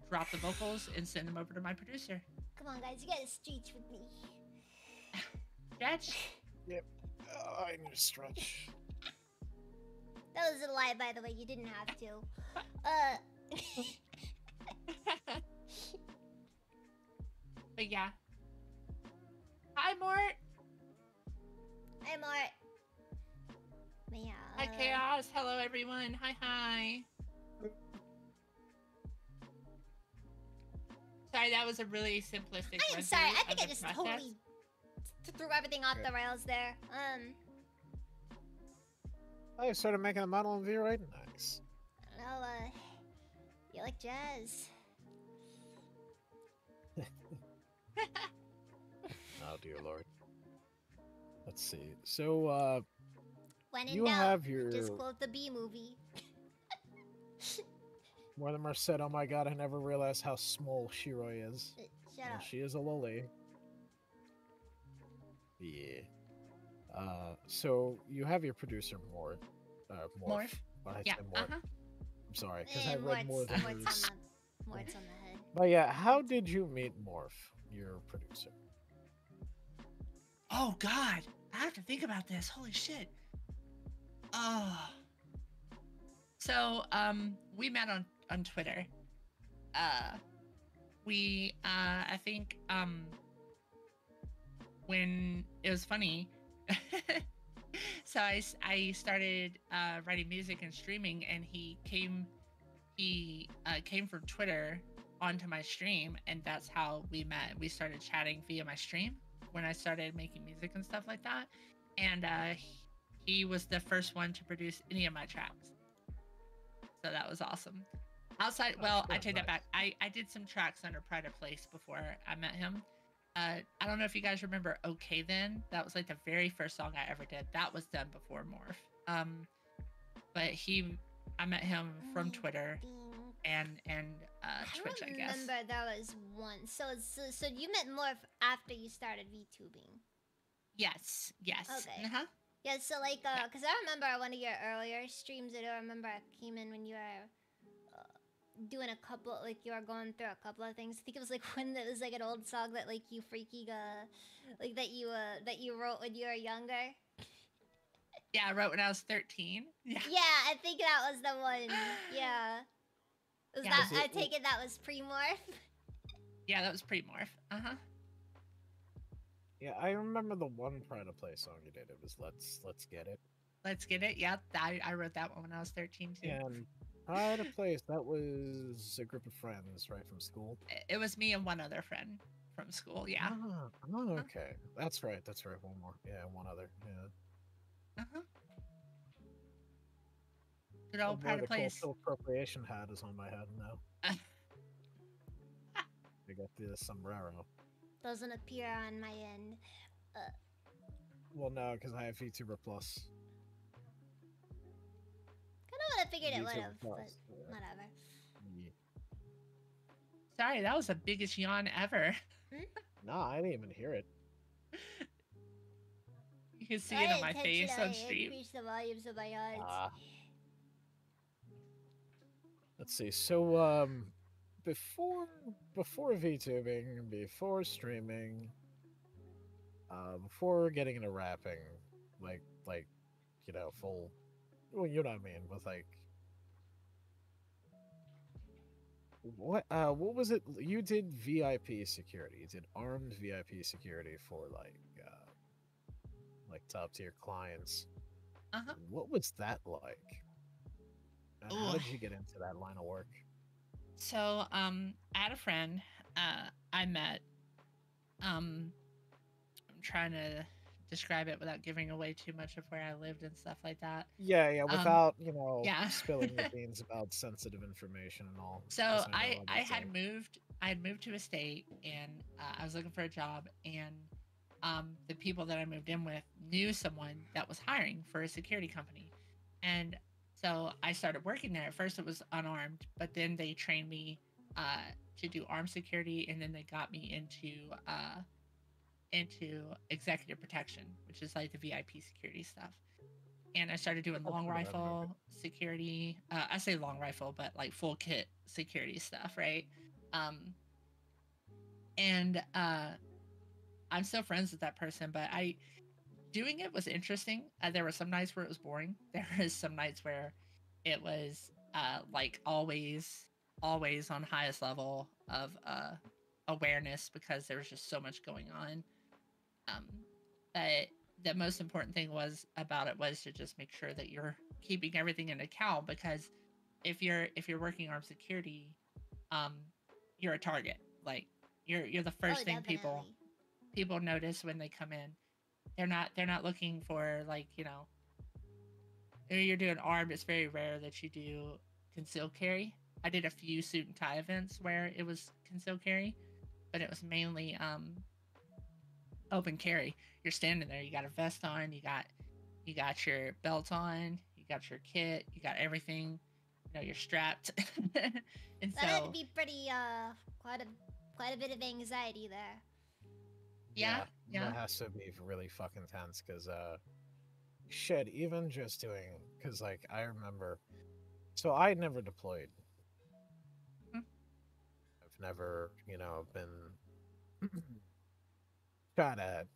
Speaker 3: drop the vocals and send them over to my producer.
Speaker 2: Come on, guys, you gotta stretch with me.
Speaker 3: Stretch.
Speaker 1: Yep. Oh, I need to stretch.
Speaker 2: That was a lie, by the way. You didn't have to.
Speaker 3: But yeah. Hi, Mort.
Speaker 2: Hey, Mart. Yeah.
Speaker 3: Hi, Chaos. Hello, everyone. Hi. Sorry, that was a really simplistic.
Speaker 2: I am sorry. I think I
Speaker 3: the
Speaker 2: just
Speaker 3: process.
Speaker 2: totally threw everything off the rails there.
Speaker 1: Oh, you started making a model in V, right? Nice.
Speaker 2: I don't know, you like jazz?
Speaker 1: Oh dear lord. Let's see. So,
Speaker 2: When in
Speaker 1: you
Speaker 2: doubt,
Speaker 1: have your
Speaker 2: just quote the B movie.
Speaker 1: Mortimer said, "Oh my god, I never realized how small Shiroi is."
Speaker 2: Shut
Speaker 1: Well,
Speaker 2: up.
Speaker 1: she is a lily. Yeah. So you have your producer Morph.
Speaker 3: Morph.
Speaker 1: But I
Speaker 3: Yeah.
Speaker 1: said Morph. I'm sorry, because I read
Speaker 2: Mort's
Speaker 1: more than
Speaker 2: on
Speaker 1: these.
Speaker 2: the Mort's on the head.
Speaker 1: But yeah, how did you meet Morph, your producer?
Speaker 3: Oh God, I have to think about this. Holy shit. Oh. So we met on Twitter. I think when it was funny. So I started writing music and streaming, and he came from Twitter onto my stream, and that's how we met. We started chatting via my stream when I started making music and stuff like that, and he was the first one to produce any of my tracks. So that was awesome. Outside, well, I take that back. I did some tracks under Pride of Place before I met him. I don't know if you guys remember "Okay Then." That was like the very first song I ever did. That was done before Morph. But I met him from Twitter and Twitch, I guess.
Speaker 2: I remember that was one. So you met Morph after you started VTubing.
Speaker 3: Yes.
Speaker 2: Okay.
Speaker 3: Uh-huh.
Speaker 2: Yeah, so like, cause I remember one of your earlier streams. I remember I came in when you were doing a couple, like you were going through a couple of things. I think it was like when it was like an old song that like you freaking like that you wrote when you were younger.
Speaker 3: Yeah, I wrote when I was 13. Yeah.
Speaker 2: Yeah, I think that was the one. Yeah. Was
Speaker 3: Yeah.
Speaker 2: that?
Speaker 1: Was it?
Speaker 2: I take it that was pre-morph.
Speaker 3: Yeah, that was pre-morph. Uh-huh.
Speaker 1: Yeah, I remember the one Pride to Play song you did. It was Let's Get It.
Speaker 3: Let's get it. Yeah, I wrote that one when I was 13 too.
Speaker 1: And Pride to Place, that was a group of friends, right, from school.
Speaker 3: It was me and one other friend from school. Yeah.
Speaker 1: Okay. That's right. That's right. One more. Yeah, one other. Yeah.
Speaker 3: Uh-huh. Good
Speaker 1: Oh
Speaker 3: old
Speaker 1: boy,
Speaker 3: Pride of
Speaker 1: the
Speaker 3: Place.
Speaker 1: cultural appropriation hat is on my head now. I got the sombrero.
Speaker 2: Doesn't appear on my end.
Speaker 1: Well, no, because I have VTuber Plus.
Speaker 2: Kind of would have figured it would
Speaker 1: VTuber
Speaker 2: have,
Speaker 1: Plus.
Speaker 2: but
Speaker 1: Yeah.
Speaker 2: whatever.
Speaker 1: Yeah.
Speaker 3: Sorry, that was the biggest yawn ever.
Speaker 1: Nah, I didn't even hear it.
Speaker 3: You can see it on my face on stream.
Speaker 2: Increase the volumes of my yards.
Speaker 1: Let's see. So, before VTubing, before streaming, before getting into rapping, like full. Well, you know what I mean. With like, what was it? You did VIP security. You did armed VIP security for like top tier clients.
Speaker 3: Uh-huh.
Speaker 1: What was that like? And how did you get into that line of work?
Speaker 3: So, I had a friend I met. I'm trying to describe it without giving away too much of where I lived and stuff like that.
Speaker 1: Yeah, without
Speaker 3: yeah.
Speaker 1: spilling the beans about sensitive information and all.
Speaker 3: So
Speaker 1: Yes,
Speaker 3: I
Speaker 1: know,
Speaker 3: I had moved to a state, and I was looking for a job, and the people that I moved in with knew someone that was hiring for a security company, and so I started working there. At first, it was unarmed, but then they trained me to do armed security, and then they got me into executive protection, which is like the VIP security stuff. And I started doing long rifle security. I say long rifle, but like full kit security stuff, right? And I'm still friends with that person, but doing it was interesting. There were some nights where it was boring. There was some nights where it was like always on highest level of awareness, because there was just so much going on. But the most important thing was to just make sure that you're keeping everything in account, because if you're working armed security, you're a target. Like you're the first thing people notice when they come in. They're not looking for, like, you're doing armed. It's very rare that you do concealed carry. I did a few suit and tie events where it was concealed carry, but it was mainly open carry. You're standing there, you got a vest on, you got your belt on, you got your kit, you got everything, you're strapped. And
Speaker 2: that had to be pretty quite a bit of anxiety there.
Speaker 3: Yeah.
Speaker 1: That has to be really fucking tense, because shit, even just doing, because like I remember, so I never deployed. I've never been shot at,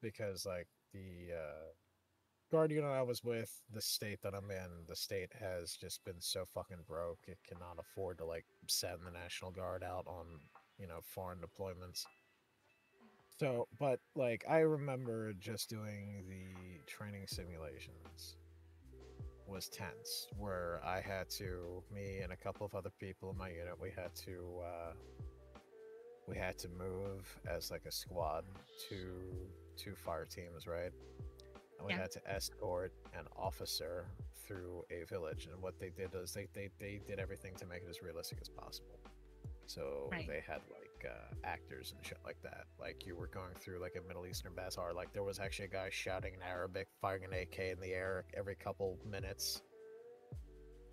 Speaker 1: because like the guardian I was with, the state that I'm in, the state has just been so fucking broke, it cannot afford to like send the National Guard out on foreign deployments. So, but like I remember just doing the training simulations was tense, where me and a couple of other people in my unit, we had to move as like a squad to two fire teams, right? And we had to escort an officer through a village. And what they did is they did everything to make it as realistic as possible. So they had like actors and shit like that. Like you were going through like a Middle Eastern bazaar. Like there was actually a guy shouting in Arabic, firing an AK in the air every couple minutes,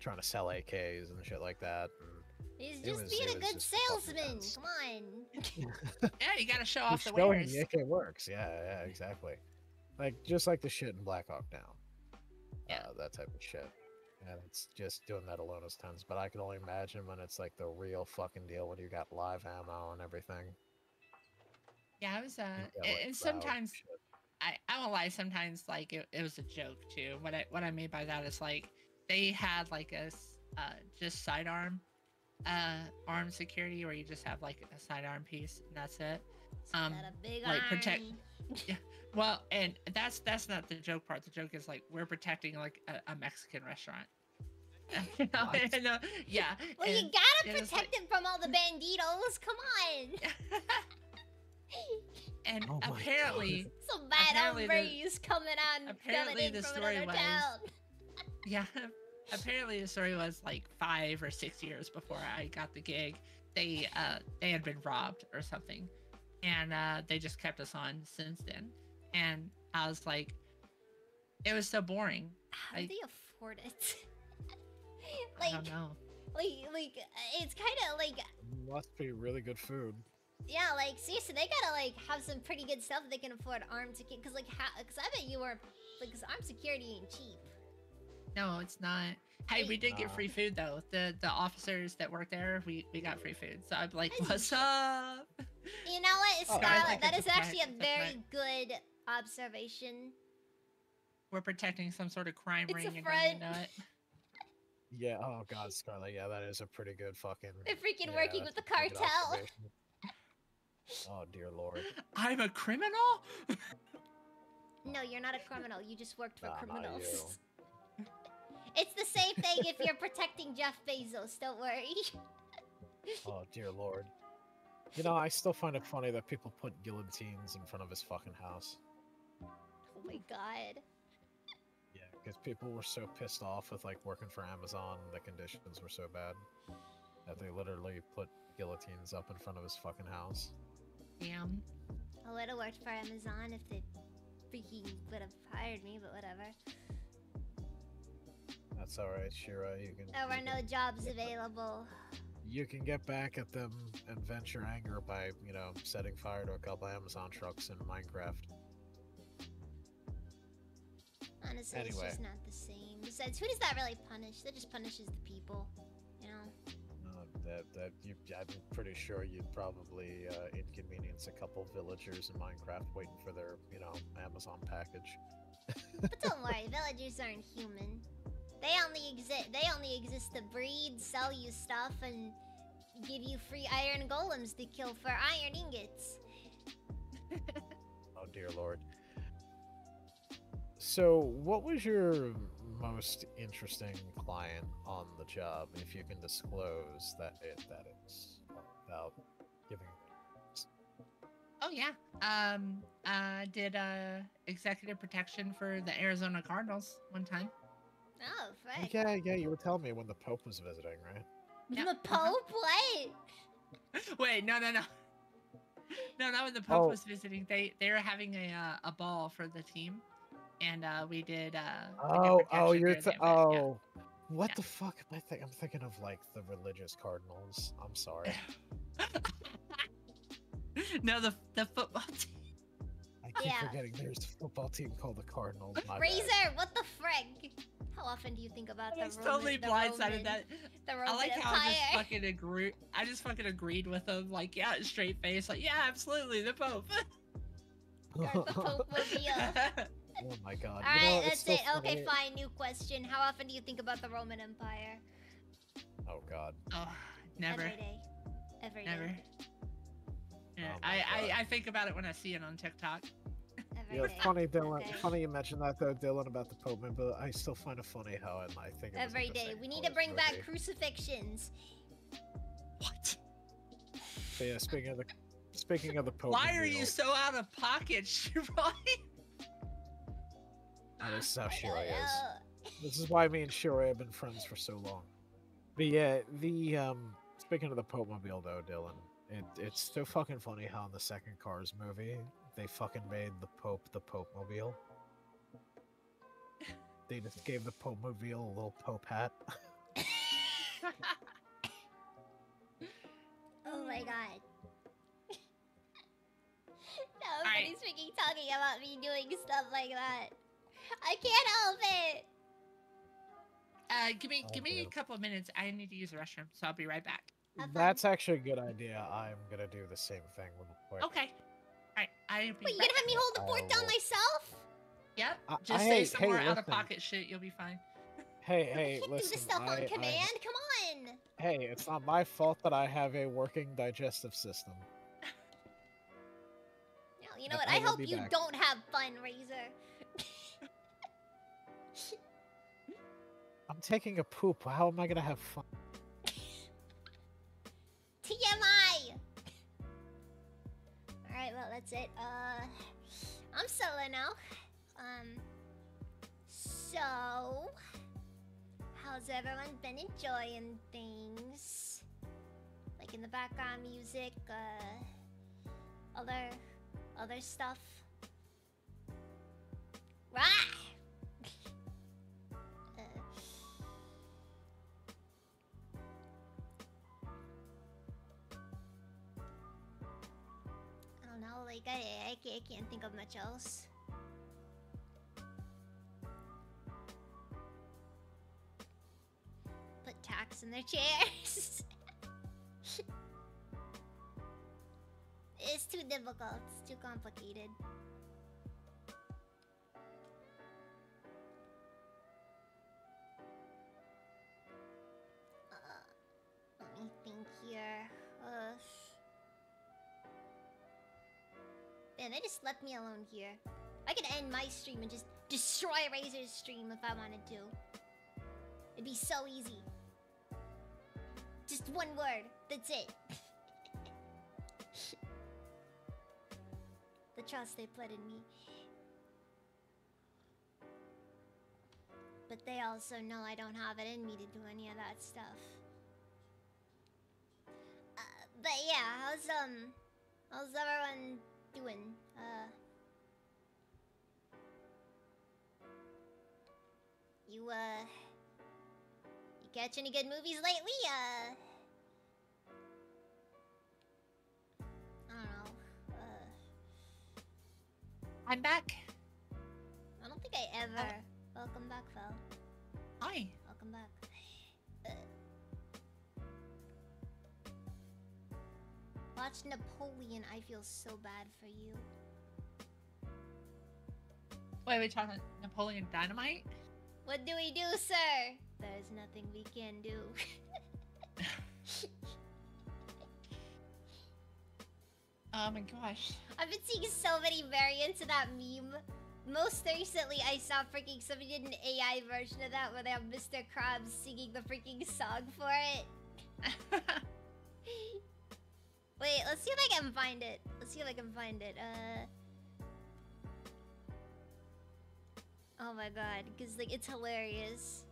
Speaker 1: trying to sell AKs and shit like that. And
Speaker 2: he's just being a good salesman. Come on.
Speaker 3: Yeah, you gotta show off the
Speaker 1: wares.
Speaker 3: wares.
Speaker 1: The AK works. Yeah, exactly. Like just like the shit in Black Hawk Down.
Speaker 3: Yeah,
Speaker 1: that type of shit. And it's just doing that alone is tense. But I can only imagine when it's like the real fucking deal, when you got live ammo and everything.
Speaker 3: Yeah, I was and sometimes I I won't lie. Sometimes like it was a joke too. What I mean by that is like they had like just sidearm arm security where you just have like a sidearm piece and that's it.
Speaker 2: Got a big
Speaker 3: Like
Speaker 2: arm.
Speaker 3: protect. Yeah. Well, and that's not the joke part. The joke is like we're protecting like a Mexican restaurant. You know,
Speaker 1: What?
Speaker 3: and, yeah.
Speaker 2: Well, you
Speaker 3: and
Speaker 2: gotta
Speaker 3: it was
Speaker 2: protect him from all the banditos. Come on.
Speaker 3: And
Speaker 1: Oh my
Speaker 3: apparently,
Speaker 2: Some bad
Speaker 3: Apparently the-
Speaker 2: hombres coming
Speaker 3: apparently
Speaker 2: in
Speaker 3: the
Speaker 2: from
Speaker 3: story
Speaker 2: another
Speaker 3: was-
Speaker 2: town.
Speaker 3: yeah, apparently the story was like 5 or 6 years before I got the gig. They had been robbed or something, and they just kept us on since then. And I was like, it was so boring.
Speaker 2: How do
Speaker 3: Like,
Speaker 2: they afford it?
Speaker 3: I don't know.
Speaker 2: like it's kind of like,
Speaker 1: Must be really good food.
Speaker 2: yeah, like seriously, they gotta like have some pretty good stuff that they can afford armed security. Cause like, cause I bet you were, like, cause armed security ain't cheap.
Speaker 3: No, it's not. Hey, we did get
Speaker 1: Nah.
Speaker 3: free food though. The officers that work there, we got free food. So I'm like,
Speaker 2: That's
Speaker 3: what's up?
Speaker 2: You know what,
Speaker 1: Oh,
Speaker 2: Scarlett?
Speaker 3: like
Speaker 2: That
Speaker 3: it's
Speaker 2: is
Speaker 3: a
Speaker 2: actually a
Speaker 3: threat,
Speaker 2: very good observation.
Speaker 3: We're protecting some sort of crime
Speaker 2: It's a
Speaker 3: ring and don't
Speaker 2: front.
Speaker 3: even know it.
Speaker 1: Yeah. Oh God, Scarlet. Yeah, that is a pretty good fucking.
Speaker 2: They're freaking
Speaker 1: yeah,
Speaker 2: working with
Speaker 1: that's
Speaker 2: the
Speaker 1: a pretty good
Speaker 2: cartel.
Speaker 1: observation. Oh dear lord.
Speaker 3: I'm a criminal?
Speaker 2: No, you're not a criminal. You just worked for
Speaker 1: Nah, not
Speaker 2: criminals. It's the same thing if you're protecting Jeff Bezos. Don't worry.
Speaker 1: Oh dear lord. You know, I still find it funny that people put guillotines in front of his fucking house.
Speaker 2: Oh my god.
Speaker 1: Yeah, because people were so pissed off with like working for Amazon, the conditions were so bad that they literally put guillotines up in front of his fucking house.
Speaker 3: Damn.
Speaker 2: I would have worked for Amazon if they freaking would have hired me, but whatever.
Speaker 1: That's alright, Shira. You can.
Speaker 2: There were
Speaker 1: you
Speaker 2: no
Speaker 1: can-
Speaker 2: jobs available.
Speaker 1: You can get back at them and vent your anger by, you know, setting fire to a couple Amazon trucks in Minecraft.
Speaker 2: Honestly, it's
Speaker 1: Anyway.
Speaker 2: just not the same. Besides, who does that really punish? That just punishes the people, you know?
Speaker 1: I'm pretty sure you'd probably inconvenience a couple villagers in Minecraft waiting for their, you know, Amazon package.
Speaker 2: But don't worry, villagers aren't human. They only exist to breed, sell you stuff, and give you free iron golems to kill for iron ingots.
Speaker 1: Oh dear lord. So, what was your most interesting client on the job, if you can disclose that it's without giving?
Speaker 3: Oh yeah. I did executive protection for the Arizona Cardinals one time.
Speaker 2: Oh, frick.
Speaker 1: Yeah, you were telling me when the Pope was visiting, right?
Speaker 3: Yeah,
Speaker 2: The Pope? What?
Speaker 3: Wait, no. No, not when the Pope
Speaker 1: Oh.
Speaker 3: was visiting. They were having a ball for the team, and we did.
Speaker 1: Oh, you're
Speaker 3: protection
Speaker 1: oh.
Speaker 3: during the event,
Speaker 1: What
Speaker 3: Yeah.
Speaker 1: the fuck am I thinking? I'm thinking of like the religious cardinals. I'm sorry.
Speaker 3: yeah. No, the football team.
Speaker 1: I keep
Speaker 2: Yeah.
Speaker 1: forgetting there's a football team called the Cardinals. My bad.
Speaker 2: Razor, what the frick? How often do you think about
Speaker 3: I was
Speaker 2: the
Speaker 3: totally
Speaker 2: Roman,
Speaker 3: blindsided that.
Speaker 2: the Roman
Speaker 3: I like how
Speaker 2: Empire?
Speaker 3: I just fucking agreed with him. Like, yeah, straight face. Like, yeah, absolutely, the Pope.
Speaker 2: Got the Pope mobile.
Speaker 1: Oh my god.
Speaker 2: Alright,
Speaker 1: you know, it's
Speaker 2: that's
Speaker 1: still
Speaker 2: it. Okay,
Speaker 1: funny-
Speaker 2: fine. New question. How often do you think about the Roman Empire?
Speaker 1: Oh god.
Speaker 3: Oh, never,
Speaker 2: Every day. Every day.
Speaker 3: never. Yeah,
Speaker 1: Oh my God.
Speaker 3: I think about it when I see it on TikTok.
Speaker 2: Every
Speaker 1: Yeah,
Speaker 2: day.
Speaker 1: funny, Dylan.
Speaker 2: Okay.
Speaker 1: Funny you mentioned that though, Dylan, about the Pope, but I still find it funny how I think it was
Speaker 2: Every
Speaker 1: in the
Speaker 2: day.
Speaker 1: same
Speaker 2: We need to
Speaker 1: Close
Speaker 2: bring back
Speaker 1: movie.
Speaker 2: crucifixions.
Speaker 3: What?
Speaker 1: So yeah, speaking of the Pope.
Speaker 3: Why are you
Speaker 1: mobile,
Speaker 3: so out of pocket, Shirai?
Speaker 1: That is how
Speaker 2: I
Speaker 1: Shira
Speaker 2: don't
Speaker 1: is.
Speaker 2: know.
Speaker 1: This is why me and Shira have been friends for so long. But yeah, speaking of the Pope mobile though, Dylan, it's so fucking funny how in the second Cars movie they fucking made the Pope mobile. They just gave the Pope mobile a little Pope hat.
Speaker 2: Oh my god. No,
Speaker 3: Alright.
Speaker 2: nobody's freaking talking about me doing stuff like that. I can't help it.
Speaker 3: Give me
Speaker 1: Oh,
Speaker 3: a
Speaker 1: dear.
Speaker 3: couple of minutes. I need to use the restroom, so I'll be right back.
Speaker 2: Have fun.
Speaker 1: That's actually a good idea. I'm gonna do the same thing real quick.
Speaker 3: Okay. Alright, I'll be
Speaker 2: Wait, you
Speaker 3: right
Speaker 2: gonna let me hold the fort down
Speaker 1: will-
Speaker 2: myself?
Speaker 3: Yep.
Speaker 1: I-
Speaker 3: Just
Speaker 1: I-
Speaker 3: say
Speaker 1: hey,
Speaker 3: some
Speaker 1: hey,
Speaker 3: more out of
Speaker 1: listen.
Speaker 3: pocket shit. You'll be fine.
Speaker 1: Hey,
Speaker 2: You can do
Speaker 1: listen.
Speaker 2: this stuff on command. Come on.
Speaker 1: Hey, it's not my fault that I have a working digestive system.
Speaker 2: No, you know
Speaker 1: And
Speaker 2: what?
Speaker 1: I
Speaker 2: I
Speaker 1: will
Speaker 2: hope
Speaker 1: be
Speaker 2: you
Speaker 1: back.
Speaker 2: don't have fun, Razor.
Speaker 1: I'm taking a poop. How am I gonna have fun?
Speaker 2: TMI. All right, well that's it. I'm solo now. So how's everyone been enjoying things? Like in the background music, other stuff. Rah! I don't know, like I can't think of much else. Put tacks in their chairs. It's too difficult. It's too complicated. Let me think here. Man, they just left me alone here. I could end my stream and just destroy Razor's stream if I wanted to. It'd be so easy. Just one word. That's it. The trust they put in me. But they also know I don't have it in me to do any of that stuff. But yeah, how's everyone doing? You catch any good movies lately? I don't know.
Speaker 3: I'm back.
Speaker 2: I don't think I ever. Welcome back, Fel.
Speaker 3: Hi.
Speaker 2: Welcome back. Watch Napoleon. I feel so bad for you.
Speaker 3: Wait, we talking Napoleon Dynamite?
Speaker 2: What do we do, sir? There's nothing we can do.
Speaker 3: Oh my gosh.
Speaker 2: I've been seeing so many variants of that meme. Most recently, I saw freaking somebody did an AI version of that where they have Mr. Krabs singing the freaking song for it. Wait, let's see if I can find it. Oh my god, because like it's hilarious.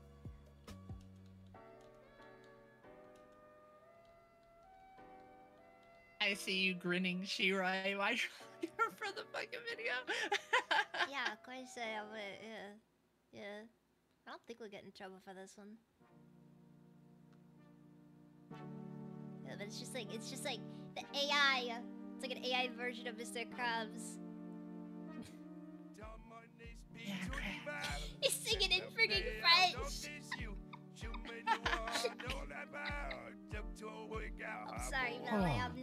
Speaker 3: I see you grinning, Shirai. Why you're for the fucking video?
Speaker 2: Yeah, of course I would. Yeah. I don't think we'll get in trouble for this one. Yeah, but it's just like the AI. It's like an AI version of Mr. Krabs.
Speaker 3: Yeah, crap.
Speaker 2: He's singing in freaking French. I'm sorry, Mel. I have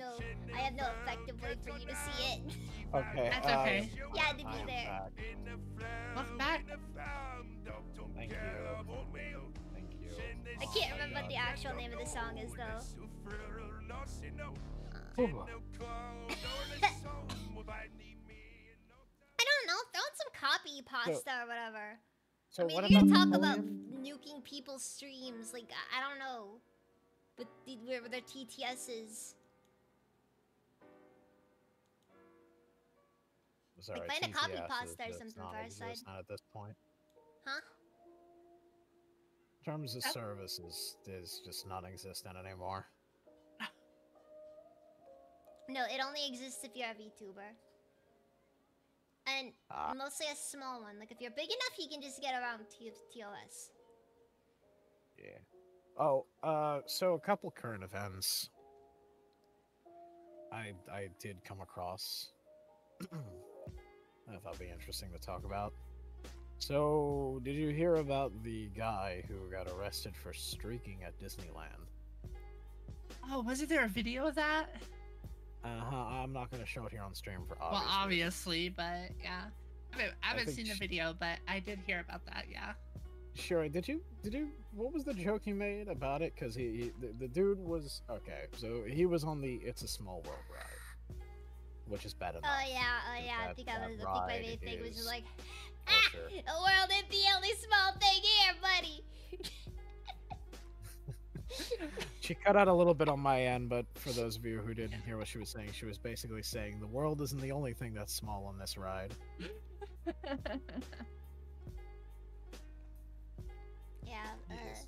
Speaker 2: no effective way for you to see it.
Speaker 1: Okay.
Speaker 3: That's okay.
Speaker 2: You had to be
Speaker 1: I am
Speaker 2: there.
Speaker 1: back.
Speaker 3: Welcome back.
Speaker 1: Thank you. Thank you.
Speaker 2: I can't remember what the actual name of the song is, though.
Speaker 1: Ooh.
Speaker 2: I don't know. Throw in some copy pasta or whatever.
Speaker 1: So
Speaker 2: I mean,
Speaker 1: what
Speaker 2: if you're
Speaker 1: about
Speaker 2: gonna talk about
Speaker 1: Napoleon?
Speaker 2: nuking people's streams, like, I don't know. With their TTSs.
Speaker 1: Sorry,
Speaker 2: Like, find a copy
Speaker 1: TTS
Speaker 2: pasta or
Speaker 1: is
Speaker 2: something for our side.
Speaker 1: non-existent at this point.
Speaker 2: Huh?
Speaker 1: Terms of
Speaker 3: Oh.
Speaker 1: service is just non-existent anymore.
Speaker 2: No, it only exists if you're a VTuber. And
Speaker 1: Ah.
Speaker 2: mostly a small one. Like, if you're big enough, you can just get around TOS.
Speaker 1: Yeah. Oh, so a couple current events I did come across. I thought it'd be interesting to talk about. So, did you hear about the guy who got arrested for streaking at Disneyland?
Speaker 3: Oh, wasn't there a video of that?
Speaker 1: I'm not gonna show it here on stream for obvious
Speaker 3: Well,
Speaker 1: reasons.
Speaker 3: obviously, but yeah. I haven't
Speaker 1: think
Speaker 3: seen the
Speaker 1: she-
Speaker 3: video, but I did hear about that. Yeah.
Speaker 1: Sure. Did you? What was the joke he made about it? Because the dude was okay. So he was on the "It's a Small World" ride, which is bad enough.
Speaker 2: Oh yeah. I
Speaker 1: That-
Speaker 2: think
Speaker 1: that
Speaker 2: I think my
Speaker 1: ride
Speaker 2: main thing was just
Speaker 1: is
Speaker 2: like,
Speaker 1: for sure.
Speaker 2: the world is the only small thing here, buddy.
Speaker 1: She cut out a little bit on my end, but for those of you who didn't hear what she was saying, she was basically saying the world isn't the only thing that's small on this ride.
Speaker 2: Yeah.
Speaker 1: Yes.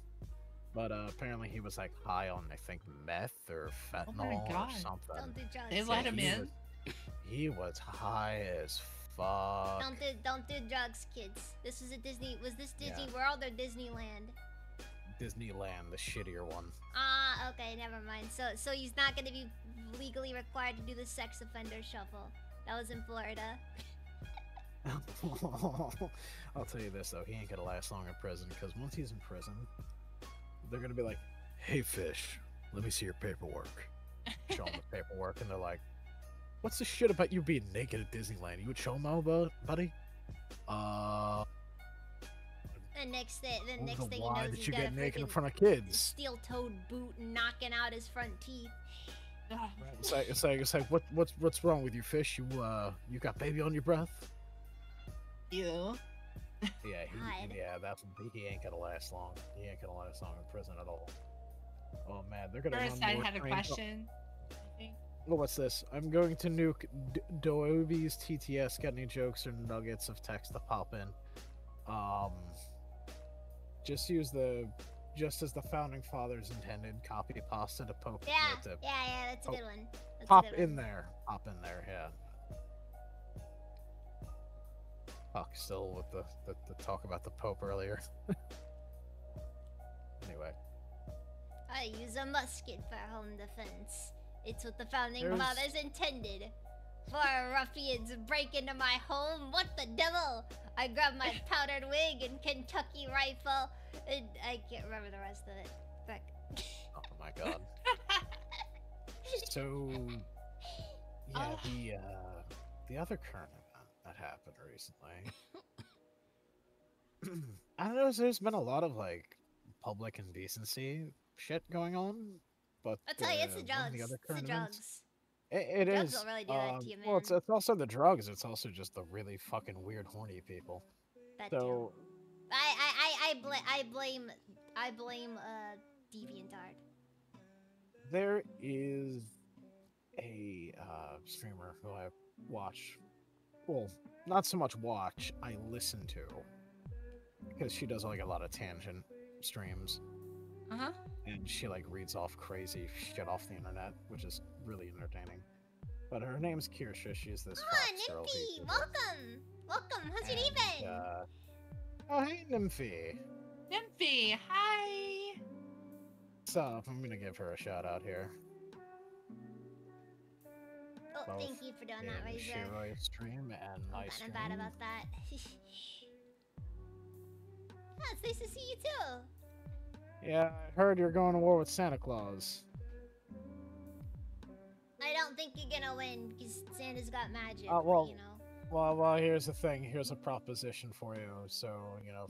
Speaker 1: But apparently he was like high on, I think, meth or fentanyl or
Speaker 3: God.
Speaker 1: something.
Speaker 2: Don't do drugs.
Speaker 3: They let him
Speaker 1: he
Speaker 3: in.
Speaker 1: was- He was high as fuck.
Speaker 2: Don't do drugs, kids. This was a Disney. Was this Disney
Speaker 1: Yeah.
Speaker 2: World or Disneyland?
Speaker 1: Disneyland, the shittier one.
Speaker 2: Ah, okay, never mind. So he's not gonna be legally required to do the sex offender shuffle. That was in Florida.
Speaker 1: I'll tell you this though, he ain't gonna last long in prison because once he's in prison, they're gonna be like, "Hey, fish, let me see your paperwork." Show him the paperwork, and they're like, "What's the shit about you being naked at Disneyland? You would show him out, buddy?"
Speaker 2: The next thing he
Speaker 1: Why
Speaker 2: knows,
Speaker 1: did
Speaker 2: he's
Speaker 1: you
Speaker 2: got
Speaker 1: get
Speaker 2: a
Speaker 1: naked in
Speaker 2: freaking
Speaker 1: front of kids?
Speaker 2: steel-toed boot knocking out his front teeth.
Speaker 3: Ugh.
Speaker 1: It's like, what's wrong with you, fish? You got baby on your breath?
Speaker 3: Ew.
Speaker 1: Yeah,
Speaker 2: God.
Speaker 1: he ain't gonna last long. He ain't gonna last long in prison at all. Oh man, they're gonna
Speaker 3: First,
Speaker 1: run
Speaker 3: I
Speaker 1: more
Speaker 3: had a
Speaker 1: trains-
Speaker 3: question. I think.
Speaker 1: Oh, what's this? I'm going to nuke Doobie's TTS. Got any jokes or nuggets of text to pop in? Just use just as the founding fathers intended. Copy pasta to poke.
Speaker 2: Yeah,
Speaker 1: to
Speaker 2: that's a good one. That's a
Speaker 1: pop
Speaker 2: good
Speaker 1: in
Speaker 2: one.
Speaker 1: there. Pop in there. Yeah. Fuck, still with the talk about the Pope earlier. Anyway.
Speaker 2: I use a musket for home defense. It's what the founding
Speaker 1: There's-
Speaker 2: fathers intended. For ruffians break into my home, what the devil? I grab my powdered wig and Kentucky rifle. And I can't remember the rest of it. Fuck.
Speaker 1: Oh my god. So yeah, the other current event that happened recently. I don't know. There's been a lot of like public indecency shit going on, but
Speaker 2: I'll tell you, it's the
Speaker 1: one of
Speaker 2: drugs.
Speaker 1: the other
Speaker 2: It's the
Speaker 1: current events-
Speaker 2: drugs.
Speaker 1: It
Speaker 2: Drugs
Speaker 1: is.
Speaker 2: will really do that to you,
Speaker 1: Well, it's
Speaker 2: man.
Speaker 1: also the drugs. It's also just the really fucking weird, horny people.
Speaker 2: That
Speaker 1: So
Speaker 2: too. I blame DeviantArt.
Speaker 1: there is a streamer who I watch. Well, not so much watch. I listen to because she does like a lot of tangent streams,
Speaker 3: Uh-huh.
Speaker 1: and she like reads off crazy shit off the internet, which is really entertaining. But her name's Kirsha. She's this
Speaker 2: Ah,
Speaker 1: fox girl.
Speaker 2: Nymphy!
Speaker 1: VTuber.
Speaker 2: Welcome! Welcome! How's your day
Speaker 1: And,
Speaker 2: been?
Speaker 1: oh, hey, Nymphy.
Speaker 3: Nymphy, hi.
Speaker 1: What's up? I'm gonna give her a shout out here.
Speaker 2: Oh,
Speaker 1: both
Speaker 2: thank you for doing that,
Speaker 1: In
Speaker 2: Razor.
Speaker 1: Shiroi's stream and my
Speaker 2: I'm
Speaker 1: stream.
Speaker 2: bad about that. Oh, it's nice to see you too.
Speaker 1: Yeah, I heard you're going to war with Santa Claus.
Speaker 2: I don't think you're gonna win because Santa's got magic.
Speaker 1: Well,
Speaker 2: you know.
Speaker 1: Well, here's the thing. Here's a proposition for you. So,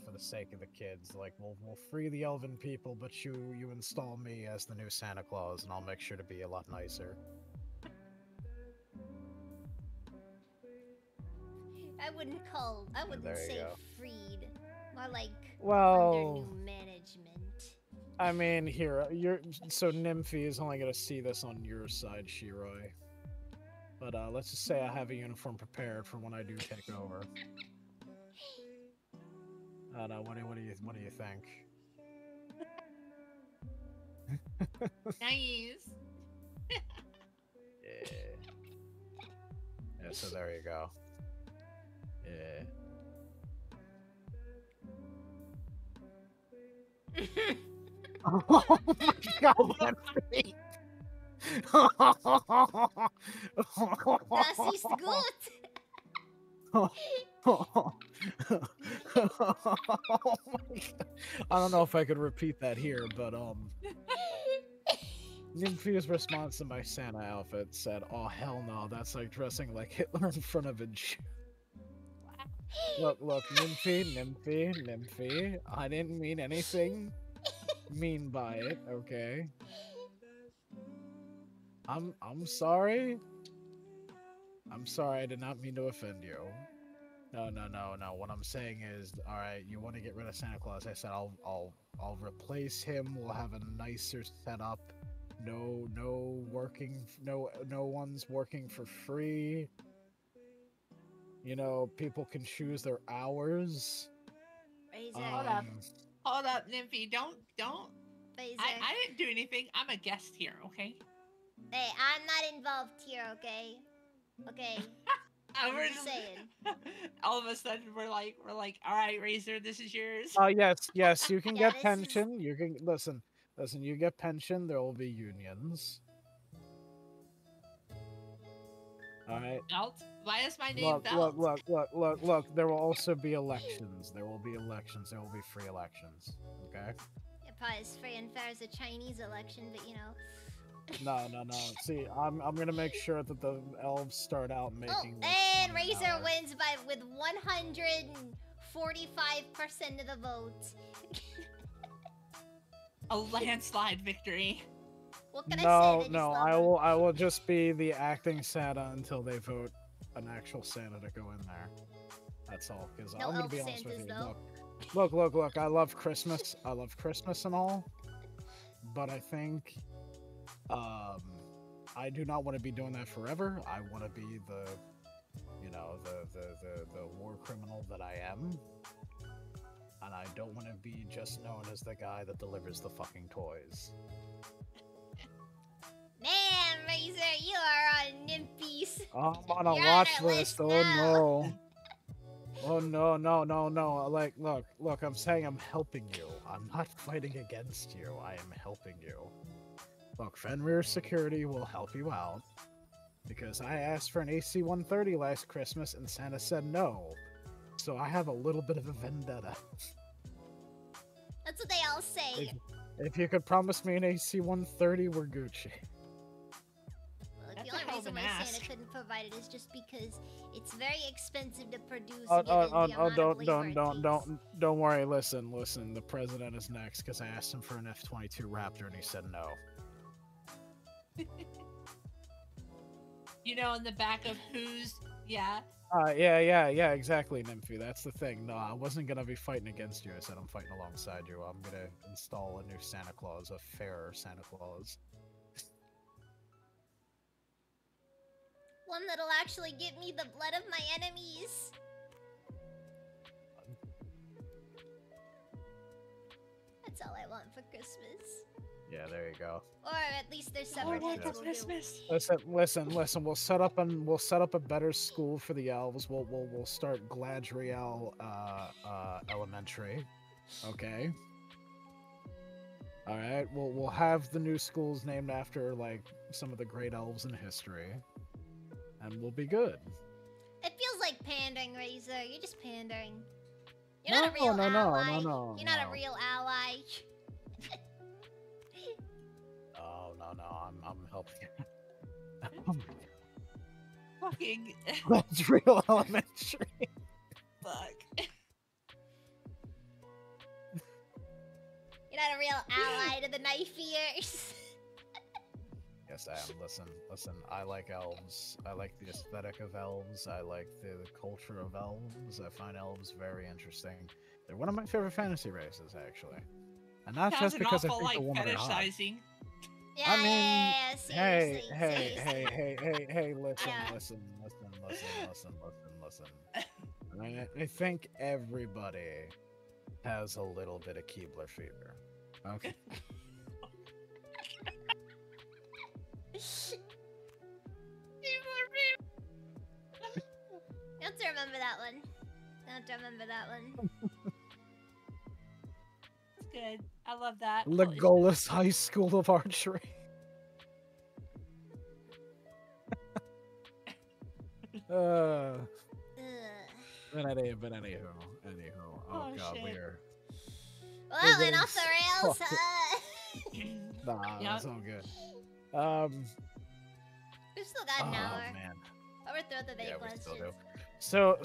Speaker 1: for the sake of the kids, like, we'll free the elven people, but you install me as the new Santa Claus, and I'll make sure to be a lot nicer.
Speaker 2: I wouldn't
Speaker 1: There you
Speaker 2: say
Speaker 1: go.
Speaker 2: freed. More like under
Speaker 1: Well,
Speaker 2: new management.
Speaker 1: I mean, so Nymphy is only gonna see this on your side, Shiroi. But let's just say I have a uniform prepared for when I do take over. I don't know. What do you think?
Speaker 3: Nice.
Speaker 1: Yeah. Yeah. So there you go. Yeah. Oh my god, Nymphy!
Speaker 2: Das ist gut.
Speaker 1: I don't know if I could repeat that here, but Nymphy's response to my Santa outfit said, "Oh hell no, that's like dressing like Hitler in front of a Jew." Look, Nymphy. I didn't mean anything mean by it, okay? I'm sorry. I'm sorry, I did not mean to offend you. No. What I'm saying is, all right, you want to get rid of Santa Claus? I said I'll replace him. We'll have a nicer setup. No working. No one's working for free. You know, people can choose their hours.
Speaker 2: Razor.
Speaker 3: Hold up, Nymphy. Don't.
Speaker 2: Razor.
Speaker 3: I didn't do anything. I'm a guest here, okay?
Speaker 2: Hey, I'm not involved here, okay? Okay. I'm just saying.
Speaker 3: All of a sudden, we're like, all right, Razor, this is yours.
Speaker 1: Yes, you can
Speaker 2: Yeah,
Speaker 1: get
Speaker 2: this is-
Speaker 1: pension. You can listen. You get pension. There will be unions. All right.
Speaker 3: Belt? Why is my name
Speaker 1: Look. There will also be elections. There will be free elections. Okay.
Speaker 2: It probably is free and fair as a Chinese election, but you know.
Speaker 1: No. See, I'm gonna make sure that the elves start out making.
Speaker 2: And Razor wins with 145% of the vote.
Speaker 3: A landslide victory.
Speaker 2: What can I say?
Speaker 1: No. I will just be the acting Santa until they vote an actual Santa to go in there. That's all. Because
Speaker 2: No
Speaker 1: I'm gonna
Speaker 2: elf
Speaker 1: be honest
Speaker 2: Santas,
Speaker 1: with you.
Speaker 2: though.
Speaker 1: Look. I love Christmas. I love Christmas and all, but I think, I do not want to be doing that forever. I want to be the war criminal that I am, and I don't want to be just known as the guy that delivers the fucking toys.
Speaker 2: Man, Razor, you are on Nymphy's.
Speaker 1: I'm on a
Speaker 2: You're
Speaker 1: watch
Speaker 2: on our
Speaker 1: list.
Speaker 2: list
Speaker 1: Oh
Speaker 2: now.
Speaker 1: no. Oh no. Like, look, I'm saying I'm helping you. I'm not fighting against you. I am helping you. Look, Fenrir Security will help you out. Because I asked for an AC 130 last Christmas and Santa said no. So I have a little bit of a vendetta.
Speaker 2: That's what they all say.
Speaker 1: If you could promise me an AC 130, we're Gucci.
Speaker 2: Look,
Speaker 3: That's
Speaker 2: the only
Speaker 3: a hell of
Speaker 2: reason
Speaker 3: an
Speaker 2: why
Speaker 3: ask.
Speaker 2: Santa couldn't provide it is just because it's very expensive to produce.
Speaker 1: Oh,
Speaker 2: given the amount of labor it takes.
Speaker 1: don't worry. Listen. The president is next because I asked him for an F-22 Raptor and he said no.
Speaker 3: You know, in the back of who's, yeah.
Speaker 1: Yeah, exactly, Nymphy. That's the thing. No, I wasn't gonna be fighting against you. I said I'm fighting alongside you. I'm gonna install a new Santa Claus, a fairer Santa Claus.
Speaker 2: One that'll actually give me the blood of my enemies. That's all I want for Christmas.
Speaker 1: Yeah, there you go.
Speaker 2: Or at least there's separate
Speaker 3: want
Speaker 2: kids
Speaker 3: for
Speaker 2: will do.
Speaker 3: Christmas.
Speaker 1: Listen. We'll set up a better school for the elves. We'll start Gladriel Elementary. Okay. All right. We'll have the new schools named after like some of the great elves in history, and we'll be good.
Speaker 2: It feels like pandering, Razor. You're just pandering. You're not a real
Speaker 1: No,
Speaker 2: ally.
Speaker 1: no.
Speaker 2: You're not a real ally.
Speaker 1: Oh no, I'm helping.
Speaker 3: Fucking
Speaker 1: Gladriel Elementary.
Speaker 3: fuck.
Speaker 2: You're not a real ally to the knife ears.
Speaker 1: Yes, I am. Listen. I like elves. I like the aesthetic of elves. I like the culture of elves. I find elves very interesting. They're one of my favorite fantasy races, actually. And not
Speaker 3: Sounds
Speaker 1: just
Speaker 3: an
Speaker 1: because I
Speaker 3: awful
Speaker 1: think the
Speaker 3: like
Speaker 1: women are hot.
Speaker 3: fetishizing.
Speaker 2: Yeah,
Speaker 1: I mean,
Speaker 2: seriously, seriously.
Speaker 1: hey, listen,
Speaker 2: Yeah.
Speaker 1: listen. I think everybody has a little bit of Keebler fever. Okay.
Speaker 2: You have to remember that one. You have to remember that one.
Speaker 3: It's good. I love that.
Speaker 1: Legolas High School of Archery.
Speaker 2: Ugh.
Speaker 1: But anywho. Oh,
Speaker 3: Oh,
Speaker 1: god,
Speaker 3: shit.
Speaker 1: we're
Speaker 2: Well,
Speaker 1: We're
Speaker 2: then
Speaker 1: getting
Speaker 2: off the rails,
Speaker 1: fucked.
Speaker 2: huh?
Speaker 1: nah,
Speaker 3: Yep.
Speaker 1: that's all good.
Speaker 2: We've still got an
Speaker 1: Oh
Speaker 2: hour.
Speaker 1: man.
Speaker 2: Over through the vague
Speaker 1: Yeah, we still do.
Speaker 2: questions.
Speaker 1: So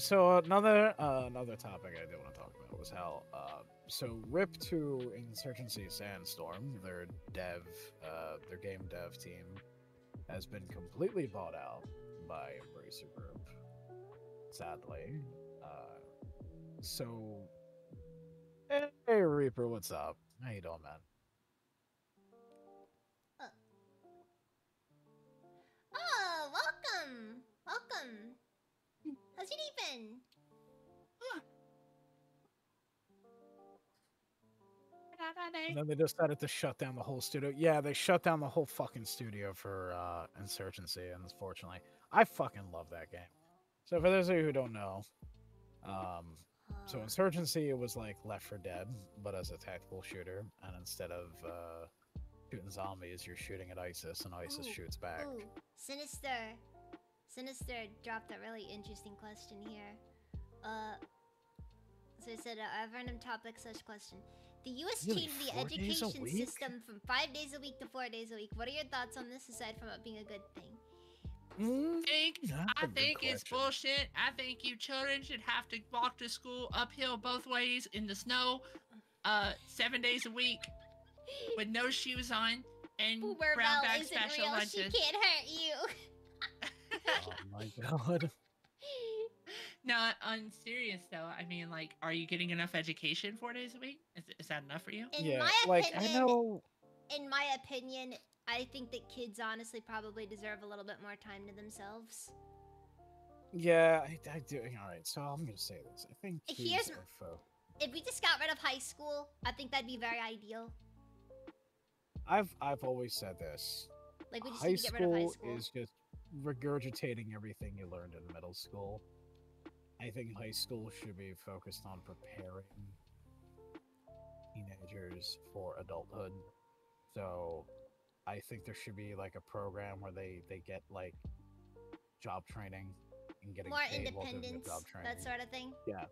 Speaker 1: another topic I did want to talk about was how so RIP to Insurgency Sandstorm, their game dev team has been completely bought out by Embracer Group, sadly. So hey Reaper, what's up? How you doing, man?
Speaker 2: Uh, oh, welcome, welcome. How's your day been?
Speaker 1: And then they decided to shut down the whole studio. Yeah, they shut down the whole fucking studio for Insurgency, unfortunately. I fucking love that game. So for those of you who don't know, so Insurgency was like Left 4 Dead, but as a tactical shooter, and instead of shooting zombies, you're shooting at ISIS, and ISIS shoots back.
Speaker 2: Ooh, Sinister. Sinister dropped a really interesting question here. So it said, a random topic / question. The U.S.
Speaker 1: Really,
Speaker 2: changed the
Speaker 1: 4 days a
Speaker 2: education
Speaker 1: week?
Speaker 2: system from 5 days a week to 4 days a week. What are your thoughts on this, aside from it being a good thing?
Speaker 3: I think it's bullshit. I think you children should have to walk to school uphill both ways in the snow, 7 days a week, with no shoes on and
Speaker 2: Boomer
Speaker 3: brown
Speaker 2: Bell
Speaker 3: bag
Speaker 2: isn't
Speaker 3: special
Speaker 2: real.
Speaker 3: lunches.
Speaker 2: She can't hurt you.
Speaker 1: Oh my god.
Speaker 3: No, on serious though, I mean, like, are you getting enough education 4 days a week? Is that enough for you?
Speaker 2: In my
Speaker 1: like
Speaker 2: opinion,
Speaker 1: I know.
Speaker 2: in my opinion, I think that kids honestly probably deserve a little bit more time to themselves.
Speaker 1: Yeah, I do. All right, so I'm gonna say this. I think kids
Speaker 2: Here's-
Speaker 1: are
Speaker 2: If we just got rid of high school, I think that'd be very ideal.
Speaker 1: I've always said this.
Speaker 2: Like, we just
Speaker 1: High
Speaker 2: need to get rid of high
Speaker 1: school
Speaker 2: school.
Speaker 1: is just regurgitating everything you learned in middle school. I think high school should be focused on preparing teenagers for adulthood. So I think there should be like a program where they get like job training and getting
Speaker 2: More
Speaker 1: paid while doing the
Speaker 2: independence,
Speaker 1: job training.
Speaker 2: that sort of thing.
Speaker 1: Yeah.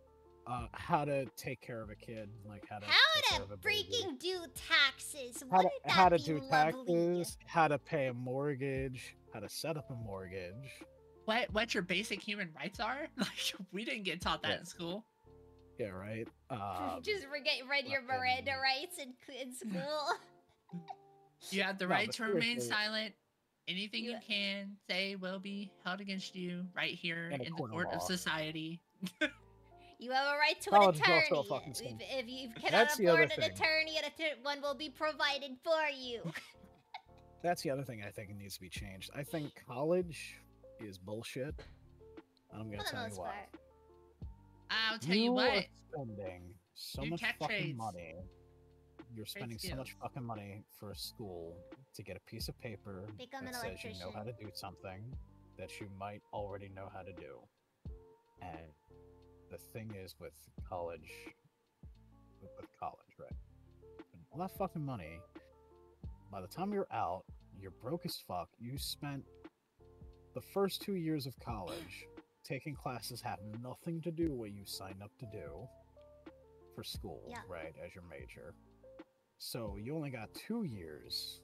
Speaker 1: How to take care of a kid, like how to take
Speaker 2: How
Speaker 1: care
Speaker 2: to
Speaker 1: of a baby.
Speaker 2: freaking do taxes?
Speaker 1: How
Speaker 2: Wouldn't
Speaker 1: how
Speaker 2: that
Speaker 1: to
Speaker 2: be
Speaker 1: do
Speaker 2: lovely?
Speaker 1: taxes, how to pay a mortgage, how to set up a mortgage.
Speaker 3: What your basic human rights are? Like, we didn't get taught that
Speaker 1: Yeah.
Speaker 3: in school.
Speaker 1: Yeah, right.
Speaker 2: Just read your
Speaker 1: fucking-
Speaker 2: Miranda rights in school.
Speaker 3: You have the
Speaker 1: No,
Speaker 3: right
Speaker 1: but
Speaker 3: to remain
Speaker 1: seriously-
Speaker 3: silent. Anything you
Speaker 2: You-
Speaker 3: can say will be held against you right here
Speaker 1: In a
Speaker 3: in the
Speaker 1: court of
Speaker 3: court of
Speaker 1: law.
Speaker 3: society.
Speaker 2: You have a right to
Speaker 1: College
Speaker 2: an
Speaker 1: is also a
Speaker 2: attorney.
Speaker 1: fucking scam.
Speaker 2: If you cannot
Speaker 1: That's the other
Speaker 2: afford an
Speaker 1: thing.
Speaker 2: attorney, one will be provided for you.
Speaker 1: That's the other thing I think needs to be changed. I think college is bullshit. I'm gonna
Speaker 2: For the
Speaker 1: tell you
Speaker 2: most
Speaker 1: why.
Speaker 2: part.
Speaker 3: I'll tell you what.
Speaker 1: are spending so
Speaker 3: Do
Speaker 1: much
Speaker 3: tech
Speaker 1: fucking
Speaker 3: trades.
Speaker 1: money. You're spending so much
Speaker 3: skills.
Speaker 1: fucking money for a school to get a piece of paper
Speaker 2: Become
Speaker 1: that
Speaker 2: an
Speaker 1: says you know how to
Speaker 2: electrician.
Speaker 1: do something that you might already know how to do. And the thing is with college, right? Spend all that fucking money. By the time you're out, you're broke as fuck. You spent the first 2 years of college taking classes have nothing to do what you signed up to do for school,
Speaker 2: Yeah.
Speaker 1: right, as your major. So you only got 2 years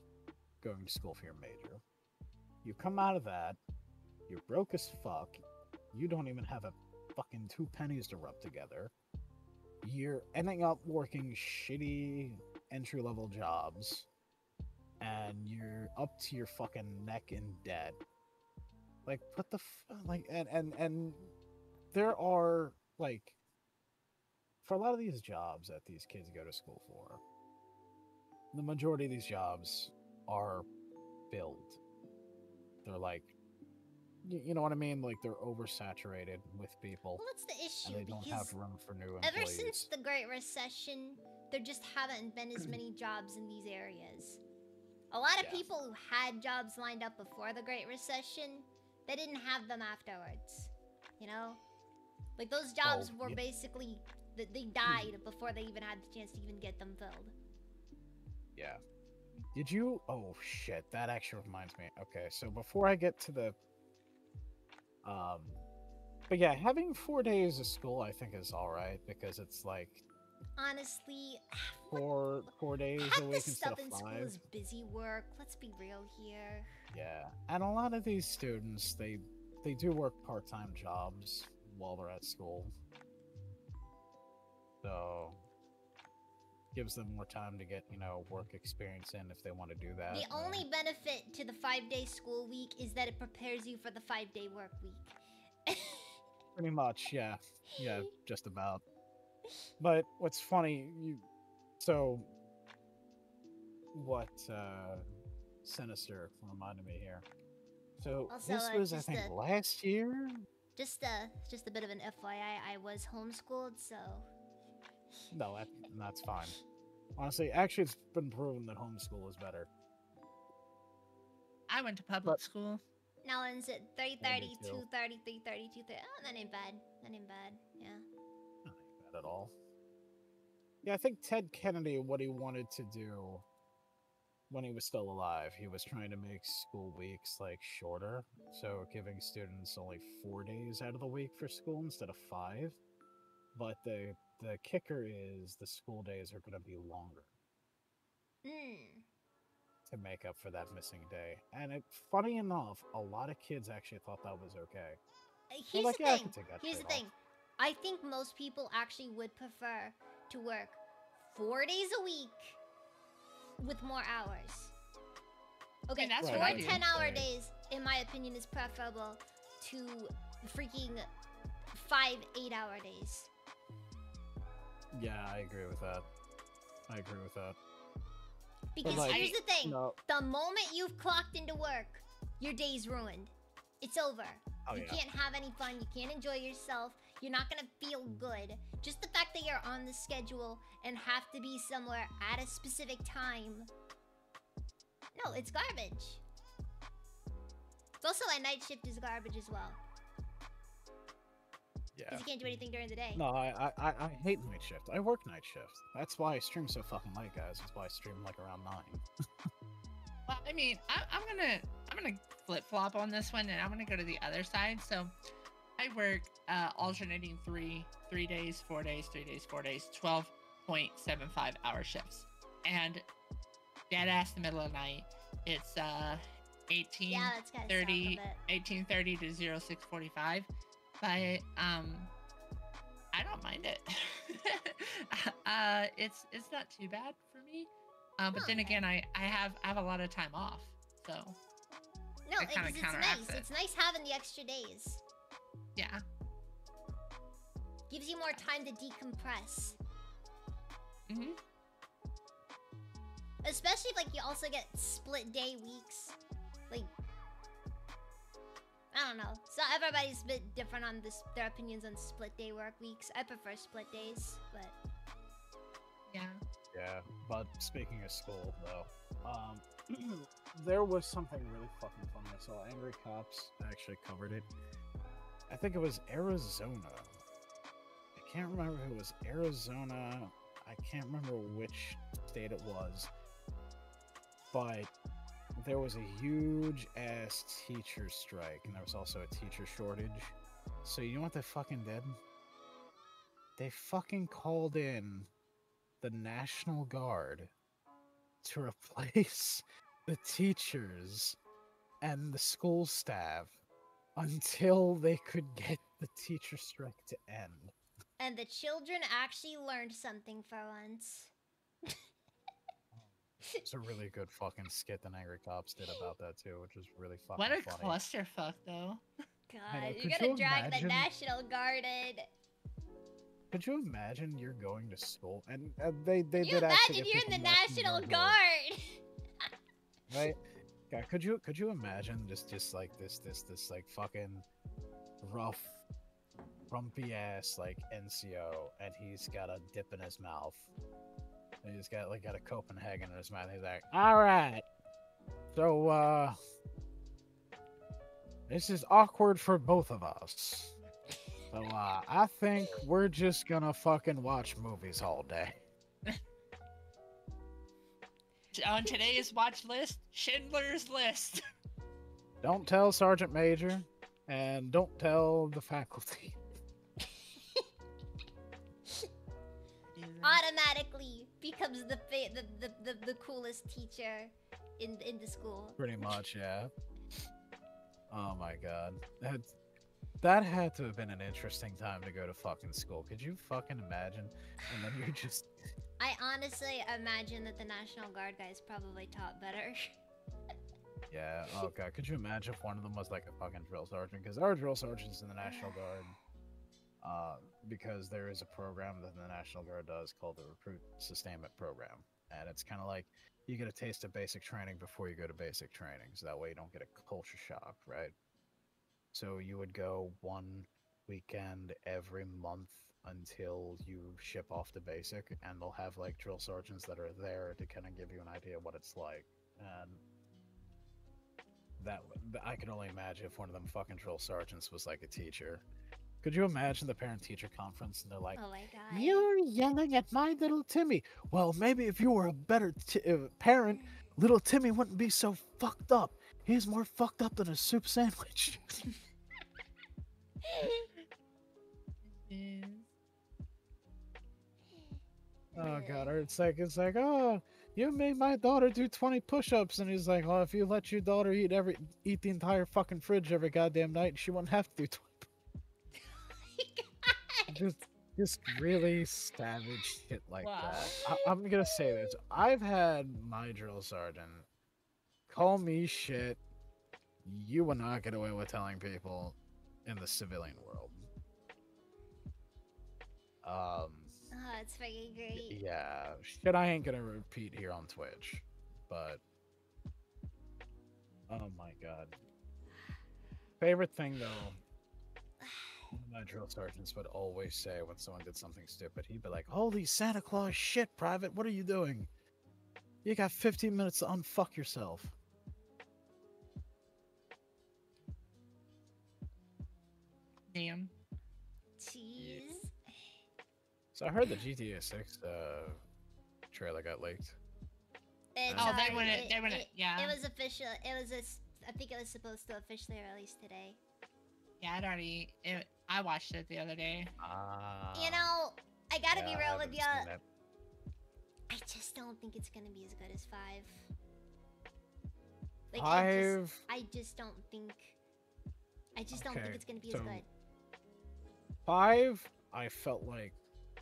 Speaker 1: going to school for your major. You come out of that, you're broke as fuck. You don't even have a fucking 2 pennies to rub together. You're ending up working shitty entry-level jobs, and you're up to your fucking neck in debt. Like, put the and there are like, for a lot of these jobs that these kids go to school for, the majority of these jobs are filled. They're like, you know what I mean? Like, they're oversaturated with people,
Speaker 2: Well, that's the
Speaker 1: and
Speaker 2: issue,
Speaker 1: they don't have
Speaker 2: because
Speaker 1: room for new employees.
Speaker 2: ever since the Great Recession, there just haven't been as many jobs in these areas. A lot of
Speaker 1: Yeah.
Speaker 2: people who had jobs lined up before the Great Recession, they didn't have them afterwards. You know? Like, those jobs were
Speaker 1: yeah.
Speaker 2: basically, they died before they even had the chance to even get them filled.
Speaker 1: Yeah. Did you? Oh shit! That actually reminds me. Okay, so before I get to the, but yeah, having 4 days of school I think is all right because it's like
Speaker 2: Honestly,
Speaker 1: 4 days
Speaker 2: half
Speaker 1: a
Speaker 2: the
Speaker 1: week instead
Speaker 2: stuff
Speaker 1: of
Speaker 2: in school
Speaker 1: 5.
Speaker 2: is busy work. Let's be real here.
Speaker 1: Yeah, and a lot of these students they do work part-time jobs while they're at school. So gives them more time to get, work experience in if they want to do that.
Speaker 2: The only benefit to the 5-day school week is that it prepares you for the 5-day work week.
Speaker 1: Pretty much, yeah. Yeah, just about. But what's funny, what Sinister reminded me here. So
Speaker 2: Also,
Speaker 1: this was, I
Speaker 2: just
Speaker 1: think, last year?
Speaker 2: Just a bit of an FYI, I was homeschooled, so...
Speaker 1: No, that's fine. Honestly, actually, it's been proven that homeschool is better.
Speaker 3: I went to public school.
Speaker 2: Now it's at 3:30, 2:30, 3:30, 2:30.
Speaker 1: 2:30.
Speaker 2: Oh, that ain't bad. That ain't bad. Yeah.
Speaker 1: Not bad at all. Yeah, I think Ted Kennedy, what he wanted to do when he was still alive, he was trying to make school weeks like shorter, so giving students only 4 days out of the week for school instead of 5. But the kicker is the school days are going to be longer to make up for that missing day. And funny enough, a lot of kids actually thought that was okay.
Speaker 2: Here's
Speaker 1: like,
Speaker 2: the
Speaker 1: yeah, I
Speaker 2: thing.
Speaker 1: can take that
Speaker 2: Here's the
Speaker 1: trade-off.
Speaker 2: thing. I think most people actually would prefer to work 4 days a week with more hours. Okay,
Speaker 3: And that's
Speaker 2: four
Speaker 3: what I do.
Speaker 2: 10-hour days, in my opinion, is preferable to freaking 5 8-hour days.
Speaker 1: Yeah, I agree with that.
Speaker 2: Because
Speaker 1: like,
Speaker 2: here's the thing.
Speaker 1: No.
Speaker 2: The moment you've clocked into work, your day's ruined. It's over.
Speaker 1: Oh,
Speaker 2: You
Speaker 1: yeah.
Speaker 2: can't have any fun. You can't enjoy yourself. You're not going to feel good. Just the fact that you're on the schedule and have to be somewhere at a specific time. No, it's garbage. It's also a night shift is garbage as well.
Speaker 1: Yeah.
Speaker 2: Because you can't do anything during the day.
Speaker 1: No, I hate night shift. I work night shift. That's why I stream so fucking late, guys. That's why I stream like around 9.
Speaker 3: Well, I mean, I'm gonna flip flop on this one, and I'm gonna go to the other side. So, I work alternating 3 days, 4 days, 3 days, 4 days, 12.75 hour shifts, and dead ass the middle of the night. It's 18:30
Speaker 2: Yeah, that's kind of south of it.
Speaker 3: 18:30 to 06:45. But I don't mind it. It's not too bad for me. But then again, I have a lot of time off, so
Speaker 2: No,
Speaker 3: it kinda
Speaker 2: it's
Speaker 3: counteracts
Speaker 2: nice.
Speaker 3: it.
Speaker 2: It's nice having the extra days.
Speaker 3: yeah.
Speaker 2: Gives you more time to decompress.
Speaker 3: hmm
Speaker 2: Especially if, like, you also get split day weeks. Like, I don't know. So everybody's a bit different on their opinions on split day work weeks. I prefer split days, but
Speaker 3: Yeah.
Speaker 1: Yeah, but speaking of school, though, there was something really fucking funny. I saw Angry Cops actually covered it. I think it was Arizona. I can't remember if it was Arizona. I can't remember which state it was. But there was a huge ass teacher strike, and there was also a teacher shortage. So you know what they fucking did? They fucking called in the National Guard to replace the teachers and the school staff until they could get the teacher strike to end.
Speaker 2: and the children actually learned something for once.
Speaker 1: It's a really good fucking skit that Angry Cops did about that too, which is really fucking
Speaker 3: What a
Speaker 1: funny.
Speaker 3: clusterfuck, though.
Speaker 2: God,
Speaker 1: know,
Speaker 2: you're
Speaker 1: could
Speaker 2: gonna
Speaker 1: you
Speaker 2: drag the
Speaker 1: imagine-
Speaker 2: National Guard in.
Speaker 1: Could you imagine you're going to school and they
Speaker 2: You
Speaker 1: did actually
Speaker 2: imagine
Speaker 1: get
Speaker 2: you're in the
Speaker 1: people
Speaker 2: National
Speaker 1: Guard,
Speaker 2: Guard.
Speaker 1: right? Yeah, could you imagine just like this like fucking rough, grumpy ass like NCO, and he's got a dip in his mouth, and he's got a Copenhagen in his mouth. He's like, all right, so this is awkward for both of us. So I think we're just gonna fucking watch movies all day.
Speaker 3: On today's watch list, Schindler's List.
Speaker 1: Don't tell Sergeant Major, and don't tell the faculty.
Speaker 2: Automatically becomes the coolest teacher in the school.
Speaker 1: Pretty much, yeah. Oh my god. That had to have been an interesting time to go to fucking school. Could you fucking imagine? And then you're just
Speaker 2: I honestly imagine that the National Guard guys probably taught better.
Speaker 1: yeah. Oh god, could you imagine if one of them was like a fucking drill sergeant? Because our drill sergeants in the National Guard, because there is a program that the National Guard does called the Recruit Sustainment Program, and it's kind of like you get a taste of basic training before you go to basic training, so that way you don't get a culture shock, right? So you would go one weekend every month until you ship off to basic, and they'll have like drill sergeants that are there to kind of give you an idea of what it's like. And that I can only imagine if one of them fucking drill sergeants was like a teacher. Could you imagine the parent-teacher conference and they're like,
Speaker 2: Oh my god.
Speaker 1: "You're yelling at my little Timmy." Well, maybe if you were a better parent, little Timmy wouldn't be so fucked up. He's more fucked up than a soup sandwich. Oh god, or it's like, oh, you made my daughter do 20 push-ups, and he's like, well, if you let your daughter eat the entire fucking fridge every goddamn night, she wouldn't have to do 20. Just really savage shit like that. I'm gonna say this: I've had my drill sergeant call me shit you will not get away with telling people in the civilian world.
Speaker 2: Oh, it's fucking great.
Speaker 1: Yeah, shit I ain't gonna repeat here on Twitch, but oh my god. Favorite thing though, my drill sergeants would always say when someone did something stupid, he'd be like, "Holy Santa Claus shit, Private, what are you doing? You got 15 minutes to unfuck yourself."
Speaker 3: Damn.
Speaker 2: Jeez.
Speaker 1: So I heard the GTA 6 trailer got leaked.
Speaker 2: It's
Speaker 3: Oh, they
Speaker 2: already-
Speaker 3: wouldn't, yeah.
Speaker 2: It was official. I think it was supposed to officially release today.
Speaker 3: Yeah, I watched it the other day.
Speaker 2: You know, I gotta be
Speaker 1: yeah, I
Speaker 2: real with
Speaker 1: haven't
Speaker 2: ya.
Speaker 1: seen it.
Speaker 2: I just don't think it's gonna be as good as 5. Like,
Speaker 1: 5.
Speaker 2: I just don't think. I just don't think
Speaker 1: Okay,
Speaker 2: it's gonna be
Speaker 1: so
Speaker 2: as good.
Speaker 1: 5, I felt like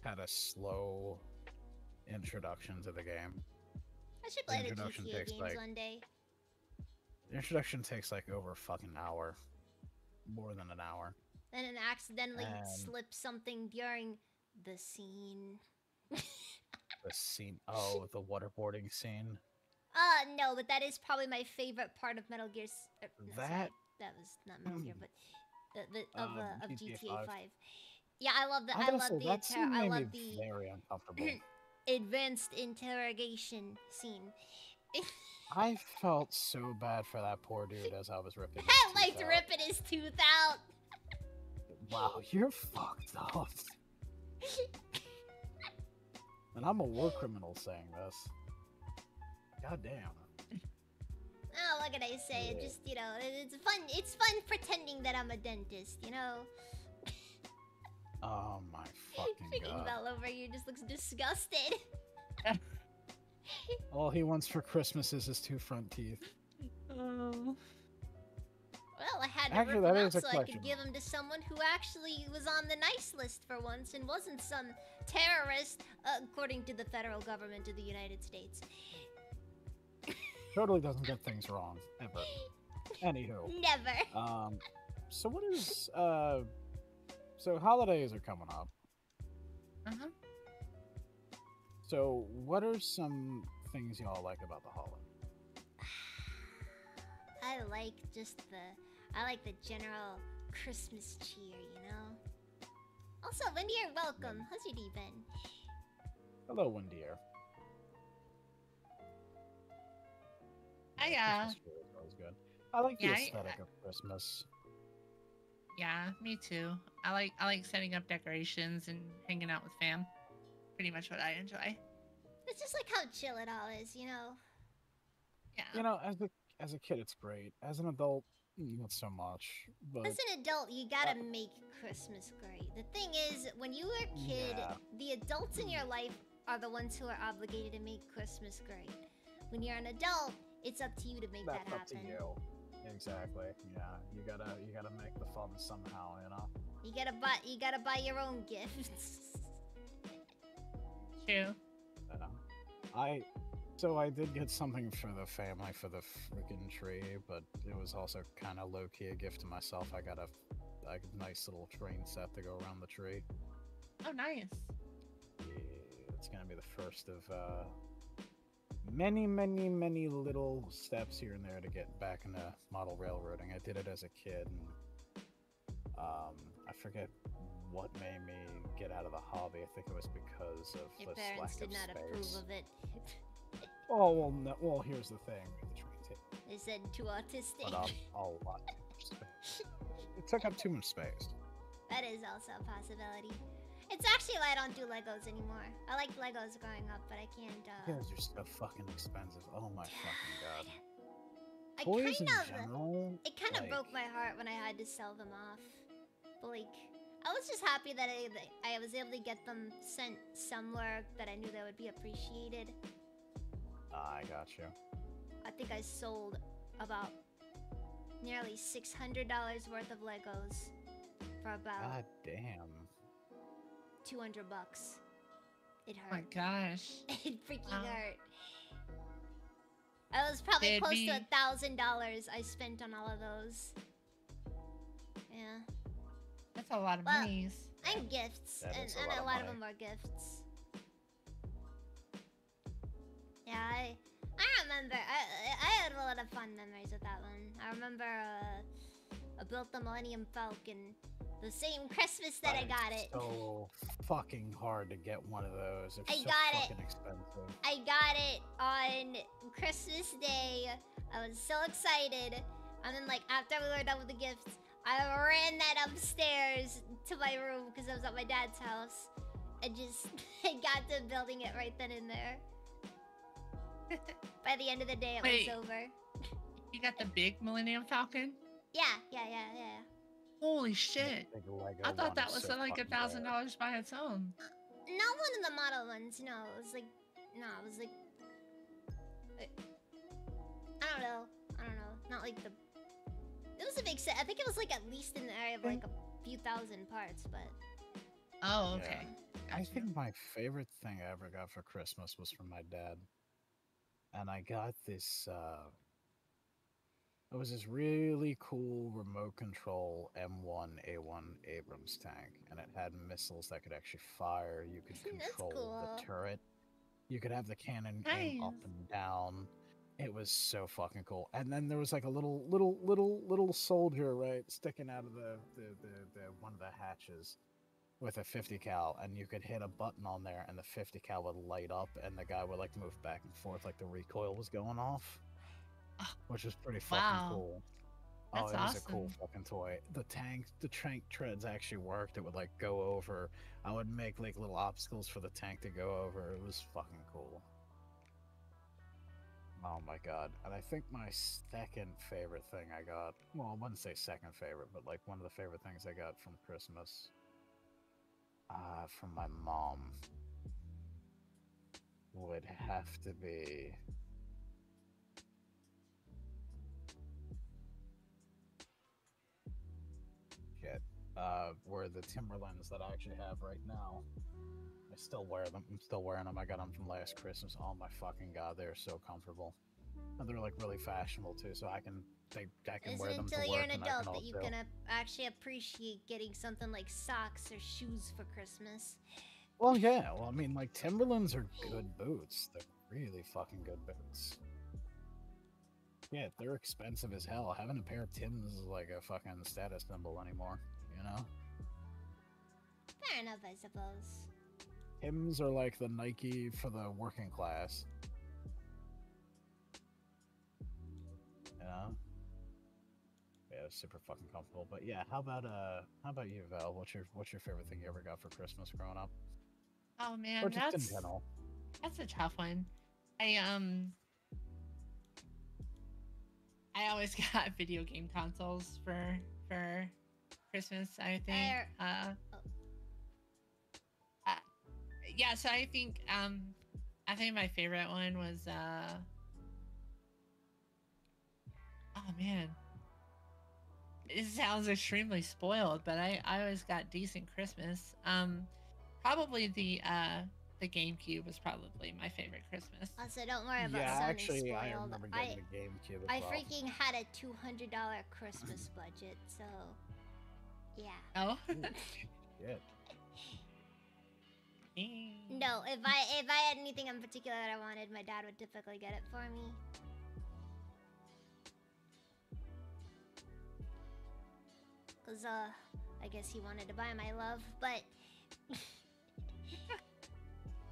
Speaker 1: had a slow introduction to the game.
Speaker 2: I should play the
Speaker 1: introduction
Speaker 2: GTA
Speaker 1: takes,
Speaker 2: games
Speaker 1: like-
Speaker 2: one day.
Speaker 1: The introduction takes like over a fucking hour, more than an hour.
Speaker 2: And then accidentally
Speaker 1: And-
Speaker 2: slip something during the scene.
Speaker 1: The scene, oh, the waterboarding scene.
Speaker 2: No, but that is probably my favorite part of Metal Gear. No, sorry,
Speaker 1: That-
Speaker 2: that was not Metal Gear, but of GTA
Speaker 1: GTA
Speaker 2: 5. Yeah, I love the
Speaker 1: I'm gonna
Speaker 2: love
Speaker 1: say
Speaker 2: the
Speaker 1: that scene
Speaker 2: I
Speaker 1: made
Speaker 2: love
Speaker 1: me
Speaker 2: the
Speaker 1: very uncomfortable.
Speaker 2: advanced interrogation scene.
Speaker 1: I felt so bad for that poor dude as I was ripping. his
Speaker 2: I
Speaker 1: teeth
Speaker 2: liked
Speaker 1: out.
Speaker 2: ripping his tooth out.
Speaker 1: Wow, you're fucked up. And I'm a war criminal saying this. God damn.
Speaker 2: Oh, what can I say? It
Speaker 1: Yeah.
Speaker 2: just, it's fun. It's fun pretending that I'm a dentist, you know?
Speaker 1: Oh my fucking
Speaker 2: Freaking
Speaker 1: god.
Speaker 2: Bell over here just looks disgusted.
Speaker 1: All he wants for Christmas is his 2 front teeth.
Speaker 3: Oh.
Speaker 2: Well, I had to
Speaker 1: Actually,
Speaker 2: rip
Speaker 1: that
Speaker 2: them out
Speaker 1: is a
Speaker 2: so I could
Speaker 1: question.
Speaker 2: give them to someone who actually was on the nice list for once and wasn't some terrorist, according to the federal government of the United States.
Speaker 1: Totally doesn't get things wrong, ever. Anywho.
Speaker 2: Never.
Speaker 1: So what is, so holidays are coming up.
Speaker 2: Uh-huh.
Speaker 1: So what are some things y'all like about the holiday?
Speaker 2: I like the general Christmas cheer, you know? Also, Wendy, you're welcome. How's your day been?
Speaker 1: Hello, Windier.
Speaker 3: I
Speaker 1: Christmas cheer is always good. I like the
Speaker 3: Yeah,
Speaker 1: aesthetic of Christmas.
Speaker 3: yeah, me too. I like setting up decorations and hanging out with fam. Pretty much what I enjoy.
Speaker 2: It's just like how chill it all is, you know?
Speaker 3: Yeah.
Speaker 1: You know, as a kid, it's great. As an adult, not so much. But
Speaker 2: As an adult, you gotta make Christmas great. The thing is, when you were a kid,
Speaker 1: Yeah.
Speaker 2: the adults in your life are the ones who are obligated to make Christmas great. When you're an adult, it's up to you to make
Speaker 1: that's
Speaker 2: that
Speaker 1: up to
Speaker 2: happen.
Speaker 1: you. Exactly. Yeah, you gotta make the fun somehow, you know.
Speaker 2: You gotta buy your own gifts.
Speaker 3: True.
Speaker 1: So I did get something for the family for the freaking tree, but it was also kind of low key a gift to myself. I got a nice little train set to go around the tree.
Speaker 3: Oh, nice.
Speaker 1: Yeah, it's gonna be the first of many little steps here and there to get back into model railroading. I did it as a kid, and I forget what made me get out of the hobby. I think it was because of
Speaker 2: Your
Speaker 1: the
Speaker 2: parents
Speaker 1: lack
Speaker 2: did
Speaker 1: of
Speaker 2: not
Speaker 1: space.
Speaker 2: approve of it.
Speaker 1: Oh well, no, well here's the thing with the train table.
Speaker 2: They said too autistic.
Speaker 1: But a lot. It took up too much space.
Speaker 2: That is also a possibility. It's actually why I don't do Legos anymore. I liked Legos growing up, but I can't.
Speaker 1: Because they're so fucking expensive. Oh my fucking god.
Speaker 2: I
Speaker 1: Toys in
Speaker 2: kind of.
Speaker 1: general.
Speaker 2: It kind of
Speaker 1: like,
Speaker 2: broke my heart when I had to sell them off. But like, I was just happy that I was able to get them sent somewhere that I knew they would be appreciated.
Speaker 1: I got you.
Speaker 2: I think I sold about nearly $600 worth of Legos for about
Speaker 1: God damn.
Speaker 2: $200. It
Speaker 3: Oh my
Speaker 2: hurt.
Speaker 3: gosh.
Speaker 2: It freaking
Speaker 3: Wow.
Speaker 2: hurt. I was probably
Speaker 3: Did
Speaker 2: close
Speaker 3: we-
Speaker 2: to $1,000 I spent on all of those. Yeah.
Speaker 3: That's a lot of
Speaker 2: Well,
Speaker 3: monies.
Speaker 2: And gifts.
Speaker 1: That
Speaker 2: And
Speaker 1: is
Speaker 2: a
Speaker 1: a
Speaker 2: lot
Speaker 1: lot
Speaker 2: of
Speaker 1: of
Speaker 2: them are gifts. Yeah, I remember. I had a lot of fun memories with that one. I remember I built the Millennium Falcon the same Christmas that I got it.
Speaker 1: So fucking hard to get one of those. It's
Speaker 2: I
Speaker 1: so
Speaker 2: got it.
Speaker 1: fucking expensive.
Speaker 2: I got it on Christmas Day. I was so excited. And then, like, after we were done with the gifts, I ran that upstairs to my room because I was at my dad's house. And just I got to building it right then and there. By the end of the day, it
Speaker 3: Wait.
Speaker 2: was over.
Speaker 3: You got the big Millennium Falcon?
Speaker 2: Yeah.
Speaker 3: Holy shit.
Speaker 1: Big Lego
Speaker 3: I thought
Speaker 1: one
Speaker 3: that
Speaker 1: is
Speaker 3: was
Speaker 1: so
Speaker 3: like
Speaker 1: fucking
Speaker 3: $1,000 by its own.
Speaker 2: Not one of the model ones, no. It was like, I don't know. Not like the. It was a big set. I think it was like at least in the area of like a few thousand parts, but.
Speaker 3: Oh,
Speaker 1: Yeah.
Speaker 3: okay.
Speaker 1: I
Speaker 3: Gotcha.
Speaker 1: think my favorite thing I ever got for Christmas was from my dad. And I got this, it was this really cool remote control M1A1 Abrams tank. And it had missiles that could actually fire. You could
Speaker 2: That's
Speaker 1: control
Speaker 2: cool.
Speaker 1: the turret. You could have the cannon aim up
Speaker 3: Nice.
Speaker 1: and down. It was so fucking cool. And then there was like a little soldier, right, sticking out of the one of the hatches with a 50 cal, and you could hit a button on there and the 50 cal would light up and the guy would like move back and forth like the recoil was going off, which was pretty fucking
Speaker 3: Wow.
Speaker 1: cool.
Speaker 3: That's
Speaker 1: It was a cool
Speaker 3: awesome.
Speaker 1: fucking toy. The tank treads actually worked. It would like go over. I would make like little obstacles for the tank to go over. It was fucking cool. Oh my god. And I think my second favorite thing I got, well, I wouldn't say second favorite, but like one of the favorite things I got from Christmas, from my mom, would have to be were the Timberlands that I actually have right now. I still wear them. I'm still wearing them. I got them from last Christmas. Oh my fucking god, they're so comfortable. And they're like really fashionable too, so I can
Speaker 2: Isn't
Speaker 1: wear
Speaker 2: it
Speaker 1: them to
Speaker 2: until
Speaker 1: work.
Speaker 2: you're an
Speaker 1: and I can
Speaker 2: adult that you
Speaker 1: also-
Speaker 2: can actually appreciate getting something like socks or shoes for Christmas?
Speaker 1: Well, yeah. Well, I mean, like Timberlands are good boots. They're really fucking good boots. Yeah, they're expensive as hell. Having a pair of Tims is like a fucking status symbol anymore. You know,
Speaker 2: Fair enough, I suppose.
Speaker 1: Tims are like the Nike for the working class. You know. Yeah, super fucking comfortable. But yeah, how about you, Val? What's your favorite thing you ever got for Christmas growing up,
Speaker 3: Oh
Speaker 1: or
Speaker 3: man,
Speaker 1: just in general?
Speaker 3: that's a tough one. I always got video game consoles for Christmas, I think. Yeah, so I think my favorite one was oh man. It sounds extremely spoiled, but I always got decent Christmas. Probably the GameCube was probably my favorite Christmas.
Speaker 2: Also, don't worry about
Speaker 1: Yeah,
Speaker 2: sounding
Speaker 1: actually, I
Speaker 2: spoiled.
Speaker 1: remember getting the GameCube as
Speaker 2: I
Speaker 1: well.
Speaker 2: freaking had a $200 Christmas budget, so yeah.
Speaker 3: Oh.
Speaker 1: Shit.
Speaker 2: No, if I had anything in particular that I wanted, my dad would typically get it for me. Cause I guess he wanted to buy my love, but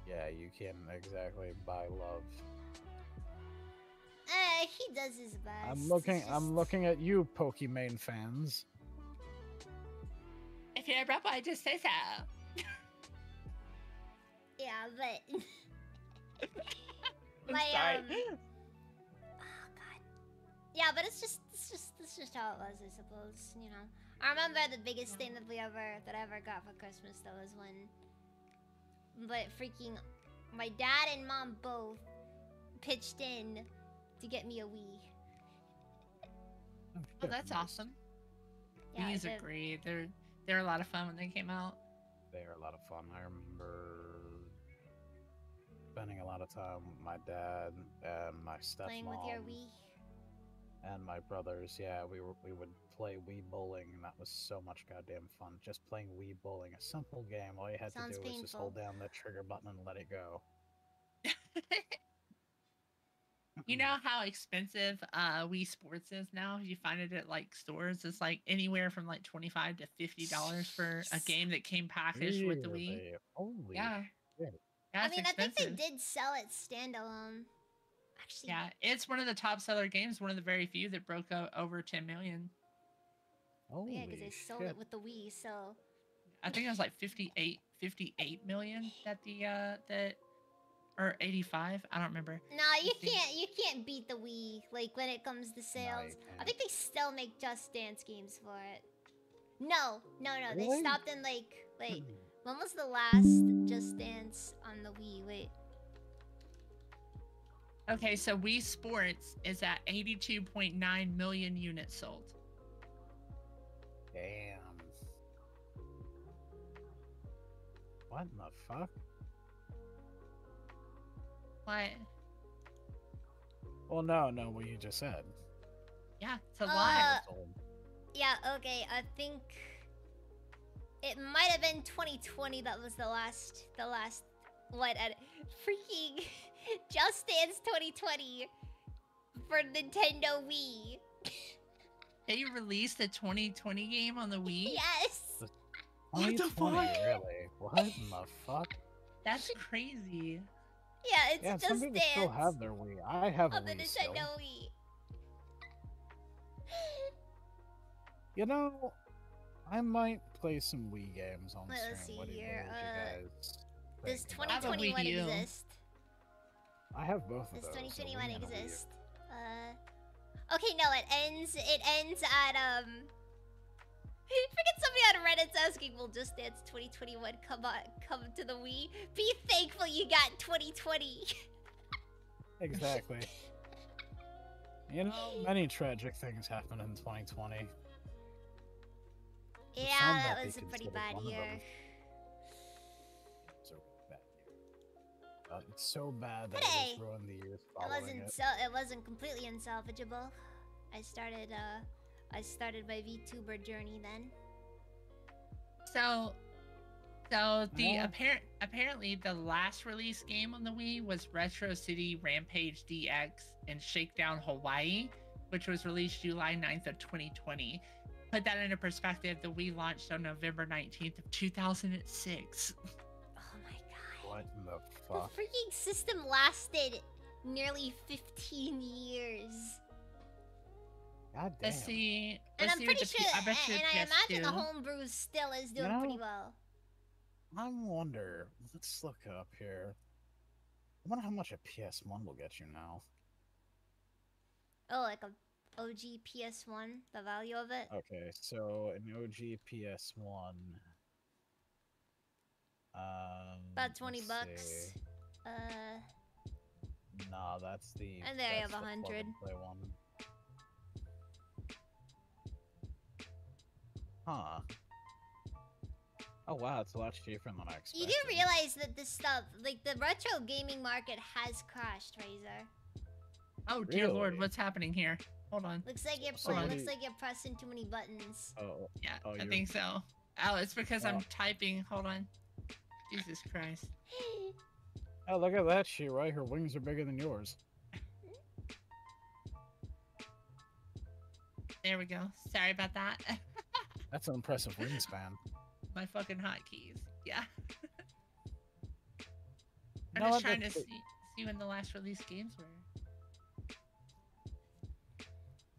Speaker 1: Yeah, you can't exactly buy love.
Speaker 2: he does his best.
Speaker 1: I'm looking at you, Pokemon fans.
Speaker 3: If you're a robot, just say so.
Speaker 2: Yeah, but
Speaker 3: I'm
Speaker 2: my
Speaker 3: sorry.
Speaker 2: oh god. Yeah, but it's just how it was, I suppose. You know, I remember the biggest thing that I ever got for Christmas though was when, but freaking, my dad and mom both pitched in to get me a Wii.
Speaker 3: Oh, that's awesome.
Speaker 2: Yeah,
Speaker 3: These are great. They're a lot of fun when they came out.
Speaker 1: They are a lot of fun. I remember spending a lot of time with my dad and my stepmom.
Speaker 2: Playing with your Wii.
Speaker 1: And my brothers. Yeah, we would play Wii bowling, and that was so much goddamn fun. Just playing Wii bowling, a simple game. All you had
Speaker 2: Sounds
Speaker 1: to do was just hold
Speaker 2: painful.
Speaker 1: down the trigger button and let it go.
Speaker 3: You know how expensive Wii Sports is now? You find it at like stores. It's like anywhere from like $25 to $50 for a game that came packaged with the Wii.
Speaker 1: Really? Holy
Speaker 3: Yeah.
Speaker 1: shit.
Speaker 3: Yeah,
Speaker 2: I
Speaker 3: it's
Speaker 2: mean,
Speaker 3: expensive.
Speaker 2: I think they did sell it standalone. Actually,
Speaker 3: Yeah, it's one of the top seller games. One of the very few that broke over 10 million.
Speaker 1: Holy
Speaker 2: yeah, because they sold
Speaker 1: shit.
Speaker 2: it with the Wii, so.
Speaker 3: I think it was like 58 million that or 85. I don't remember.
Speaker 2: No, you can't beat the Wii. Like when it comes to sales, I think they still make Just Dance games for it. No, they
Speaker 1: Really?
Speaker 2: stopped in like wait. When was the last Just Dance on the Wii? Wait.
Speaker 3: Okay, so Wii Sports is at 82.9 million units sold.
Speaker 1: Damn. What in the fuck?
Speaker 3: What?
Speaker 1: Well, no, what you just said.
Speaker 3: Yeah, it's a lot.
Speaker 2: Yeah, okay. I think it might have been 2020 that was the last what freaking Just Dance 2020 for Nintendo Wii.
Speaker 3: They released a 2020 game on the Wii?
Speaker 2: Yes.
Speaker 3: What the fuck?
Speaker 1: Really? What in the fuck?
Speaker 3: That's crazy.
Speaker 2: Yeah, it's
Speaker 1: Yeah,
Speaker 2: Just
Speaker 1: some people
Speaker 2: Dance
Speaker 1: still have their Wii. I have a
Speaker 2: on the
Speaker 1: Wii still.
Speaker 2: Nintendo Wii.
Speaker 1: You know, I might play some Wii games on
Speaker 2: Let's
Speaker 1: stream.
Speaker 2: see
Speaker 1: What do you
Speaker 2: here.
Speaker 1: guys
Speaker 2: Does
Speaker 1: think about that?
Speaker 2: 2021
Speaker 3: Wii U.
Speaker 2: exist?
Speaker 1: I have both of
Speaker 2: Does
Speaker 1: those.
Speaker 2: 2021
Speaker 1: a Wii and a Wii U.
Speaker 2: exist? Okay, no, it ends at Forget somebody on Reddit's asking, will Just Dance 2021 come to the Wii? Be thankful you got 2020.
Speaker 1: Exactly. You know, many tragic things happened in 2020.
Speaker 2: Yeah,
Speaker 1: some
Speaker 2: that
Speaker 1: might
Speaker 2: was
Speaker 1: be
Speaker 2: a pretty
Speaker 1: considered
Speaker 2: bad
Speaker 1: one of
Speaker 2: year.
Speaker 1: them. It's a really bad year. It's so bad that
Speaker 2: Hey,
Speaker 1: it just ruined the years
Speaker 2: It
Speaker 1: following it.
Speaker 2: it wasn't completely unsalvageable. I started my VTuber journey then.
Speaker 3: So the
Speaker 1: Yeah.
Speaker 3: apparently the last release game on the Wii was Retro City Rampage DX in Shakedown Hawaii, which was released July 9th of 2020. Put that into perspective, the Wii launched on November 19th of 2006.
Speaker 2: Oh my god.
Speaker 1: What in the
Speaker 2: The
Speaker 1: fuck?
Speaker 2: freaking system lasted nearly 15 years.
Speaker 1: God damn.
Speaker 3: Let's see.
Speaker 2: And I'm
Speaker 3: what
Speaker 2: pretty
Speaker 3: the
Speaker 2: sure,
Speaker 3: I bet you
Speaker 2: and I imagine the
Speaker 3: PS2.
Speaker 2: homebrew still is doing
Speaker 1: You know,
Speaker 2: pretty well.
Speaker 1: I wonder. Let's look up here. I wonder how much a PS1 will get you now.
Speaker 2: Oh, like a OG PS1, the value of it?
Speaker 1: Okay, so an OG PS1.
Speaker 2: About 20
Speaker 1: let's
Speaker 2: bucks.
Speaker 1: see. Nah, that's the.
Speaker 2: And there you
Speaker 1: that's
Speaker 2: have
Speaker 1: the
Speaker 2: 100.
Speaker 1: plug-and-play one. Huh. Oh wow, it's a lot cheaper than I expected.
Speaker 2: You do realize that this stuff, like the retro gaming market, has crashed, Razor.
Speaker 3: Oh dear
Speaker 1: Really?
Speaker 3: lord, what's happening here? Hold on.
Speaker 2: Looks like you're
Speaker 1: Somebody-
Speaker 2: looks like you're pressing too many buttons.
Speaker 1: Oh,
Speaker 3: Yeah,
Speaker 1: oh,
Speaker 3: I
Speaker 1: you're-
Speaker 3: think so. Oh, it's because I'm
Speaker 1: Oh.
Speaker 3: typing. Hold on. Jesus Christ.
Speaker 1: oh, look at that she, right? Her wings are bigger than yours.
Speaker 3: There we go. Sorry about that.
Speaker 1: That's an impressive wingspan.
Speaker 3: My fucking hotkeys. Yeah. I'm
Speaker 1: No,
Speaker 3: just trying to
Speaker 1: that's-
Speaker 3: see when the last release games were.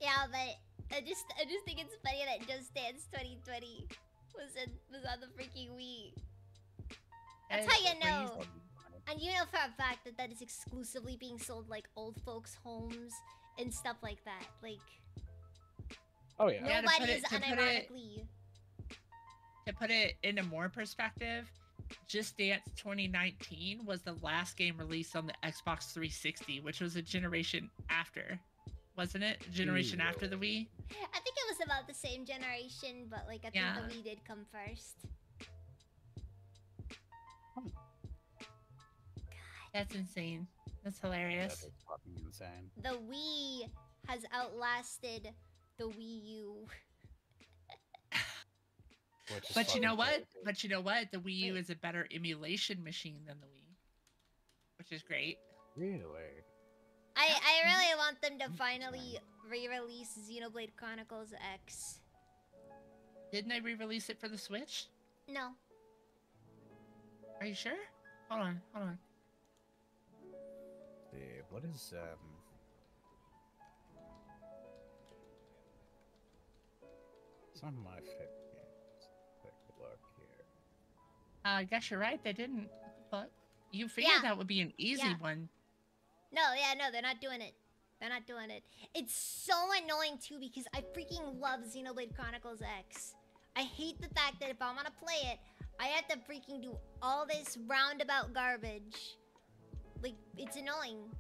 Speaker 2: Yeah, but I just think it's funny that Just Dance 2020 was on the freaking Wii. That's how you know.
Speaker 3: Crazy.
Speaker 2: And you know for a fact that that is exclusively being sold like old folks' homes and stuff like that. Like
Speaker 1: Oh yeah.
Speaker 3: Yeah, to
Speaker 2: nobody
Speaker 3: put
Speaker 2: is
Speaker 3: it- to put it-
Speaker 2: unironically.
Speaker 3: To put it into more perspective, Just Dance 2019 was the last game released on the Xbox 360, which was a generation after, wasn't it? A generation after the Wii.
Speaker 2: I think it was about the same generation, but like I think
Speaker 3: Yeah.
Speaker 2: the Wii did come first.
Speaker 3: That's insane. That's
Speaker 1: That
Speaker 3: hilarious.
Speaker 1: is fucking insane.
Speaker 2: The Wii has outlasted the Wii U.
Speaker 1: Which is
Speaker 3: But you know
Speaker 1: fucking
Speaker 3: what?
Speaker 1: crazy.
Speaker 3: But you know what? The Wii U is a better emulation machine than the Wii, which is great.
Speaker 1: Really?
Speaker 2: I really want them to finally re-release Xenoblade Chronicles X.
Speaker 3: Didn't they re-release it for the Switch?
Speaker 2: No.
Speaker 3: Are you sure? Hold on, hold on.
Speaker 1: What is some of my favorite games? Take a look here.
Speaker 3: I guess you're right. They didn't. But you figured
Speaker 2: Yeah.
Speaker 3: that would be an easy
Speaker 2: Yeah.
Speaker 3: one.
Speaker 2: No, yeah, no, they're not doing it. They're not doing it. It's so annoying too because I freaking love Xenoblade Chronicles X. I hate the fact that if I want to play it, I have to freaking do all this roundabout garbage. Like, it's annoying.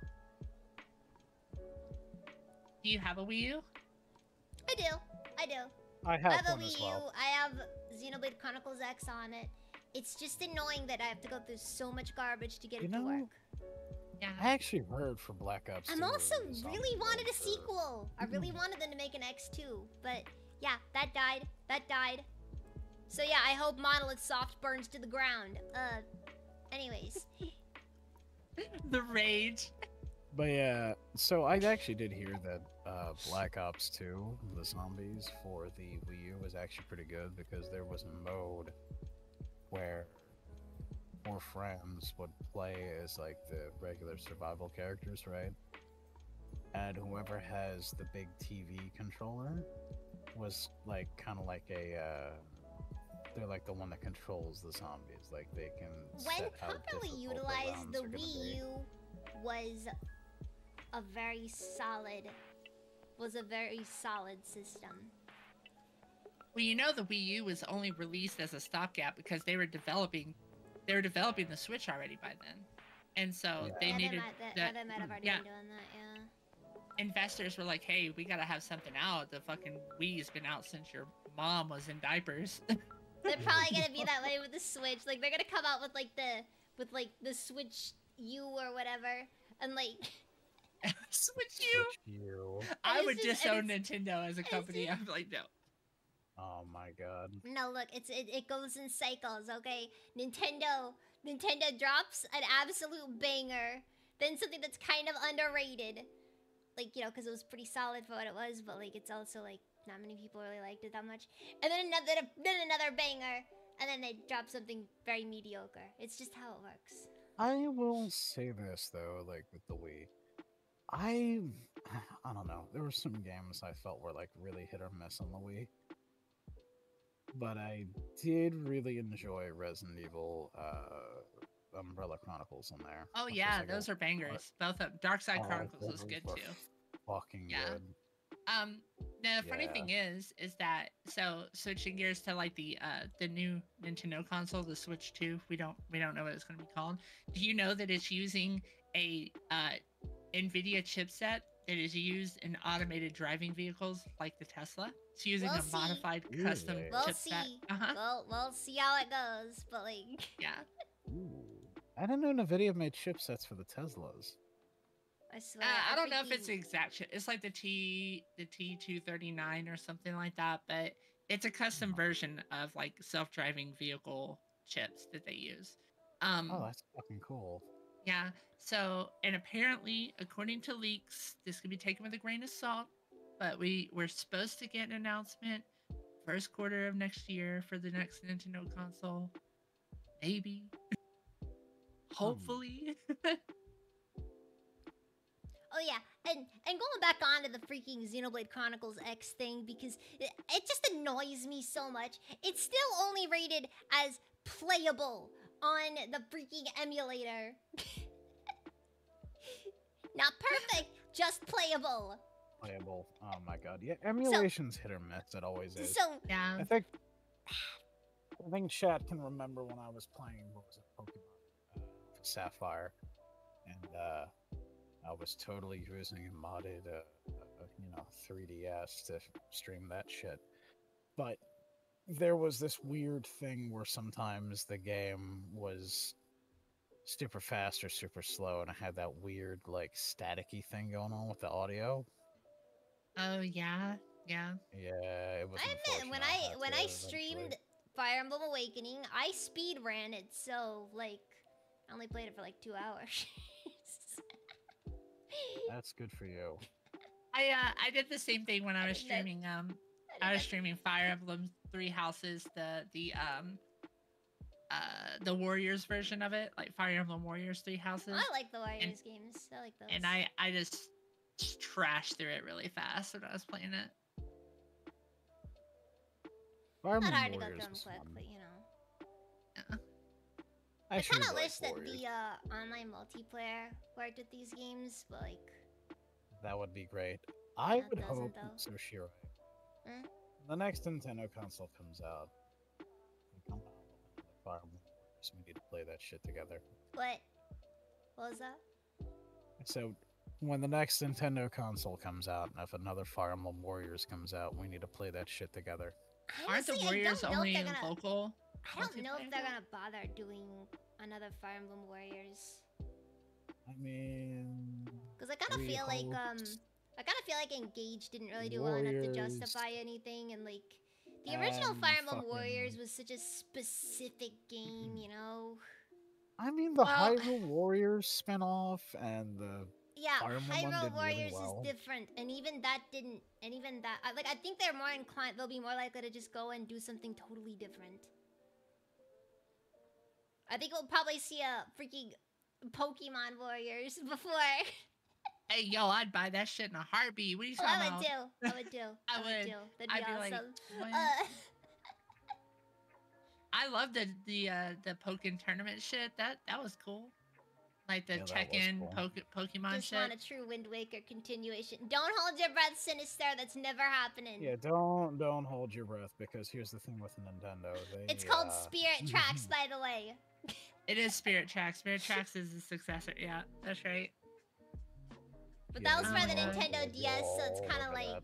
Speaker 3: Do you have a Wii U?
Speaker 2: I do. I do.
Speaker 1: I
Speaker 2: I
Speaker 1: have
Speaker 2: have a
Speaker 1: one as
Speaker 2: Wii U.
Speaker 1: well.
Speaker 2: I have Xenoblade Chronicles X on it. It's just annoying that I have to go through so much garbage to get
Speaker 1: You
Speaker 2: it to
Speaker 1: know,
Speaker 2: work.
Speaker 3: Yeah.
Speaker 1: I actually heard for Black Ops.
Speaker 2: I'm
Speaker 1: 2
Speaker 2: also
Speaker 1: is on
Speaker 2: really wanted a
Speaker 1: for-
Speaker 2: sequel. I really wanted them to make an X2, but yeah, that died. That died. So yeah, I hope Monolith Soft burns to the ground. Anyways.
Speaker 3: The rage.
Speaker 1: But yeah, so I actually did hear that Black Ops 2, the zombies for the Wii U, was actually pretty good because there was a mode where 4 friends would play as like the regular survival characters, right? And whoever has the big TV controller was like kind of like a they're like the one that controls the zombies. Like they can
Speaker 2: When
Speaker 1: set how
Speaker 2: properly
Speaker 1: difficult
Speaker 2: utilized,
Speaker 1: rounds
Speaker 2: the
Speaker 1: are gonna
Speaker 2: Wii
Speaker 1: be.
Speaker 2: U was a very solid system.
Speaker 3: Well, you know the Wii U was only released as a stopgap because they were developing the Switch already by then, and so they
Speaker 2: Yeah,
Speaker 3: needed
Speaker 2: they might have already
Speaker 3: yeah.
Speaker 2: been doing that, yeah.
Speaker 3: Investors were like, "Hey, we gotta have something out. The fucking Wii's been out since your mom was in diapers."
Speaker 2: They're probably gonna be that way with the Switch. Like they're gonna come out with the Switch U or whatever, and like
Speaker 3: Switch you.
Speaker 1: Switch U.
Speaker 3: I
Speaker 2: it's
Speaker 3: would
Speaker 2: just-
Speaker 3: disown
Speaker 2: and
Speaker 3: Nintendo as a company.
Speaker 2: just-
Speaker 3: I'm like, no.
Speaker 1: Oh my god.
Speaker 2: no, look, it goes in cycles, okay? Nintendo drops an absolute banger, then something that's kind of underrated, like because it was pretty solid for what it was, but like it's also like not many people really liked it that much, and then another banger, and then they drop something very mediocre. It's just how it works.
Speaker 1: I will say this though, like with the Wii, I don't know. There were some games I felt were like really hit or miss on the Wii, but I did really enjoy Resident Evil Umbrella Chronicles on there.
Speaker 3: Oh
Speaker 1: which was,
Speaker 3: yeah,
Speaker 1: like,
Speaker 3: those
Speaker 1: a-
Speaker 3: are bangers. Both of Dark Side
Speaker 1: oh,
Speaker 3: Chronicles was
Speaker 1: those
Speaker 3: good
Speaker 1: were
Speaker 3: too.
Speaker 1: Fucking
Speaker 3: Yeah.
Speaker 1: good.
Speaker 3: The funny
Speaker 1: Yeah.
Speaker 3: thing is that so switching gears to like the new Nintendo console, the Switch 2, we don't know what it's going to be called. Do you know that it's using a NVIDIA chipset that is used in automated driving vehicles like the Tesla. It's using
Speaker 2: We'll
Speaker 3: a
Speaker 2: see.
Speaker 3: modified
Speaker 1: Really?
Speaker 3: custom
Speaker 2: We'll
Speaker 3: chipset.
Speaker 2: see.
Speaker 3: Uh-huh.
Speaker 2: We'll see how it goes. But like,
Speaker 3: Yeah.
Speaker 1: Ooh. I didn't know NVIDIA made chipsets for the Teslas.
Speaker 2: I swear,
Speaker 3: I don't know if it's the
Speaker 2: freaking-
Speaker 3: exact chip. It's like the T239 or something like that, but it's a custom version of like self-driving vehicle chips that they use.
Speaker 1: Oh, that's fucking cool.
Speaker 3: Yeah. So, and apparently, according to leaks, this could be taken with a grain of salt, but we're supposed to get an announcement first quarter of next year for the next Nintendo console. Maybe. Hopefully.
Speaker 2: Oh yeah, and going back onto the freaking Xenoblade Chronicles X thing because it just annoys me so much. It's still only rated as playable on the freaking emulator. Not perfect, just playable.
Speaker 1: Playable. Oh my god. Yeah, emulation's hit or miss. It always is.
Speaker 2: So
Speaker 3: Yeah.
Speaker 1: I think chat can remember when I was playing, what was it, Pokemon Sapphire, and I was totally using a modded 3DS to stream that shit. But there was this weird thing where sometimes the game was super fast or super slow, and I had that weird like staticky thing going on with the audio.
Speaker 3: Oh yeah. Yeah.
Speaker 1: Yeah, it was.
Speaker 2: I admit when I streamed Fire Emblem Awakening, I speed ran it, so like I only played it for like 2 hours.
Speaker 1: That's good for you.
Speaker 3: I did the same thing when I was streaming I was streaming Fire Emblem Three Houses, the Warriors version of it, like Fire Emblem Warriors Three Houses.
Speaker 2: I like the Warriors games. I like those.
Speaker 3: And I just trashed through it really fast when I was playing it.
Speaker 1: Fire
Speaker 2: not
Speaker 1: Emblem
Speaker 2: hard to go
Speaker 1: Warriors
Speaker 2: through them
Speaker 1: was
Speaker 2: quick,
Speaker 1: fun.
Speaker 2: but you know.
Speaker 1: I
Speaker 2: I
Speaker 1: actually
Speaker 2: kind of
Speaker 1: really
Speaker 2: wish
Speaker 1: like
Speaker 2: that
Speaker 1: Warriors.
Speaker 2: the online multiplayer worked with these games, but like.
Speaker 1: That would be great. I
Speaker 2: That
Speaker 1: would
Speaker 2: doesn't,
Speaker 1: hope,
Speaker 2: though.
Speaker 1: so Shiro,
Speaker 2: Hmm?
Speaker 1: the next Nintendo console comes out, they come out with another Fire Emblem Warriors. We need to play that shit together.
Speaker 2: What? What was that?
Speaker 1: So, when the next Nintendo console comes out, and if another Fire Emblem Warriors comes out, we need to play that shit together.
Speaker 3: Aren't the
Speaker 2: Honestly,
Speaker 3: Warriors
Speaker 2: I don't know
Speaker 3: only
Speaker 2: if they're gonna.
Speaker 3: local?
Speaker 2: I don't know if
Speaker 3: multiplayer,
Speaker 2: they're
Speaker 3: though?
Speaker 2: gonna bother doing another Fire Emblem Warriors.
Speaker 1: I mean,
Speaker 2: Because I kind of
Speaker 1: three
Speaker 2: feel like
Speaker 1: hopes
Speaker 2: I kind of feel like Engage didn't really do well enough to
Speaker 1: Warriors
Speaker 2: justify anything, and like the original
Speaker 1: and
Speaker 2: Fire Emblem
Speaker 1: fucking-
Speaker 2: Warriors was such a specific game, you know.
Speaker 1: I mean, the
Speaker 3: Well-
Speaker 1: Hyrule Warriors spin-off and the
Speaker 2: Yeah,
Speaker 1: Fire Emblem one
Speaker 2: Hyrule
Speaker 1: did really
Speaker 2: Warriors
Speaker 1: well.
Speaker 2: is different, and even that didn't. And even that, like, I think they're more inclined. They'll be more likely to just go and do something totally different. I think we'll probably see a freaking Pokemon Warriors before.
Speaker 3: Hey, yo, I'd buy that shit in a heartbeat. What are you
Speaker 2: Oh,
Speaker 3: talking
Speaker 2: I
Speaker 3: about?
Speaker 2: would do. I would do.
Speaker 3: I would.
Speaker 2: do. That'd
Speaker 3: I'd
Speaker 2: be
Speaker 3: be like,
Speaker 2: awesome.
Speaker 3: what? I love the Pokken tournament shit. That was cool. Like the
Speaker 1: Yeah, that was
Speaker 3: check-in
Speaker 1: cool.
Speaker 3: Pokemon
Speaker 2: just
Speaker 3: shit.
Speaker 2: want a true Wind Waker continuation. Don't hold your breath, Sinister. That's never happening.
Speaker 1: Yeah, don't hold your breath, because here's the thing with Nintendo.
Speaker 2: It's called Spirit Tracks, by the way.
Speaker 3: It is Spirit Tracks. Spirit Tracks is the successor. Yeah, that's right.
Speaker 2: But
Speaker 1: Yeah,
Speaker 2: that was for the
Speaker 3: they don't
Speaker 2: Nintendo
Speaker 1: hold
Speaker 2: DS, so it's
Speaker 1: all
Speaker 2: kind of
Speaker 1: over
Speaker 2: like
Speaker 1: that.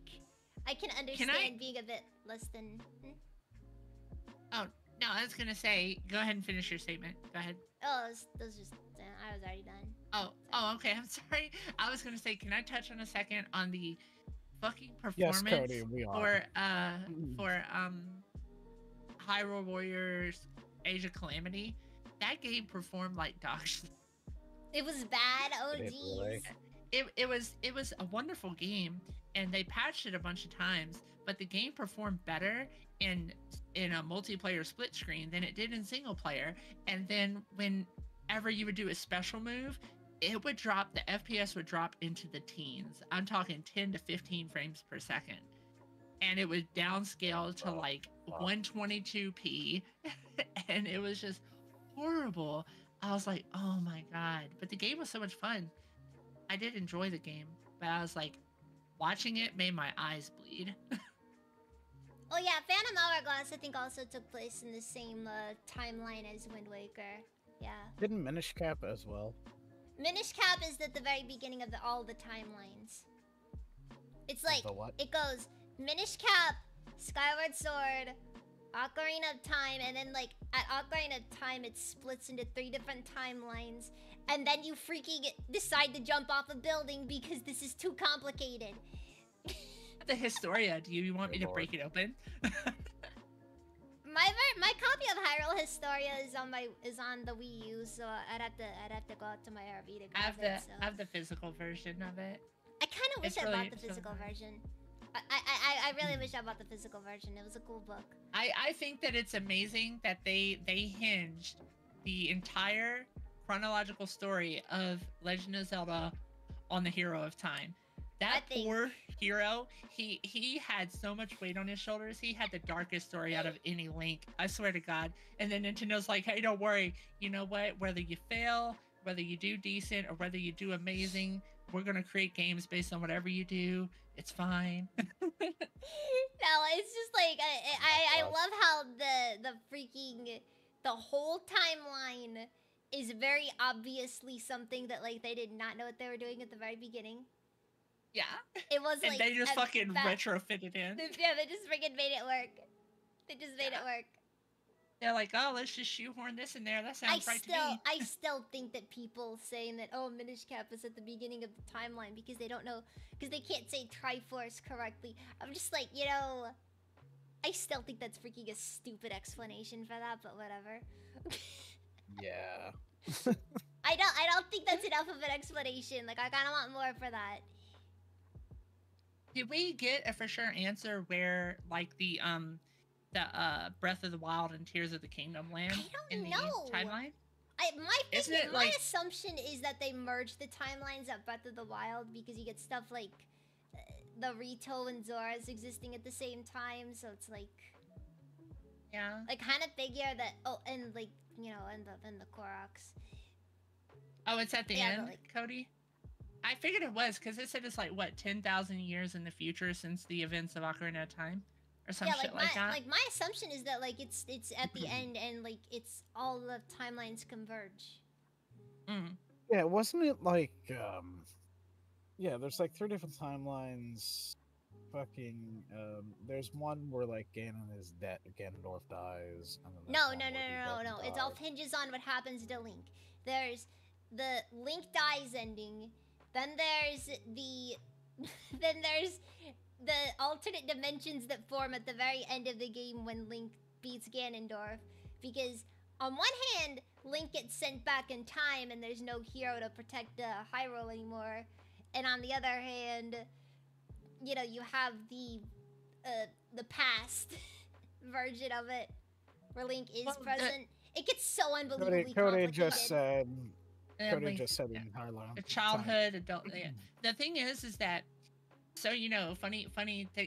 Speaker 2: I can understand being a bit less than.
Speaker 3: Oh no, I was gonna say. Go ahead and finish your statement. Go ahead.
Speaker 2: Oh, those just. I was already done.
Speaker 3: Oh, okay. I'm sorry. I was gonna say, can I touch on a second on the fucking
Speaker 1: Yes,
Speaker 3: performance
Speaker 1: Cody, we are.
Speaker 3: for Hyrule Warriors Age of Calamity? That game performed like dog shit.
Speaker 2: It was bad. Oh,
Speaker 1: Did it
Speaker 2: jeez.
Speaker 1: really?
Speaker 3: It was a wonderful game, and they patched it a bunch of times, but the game performed better in a multiplayer split screen than it did in single player. And then whenever you would do a special move, it would drop, the FPS would drop into the teens. I'm talking 10 to 15 frames per second. And it would downscale to like 122p. And it was just horrible. I was like, oh my god. But the game was so much fun. I did enjoy the game, but I was like, watching it made my eyes bleed.
Speaker 2: Oh yeah, Phantom Hourglass I think also took place in the same timeline as Wind Waker. Yeah.
Speaker 1: Didn't Minish Cap as well?
Speaker 2: Minish Cap is at the very beginning of all the timelines. It's like
Speaker 1: The what?
Speaker 2: it goes Minish Cap, Skyward Sword, Ocarina of Time, and then like at Ocarina of Time it splits into 3 different timelines, and then you freaking decide to jump off a building because this is too complicated.
Speaker 3: The Historia. Do you want me to
Speaker 1: Lord.
Speaker 3: break it open?
Speaker 2: My copy of Hyrule Historia is on the Wii U, so I'd have to go out to my RV to grab it. So.
Speaker 3: I have the physical version of it.
Speaker 2: I kind of wish
Speaker 3: It's
Speaker 2: I
Speaker 3: really-
Speaker 2: bought the
Speaker 3: it's really
Speaker 2: physical
Speaker 3: nice.
Speaker 2: version. I really wish I bought the physical version. It was a cool book.
Speaker 3: I think that it's amazing that they hinged the entire chronological story of Legend of Zelda on the Hero of Time. That poor hero, he had so much weight on his shoulders. He had the darkest story out of any Link. I swear to God. And then Nintendo's like, hey, don't worry. You know what? Whether you fail, whether you do decent, or whether you do amazing, we're gonna create games based on whatever you do. It's fine.
Speaker 2: No, it's just like I love how the freaking the whole timeline is very obviously something that like they did not know what they were doing at the very beginning.
Speaker 3: Yeah.
Speaker 2: It was
Speaker 3: And
Speaker 2: like
Speaker 3: they just
Speaker 2: a
Speaker 3: fucking
Speaker 2: fa-
Speaker 3: retrofitted in.
Speaker 2: Yeah, they just freaking made it work. They just made it work.
Speaker 3: They're like, oh, let's just shoehorn this in there. That sounds right to me.
Speaker 2: I still think that people saying that Minish Cap is at the beginning of the timeline because they don't know, because they can't say Triforce correctly. I'm just like, I still think that's freaking a stupid explanation for that, but whatever.
Speaker 1: Yeah.
Speaker 2: I don't think that's enough of an explanation. Like I kind of want more for that.
Speaker 3: Did we get a for sure answer where like the Breath of the Wild and Tears of the Kingdom land in the timeline?
Speaker 2: My assumption is that they merged the timelines at Breath of the Wild because you get stuff like the Rito and Zoras existing at the same time, so it's like I kind of figure that and like and the Koroks.
Speaker 3: Oh, it's at the end,
Speaker 2: like,
Speaker 3: Cody? I figured it was because it said it's like what 10,000 years in the future since the events of Ocarina of Time, or some shit like that.
Speaker 2: Like my assumption is that like it's at the end and like it's all the timelines converge.
Speaker 1: Yeah, wasn't it like yeah, there's like 3 different timelines. Fucking there's one where like Ganon is dead, Ganondorf dies. And then
Speaker 2: No. It all hinges on what happens to Link. There's the Link dies ending. Then there's the alternate dimensions that form at the very end of the game when Link beats Ganondorf. Because on one hand, Link gets sent back in time and there's no hero to protect Hyrule anymore. And on the other hand, you have the past version of it where Link is present. It gets so unbelievably complicated.
Speaker 1: Cody just said in Harlow.
Speaker 3: Childhood, adult. The thing is that, so funny.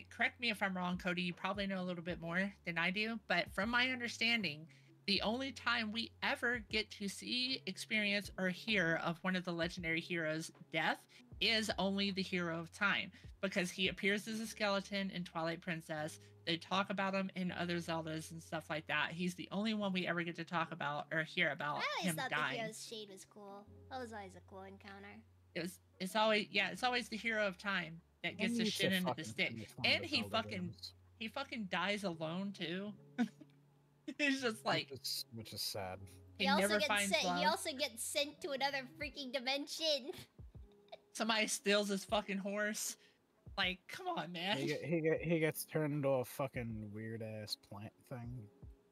Speaker 3: Correct me if I'm wrong, Cody. You probably know a little bit more than I do, but from my understanding, the only time we ever get to see, experience, or hear of one of the legendary heroes' death is only the Hero of Time, because he appears as a skeleton in Twilight Princess. They talk about him in other Zeldas and stuff like that. He's the only one we ever get to talk about or hear about him dying. I always thought the
Speaker 2: Hero's Shade was cool. That was always a cool encounter.
Speaker 3: It's always the Hero of Time that gets the shit into the stick, and he fucking dies alone too. He's just like,
Speaker 1: which is sad.
Speaker 3: He never finds love.
Speaker 2: He also gets sent to another freaking dimension.
Speaker 3: Somebody steals his fucking horse. Like, come on, man.
Speaker 1: He gets turned into a fucking weird ass plant thing.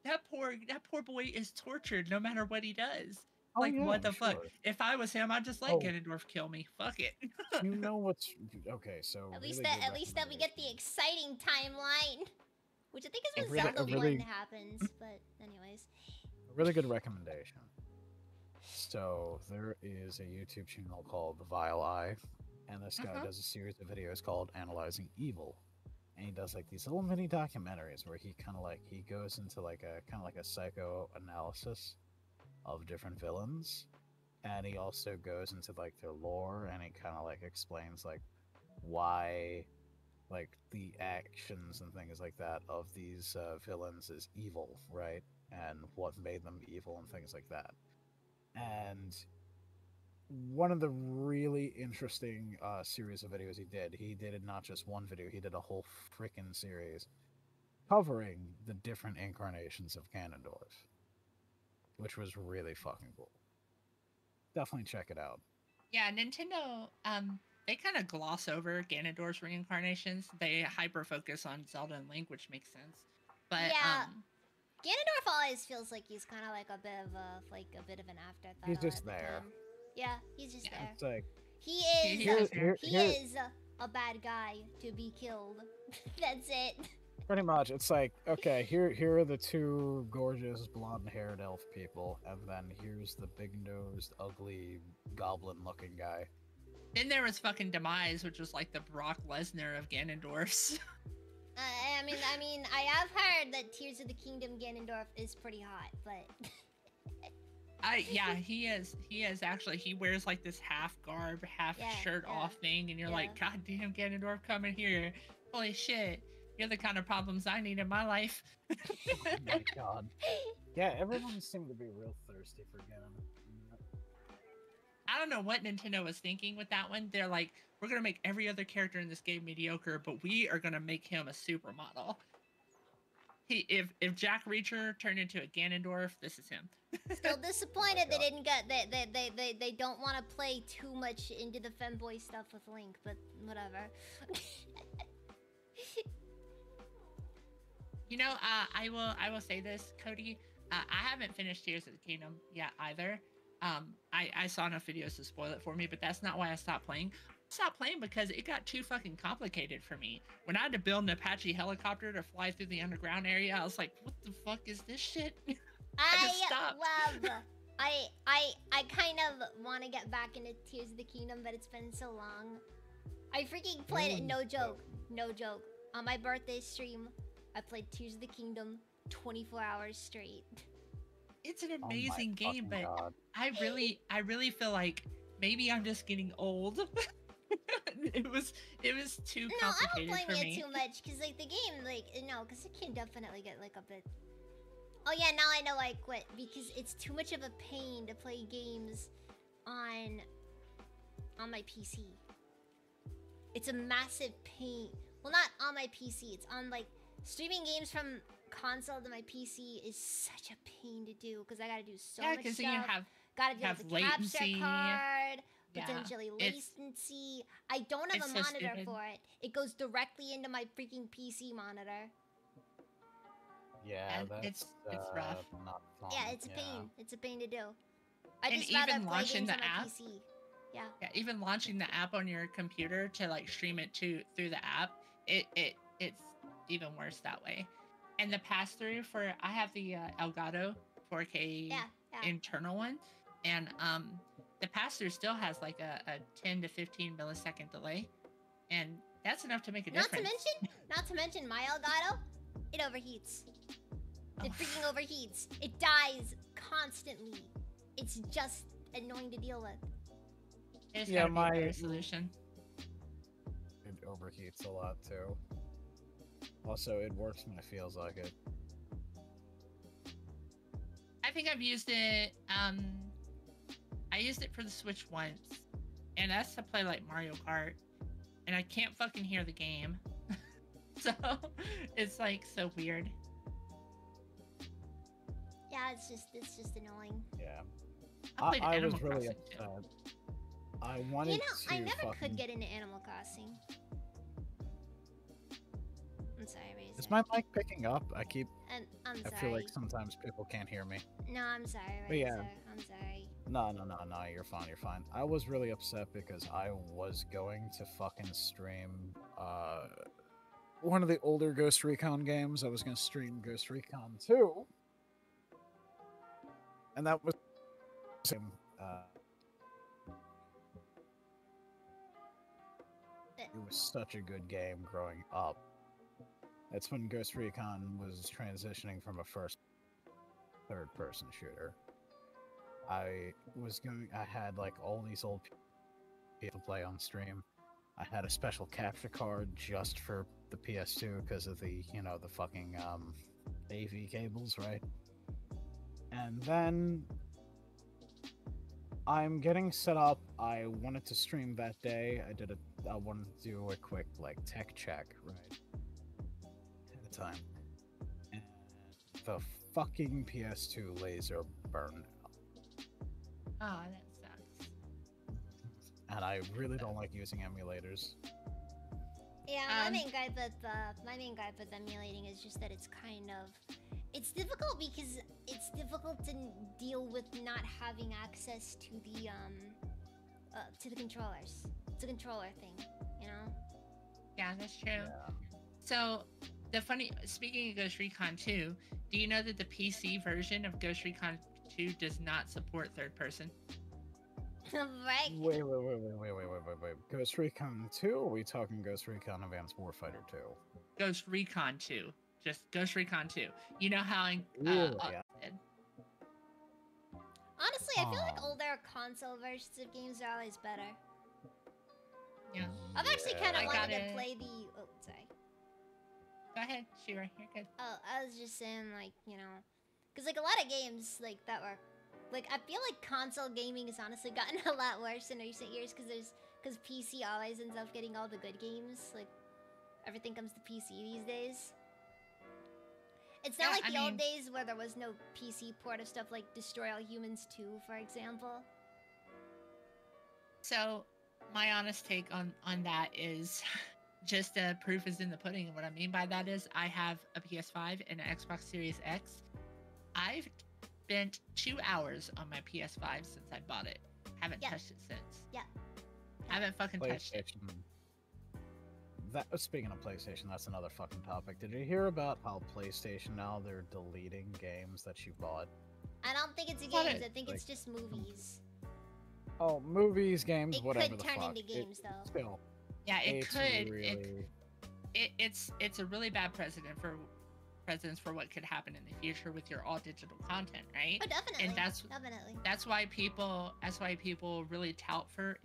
Speaker 3: That poor boy is tortured no matter what he does.
Speaker 1: Oh,
Speaker 3: like,
Speaker 1: yeah,
Speaker 3: what the
Speaker 1: sure.
Speaker 3: fuck? If I was him, I'd just let Ganondorf kill me. Fuck it.
Speaker 1: You know what's okay? So
Speaker 2: at least that we get the exciting timeline, which I think is when Zelda 1 happens. But anyways,
Speaker 1: a really good recommendation. So there is a YouTube channel called The Vile Eye, and this guy does a series of videos called Analyzing Evil, and he does like these little mini documentaries where he he goes into like a psychoanalysis of different villains, and he also goes into like their lore, and he kind of like explains like why like the actions and things like that of these villains is evil, right? And what made them evil and things like that. And one of the really interesting series of videos he did it not just one video, he did a whole freaking series covering the different incarnations of Ganondorf, which was really fucking cool. Definitely check it out.
Speaker 3: Yeah, Nintendo, they kind of gloss over Ganondorf's reincarnations. They hyper focus on Zelda and Link, which makes sense. But
Speaker 2: Yeah. Ganondorf always feels like he's kind of like a bit of an afterthought.
Speaker 1: He's
Speaker 2: a lot
Speaker 1: just
Speaker 2: of the
Speaker 1: there.
Speaker 2: time. Yeah, he's just there.
Speaker 1: It's like
Speaker 2: He is.
Speaker 3: He
Speaker 2: is a bad guy to be killed. That's it.
Speaker 1: pretty much. It's like, okay, here are the two gorgeous blonde-haired elf people, and then here's the big-nosed, ugly, goblin-looking guy.
Speaker 3: Then there was fucking Demise, which was like the Brock Lesnar of Ganondorfs.
Speaker 2: I mean, I have heard that Tears of the Kingdom Ganondorf is pretty hot, but.
Speaker 3: Yeah, he is. He is actually. He wears like this half garb, half shirt off thing, and you're like, God damn, Ganondorf, come in here! Holy shit, you're the kind of problems I need in my life.
Speaker 1: Oh my god. Yeah, everyone seemed to be real thirsty for Ganon.
Speaker 3: I don't know what Nintendo was thinking with that one. They're like, we're gonna make every other character in this game mediocre, but we are gonna make him a supermodel. If Jack Reacher turned into a Ganondorf, this is him.
Speaker 2: Still disappointed they didn't get they don't want to play too much into the femboy stuff with Link, but whatever.
Speaker 3: You know, I will say this, Cody. I haven't finished Tears of the Kingdom yet either. I saw enough videos to spoil it for me, but that's not why I stopped playing. I stopped playing because it got too fucking complicated for me. When I had to build an Apache helicopter to fly through the underground area, I was like, what the fuck is this shit?
Speaker 2: I kind of want to get back into Tears of the Kingdom, but it's been so long. I freaking played it, no joke. On my birthday stream, I played Tears of the Kingdom 24 hours straight.
Speaker 3: It's an amazing game, but God. I really feel like maybe I'm just getting old. it was too complicated
Speaker 2: I don't blame
Speaker 3: for
Speaker 2: you
Speaker 3: me.
Speaker 2: too much, because like the game, like because it can definitely get like a bit. Oh yeah, now I know I quit because it's too much of a pain to play games on my PC. It's a massive pain. Well, not on my PC. It's on like streaming games from console to my PC is such a pain to do because I gotta do so much stuff.
Speaker 3: You
Speaker 2: gotta deal with the capture card,
Speaker 3: Yeah,
Speaker 2: potentially latency. I don't have a monitor for it. It goes directly into my freaking PC monitor.
Speaker 1: Yeah,
Speaker 3: it's rough.
Speaker 1: Not fun.
Speaker 2: Yeah, it's a pain. It's a pain to do. I
Speaker 3: and
Speaker 2: just rather
Speaker 3: even
Speaker 2: play
Speaker 3: launching
Speaker 2: games
Speaker 3: the
Speaker 2: on my
Speaker 3: app.
Speaker 2: PC. Yeah.
Speaker 3: Yeah, even launching the app on your computer to like stream it through the app, it's even worse that way. And the pass through for I have the Elgato 4K internal one, and the pass through still has like a 10 to 15 millisecond delay, and that's enough to make a difference.
Speaker 2: Not to mention my Elgato, it overheats. It freaking overheats. It dies constantly. It's just annoying to deal with.
Speaker 3: It's gotta be a better solution.
Speaker 1: It overheats a lot too. Also, it works when it feels like it.
Speaker 3: I think I've used it. I used it for the Switch once, and that's to play like Mario Kart, and I can't fucking hear the game, so it's like so weird.
Speaker 2: Yeah, it's just annoying.
Speaker 1: Yeah.
Speaker 3: I
Speaker 1: was really upset. I wanted to.
Speaker 2: I never could get into Animal Crossing. I'm sorry, Mason.
Speaker 1: Is my mic picking up? I'm
Speaker 2: sorry.
Speaker 1: I feel like sometimes people can't hear me.
Speaker 2: No, I'm sorry,
Speaker 1: But yeah.
Speaker 2: I'm sorry.
Speaker 1: No, you're fine. I was really upset because I was going to fucking stream one of the older Ghost Recon games. I was going to stream Ghost Recon 2. And that was it was such a good game growing up. That's when Ghost Recon was transitioning from a third-person shooter. I had like all these old people play on stream. I had a special capture card just for the PS2 because of the, the fucking AV cables, right? And then I'm getting set up. I wanted to stream that day. I wanted to do a quick like tech check, right? At the time. And the fucking PS2 laser burned out.
Speaker 3: Oh, that sucks.
Speaker 1: And I really don't like using emulators.
Speaker 2: Yeah, my main gripe with emulating is just that it's difficult because it's difficult to deal with not having access to the controllers. It's a controller thing, you know?
Speaker 3: Yeah, that's true.
Speaker 1: Yeah.
Speaker 3: So, speaking of Ghost Recon 2, do you know that the PC version of Ghost Recon 2 does not support third person?
Speaker 2: Right?
Speaker 1: Wait. Ghost Recon 2? Or are we talking Ghost Recon Advanced Warfighter 2?
Speaker 3: Ghost Recon 2. Just Ghost Recon 2. You know how in
Speaker 1: Really?
Speaker 2: Honestly, I feel like older console versions of games are always better.
Speaker 3: Yeah.
Speaker 2: I've actually kind
Speaker 3: I
Speaker 2: of wanted
Speaker 3: gotta-
Speaker 2: to play the. Oh, sorry.
Speaker 3: Go ahead, Shira. You're good.
Speaker 2: Oh, I was just saying, like, you know, because like a lot of games like that were, like, I feel like console gaming has honestly gotten a lot worse in recent years because PC always ends up getting all the good games. Like, everything comes to PC these days. It's not
Speaker 3: Yeah,
Speaker 2: like
Speaker 3: I
Speaker 2: the old
Speaker 3: mean-
Speaker 2: days where there was no PC port of stuff like Destroy All Humans 2, for example.
Speaker 3: So, my honest take on that is just proof is in the pudding. And what I mean by that is I have a PS5 and an Xbox Series X. I've spent 2 hours on my PS5 since I bought it. Haven't
Speaker 2: Yeah.
Speaker 3: touched it since.
Speaker 2: Yeah.
Speaker 3: Haven't fucking touched it.
Speaker 1: PlayStation. Speaking of PlayStation, that's another fucking topic. Did you hear about how PlayStation now they're deleting games that you bought?
Speaker 2: I don't think it's
Speaker 3: What
Speaker 2: games.
Speaker 3: it-
Speaker 2: I think it's just movies.
Speaker 1: Oh, movies, games,
Speaker 2: It
Speaker 1: whatever
Speaker 2: could
Speaker 1: the
Speaker 2: turn
Speaker 1: fuck.
Speaker 2: into games, though.
Speaker 1: Still,
Speaker 3: Yeah, it
Speaker 1: it's
Speaker 3: could.
Speaker 1: really.
Speaker 3: It's a really bad precedence for what could happen in the future with your all digital content, right?
Speaker 2: Oh, definitely.
Speaker 3: And
Speaker 2: definitely.
Speaker 3: that's why people really tout for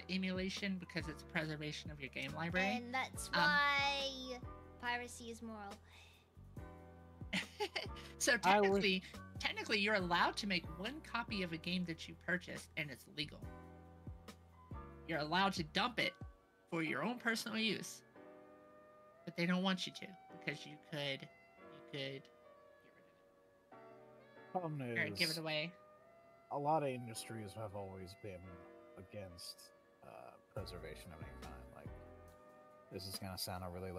Speaker 3: emulation, because it's preservation of your game library.
Speaker 2: And that's why piracy is moral.
Speaker 3: So
Speaker 1: I would-
Speaker 3: technically you're allowed to make one copy of a game that you purchased, and it's legal. You're allowed to dump it for your own personal use, but they don't want you to, because you could get rid of it
Speaker 1: Problem
Speaker 3: or give it
Speaker 1: is,
Speaker 3: away.
Speaker 1: a lot of industries have always been against preservation of any kind. Like, this is gonna sound a really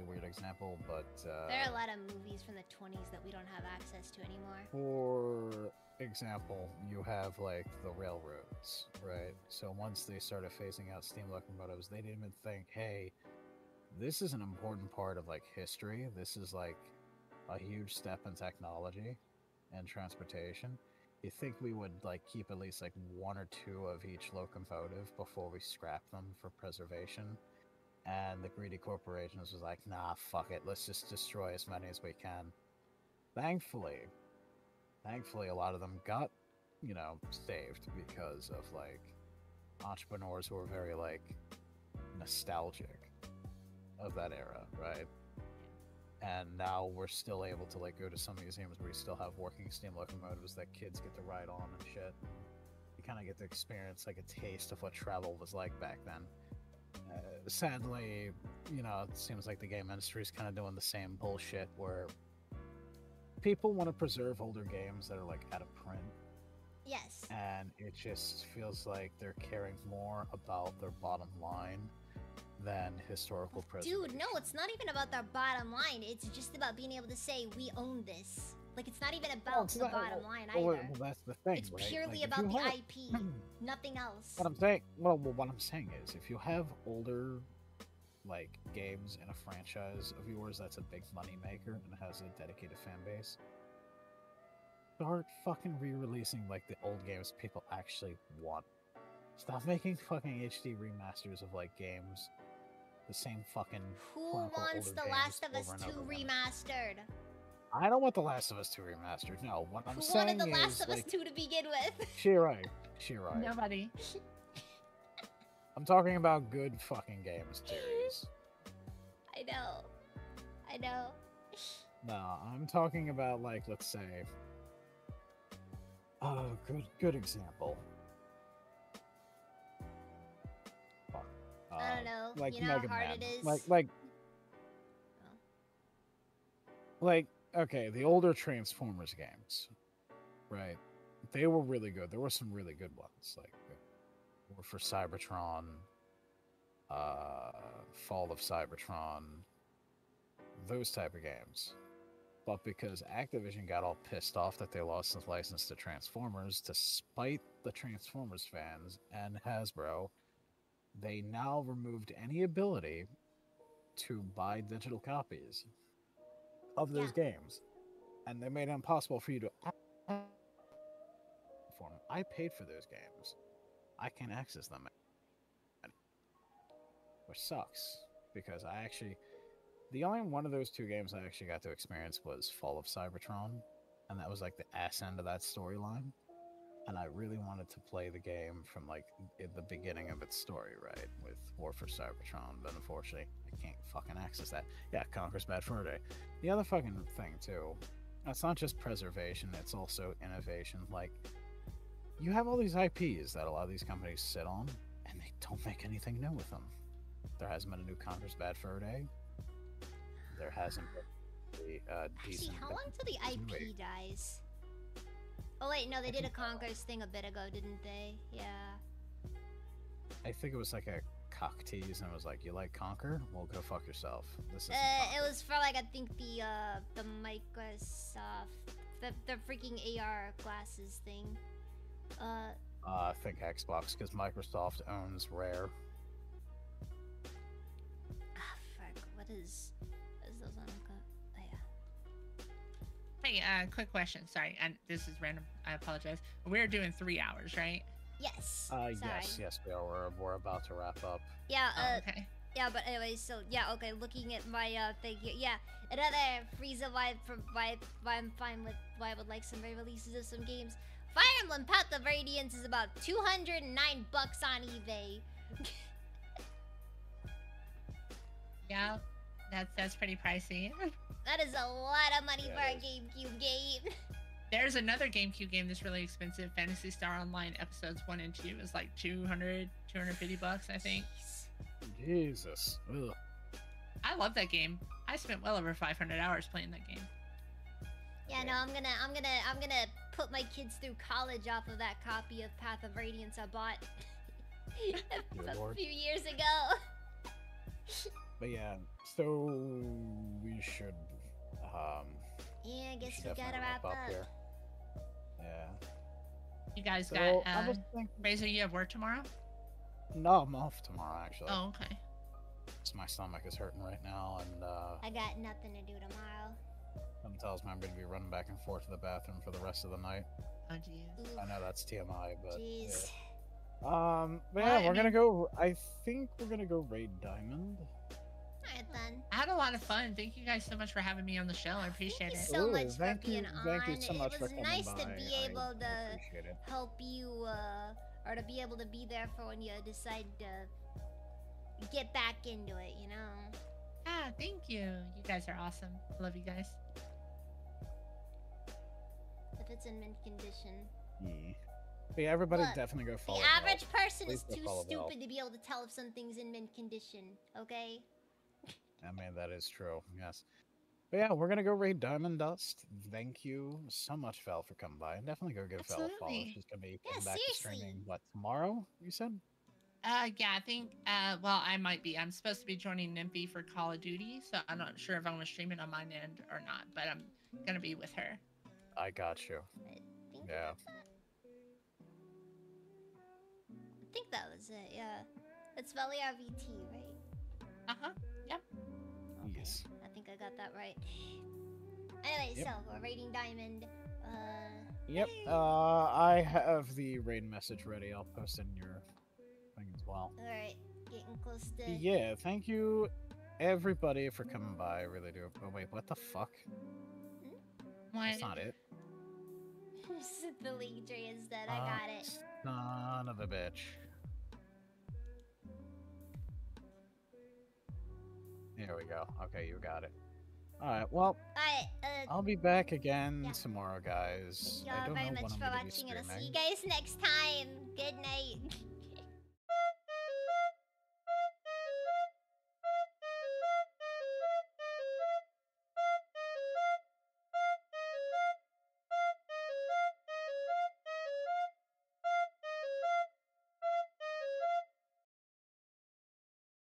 Speaker 1: weird example, but
Speaker 2: There are a lot of movies from the 20s that we don't have access to anymore.
Speaker 1: for example, you have like the railroads, right? So once they started phasing out steam locomotives, they didn't even think, hey, this is an important part of like history. This is like a huge step in technology and transportation. You think we would like keep at least like one or two of each locomotive before we scrap them for preservation? And the greedy corporations was like, nah, fuck it, let's just destroy as many as we can. Thankfully, a lot of them got, saved because of like entrepreneurs who were very like nostalgic of that era, right? And now we're still able to like go to some museums where we still have working steam locomotives that kids get to ride on and shit. You kind of get to experience like a taste of what travel was like back then. Sadly, it seems like the game industry is kind of doing the same bullshit where people want to preserve older games that are like out of print,
Speaker 2: Yes.
Speaker 1: and it just feels like they're caring more about their bottom line than historical preservation.
Speaker 2: Dude, no, it's not even about their bottom line. It's just about being able to say, we own this. Like, it's not even about
Speaker 1: it's
Speaker 2: the
Speaker 1: not-
Speaker 2: bottom line
Speaker 1: well,
Speaker 2: either.
Speaker 1: well, that's the thing,
Speaker 2: It's
Speaker 1: right?
Speaker 2: purely
Speaker 1: Like, if
Speaker 2: about
Speaker 1: you
Speaker 2: the
Speaker 1: have-
Speaker 2: IP, nothing else.
Speaker 1: What I'm saying is, if you have older, like, games in a franchise of yours that's a big money maker and has a dedicated fan base, start fucking re-releasing like the old games people actually want. Stop making fucking HD remasters of like games, the same fucking.
Speaker 2: Who
Speaker 1: quote-unquote
Speaker 2: wants
Speaker 1: older
Speaker 2: The Last
Speaker 1: games
Speaker 2: of Us
Speaker 1: over and
Speaker 2: 2
Speaker 1: over again.
Speaker 2: remastered?
Speaker 1: I don't want The Last of Us 2 remastered. No, what I'm
Speaker 2: Who
Speaker 1: saying
Speaker 2: wanted The Last
Speaker 1: is,
Speaker 2: of Us
Speaker 1: like,
Speaker 2: 2 to begin with?
Speaker 1: She right.
Speaker 3: Nobody.
Speaker 1: I'm talking about good fucking games series.
Speaker 2: I know.
Speaker 1: No, I'm talking about like, let's say, good example.
Speaker 2: I don't know.
Speaker 1: Like
Speaker 2: You know
Speaker 1: Mega
Speaker 2: how hard
Speaker 1: Man.
Speaker 2: it is.
Speaker 1: Like okay, the older Transformers games, right? They were really good. There were some really good ones, like War for Cybertron, Fall of Cybertron, those type of games. But because Activision got all pissed off that they lost the license to Transformers, to spite the Transformers fans and Hasbro, they now removed any ability to buy digital copies of those games. And they made it impossible for you to form. I paid for those games. I can't access them, which sucks because the only one of those two games I actually got to experience was Fall of Cybertron, and that was like the ass end of that storyline. And I really wanted to play the game from like the beginning of its story, right, with War for Cybertron, but unfortunately I can't fucking access that. Yeah, Conquer's Bad Fur Day. The other fucking thing too, it's not just preservation, it's also innovation. Like, you have all these IPs that a lot of these companies sit on, and they don't make anything new with them. There hasn't been a new Conquer's Bad Fur Day. There hasn't been a decent...
Speaker 2: Actually, how long till the IP dies? Oh wait, no, they did a Conquer's thing a bit ago, didn't they? Yeah.
Speaker 1: I think it was like a cock tease, and it was like, you like Conquer? Well, go fuck yourself. This is
Speaker 2: it was for like, I think the Microsoft, the freaking AR glasses thing.
Speaker 1: I think Xbox, because Microsoft owns Rare.
Speaker 2: Fuck, what is those on? Oh yeah.
Speaker 3: Hey, quick question. Sorry, and this is random. I apologize. We're doing 3 hours, right?
Speaker 2: Yes.
Speaker 1: Yes, we are. We're about to wrap up.
Speaker 2: Yeah.
Speaker 3: Okay.
Speaker 2: Yeah, but anyway, so yeah, okay. Looking at my thing here, yeah. Another reason why I'm fine with why I would like some re-releases of some games. Fire Emblem Path of Radiance is about $209 on eBay.
Speaker 3: Yeah, that's pretty pricey.
Speaker 2: That is a lot of money for a
Speaker 1: it
Speaker 2: GameCube game.
Speaker 3: There's another GameCube game that's really expensive. Phantasy Star Online episodes 1 and 2 is like $250, I think.
Speaker 1: Jesus. Ugh.
Speaker 3: I love that game. I spent well over 500 hours playing that game.
Speaker 2: Yeah, no, I'm gonna put my kids through college off of that copy of Path of Radiance I bought a few years ago.
Speaker 1: But yeah, so we should
Speaker 2: yeah, I guess we gotta wrap up.
Speaker 1: Here. Yeah.
Speaker 3: You guys
Speaker 1: So,
Speaker 3: got Razor, you have work tomorrow?
Speaker 1: No, I'm off tomorrow actually.
Speaker 3: Oh, okay.
Speaker 1: My stomach is hurting right now, and
Speaker 2: I got nothing to do tomorrow.
Speaker 1: something tells me I'm going to be running back and forth to the bathroom for the rest of the night.
Speaker 3: Oh, geez.
Speaker 1: I know that's TMI, but
Speaker 2: jeez.
Speaker 1: yeah. But yeah, we're gonna go. I think we're gonna go raid Diamond.
Speaker 2: Alright then.
Speaker 3: I had a lot of fun. Thank you guys so much for having me on the show. I appreciate
Speaker 2: Thank you
Speaker 3: it.
Speaker 2: so much for
Speaker 1: Thank
Speaker 2: being
Speaker 1: you
Speaker 2: on.
Speaker 1: so much
Speaker 2: It
Speaker 1: for
Speaker 2: was
Speaker 1: coming
Speaker 2: nice
Speaker 1: by.
Speaker 2: to be
Speaker 1: I
Speaker 2: able to
Speaker 1: appreciate it.
Speaker 2: help you, or to be able to be there for when you decide to get back into it, you know?
Speaker 3: Ah, thank you. You guys are awesome. Love you guys.
Speaker 2: If it's in mint condition.
Speaker 1: Yeah. But yeah, everybody
Speaker 2: Look,
Speaker 1: definitely go
Speaker 2: The
Speaker 1: follow.
Speaker 2: average person
Speaker 1: Please
Speaker 2: is
Speaker 1: go
Speaker 2: too
Speaker 1: follow Val.
Speaker 2: stupid to be able to tell if something's in mint condition, okay?
Speaker 1: I mean, that is true. Yes. But yeah, we're gonna go raid Diamond Dust. Thank you so much, Val, for coming by. And definitely go give Val a follow.
Speaker 3: Absolutely.
Speaker 1: She's gonna be
Speaker 2: Yeah,
Speaker 1: getting back to
Speaker 2: seriously.
Speaker 1: streaming. What, tomorrow? You said?
Speaker 3: Yeah, I think, well, I might be. I'm supposed to be joining Nymphy for Call of Duty, so I'm not sure if I'm going to stream it on my end or not, but I'm going to be with her.
Speaker 1: I got you. Yeah.
Speaker 2: I think that was it, yeah. It's Velia VT, right?
Speaker 3: Uh-huh, yep.
Speaker 2: Okay.
Speaker 1: Yes.
Speaker 2: I think I got that right. Anyway,
Speaker 1: Yep.
Speaker 2: so we're raiding Diamond.
Speaker 1: Yep. I have the raid message ready. I'll post it in your thing as well.
Speaker 2: Alright, getting close to...
Speaker 1: Yeah, thank you everybody for coming by. I really do. Oh wait, what the fuck? That's not it.
Speaker 2: The link tree instead, I got it.
Speaker 1: Son of a bitch. There we go. Okay, you got it. Alright, well,
Speaker 2: Alright,
Speaker 1: I'll be back again
Speaker 2: yeah.
Speaker 1: tomorrow, guys.
Speaker 2: thank you
Speaker 1: I
Speaker 2: all
Speaker 1: don't
Speaker 2: very
Speaker 1: know
Speaker 2: much
Speaker 1: when I'm
Speaker 2: for
Speaker 1: gonna be
Speaker 2: watching, and I'll see
Speaker 1: streaming.
Speaker 2: you guys next time. Good night.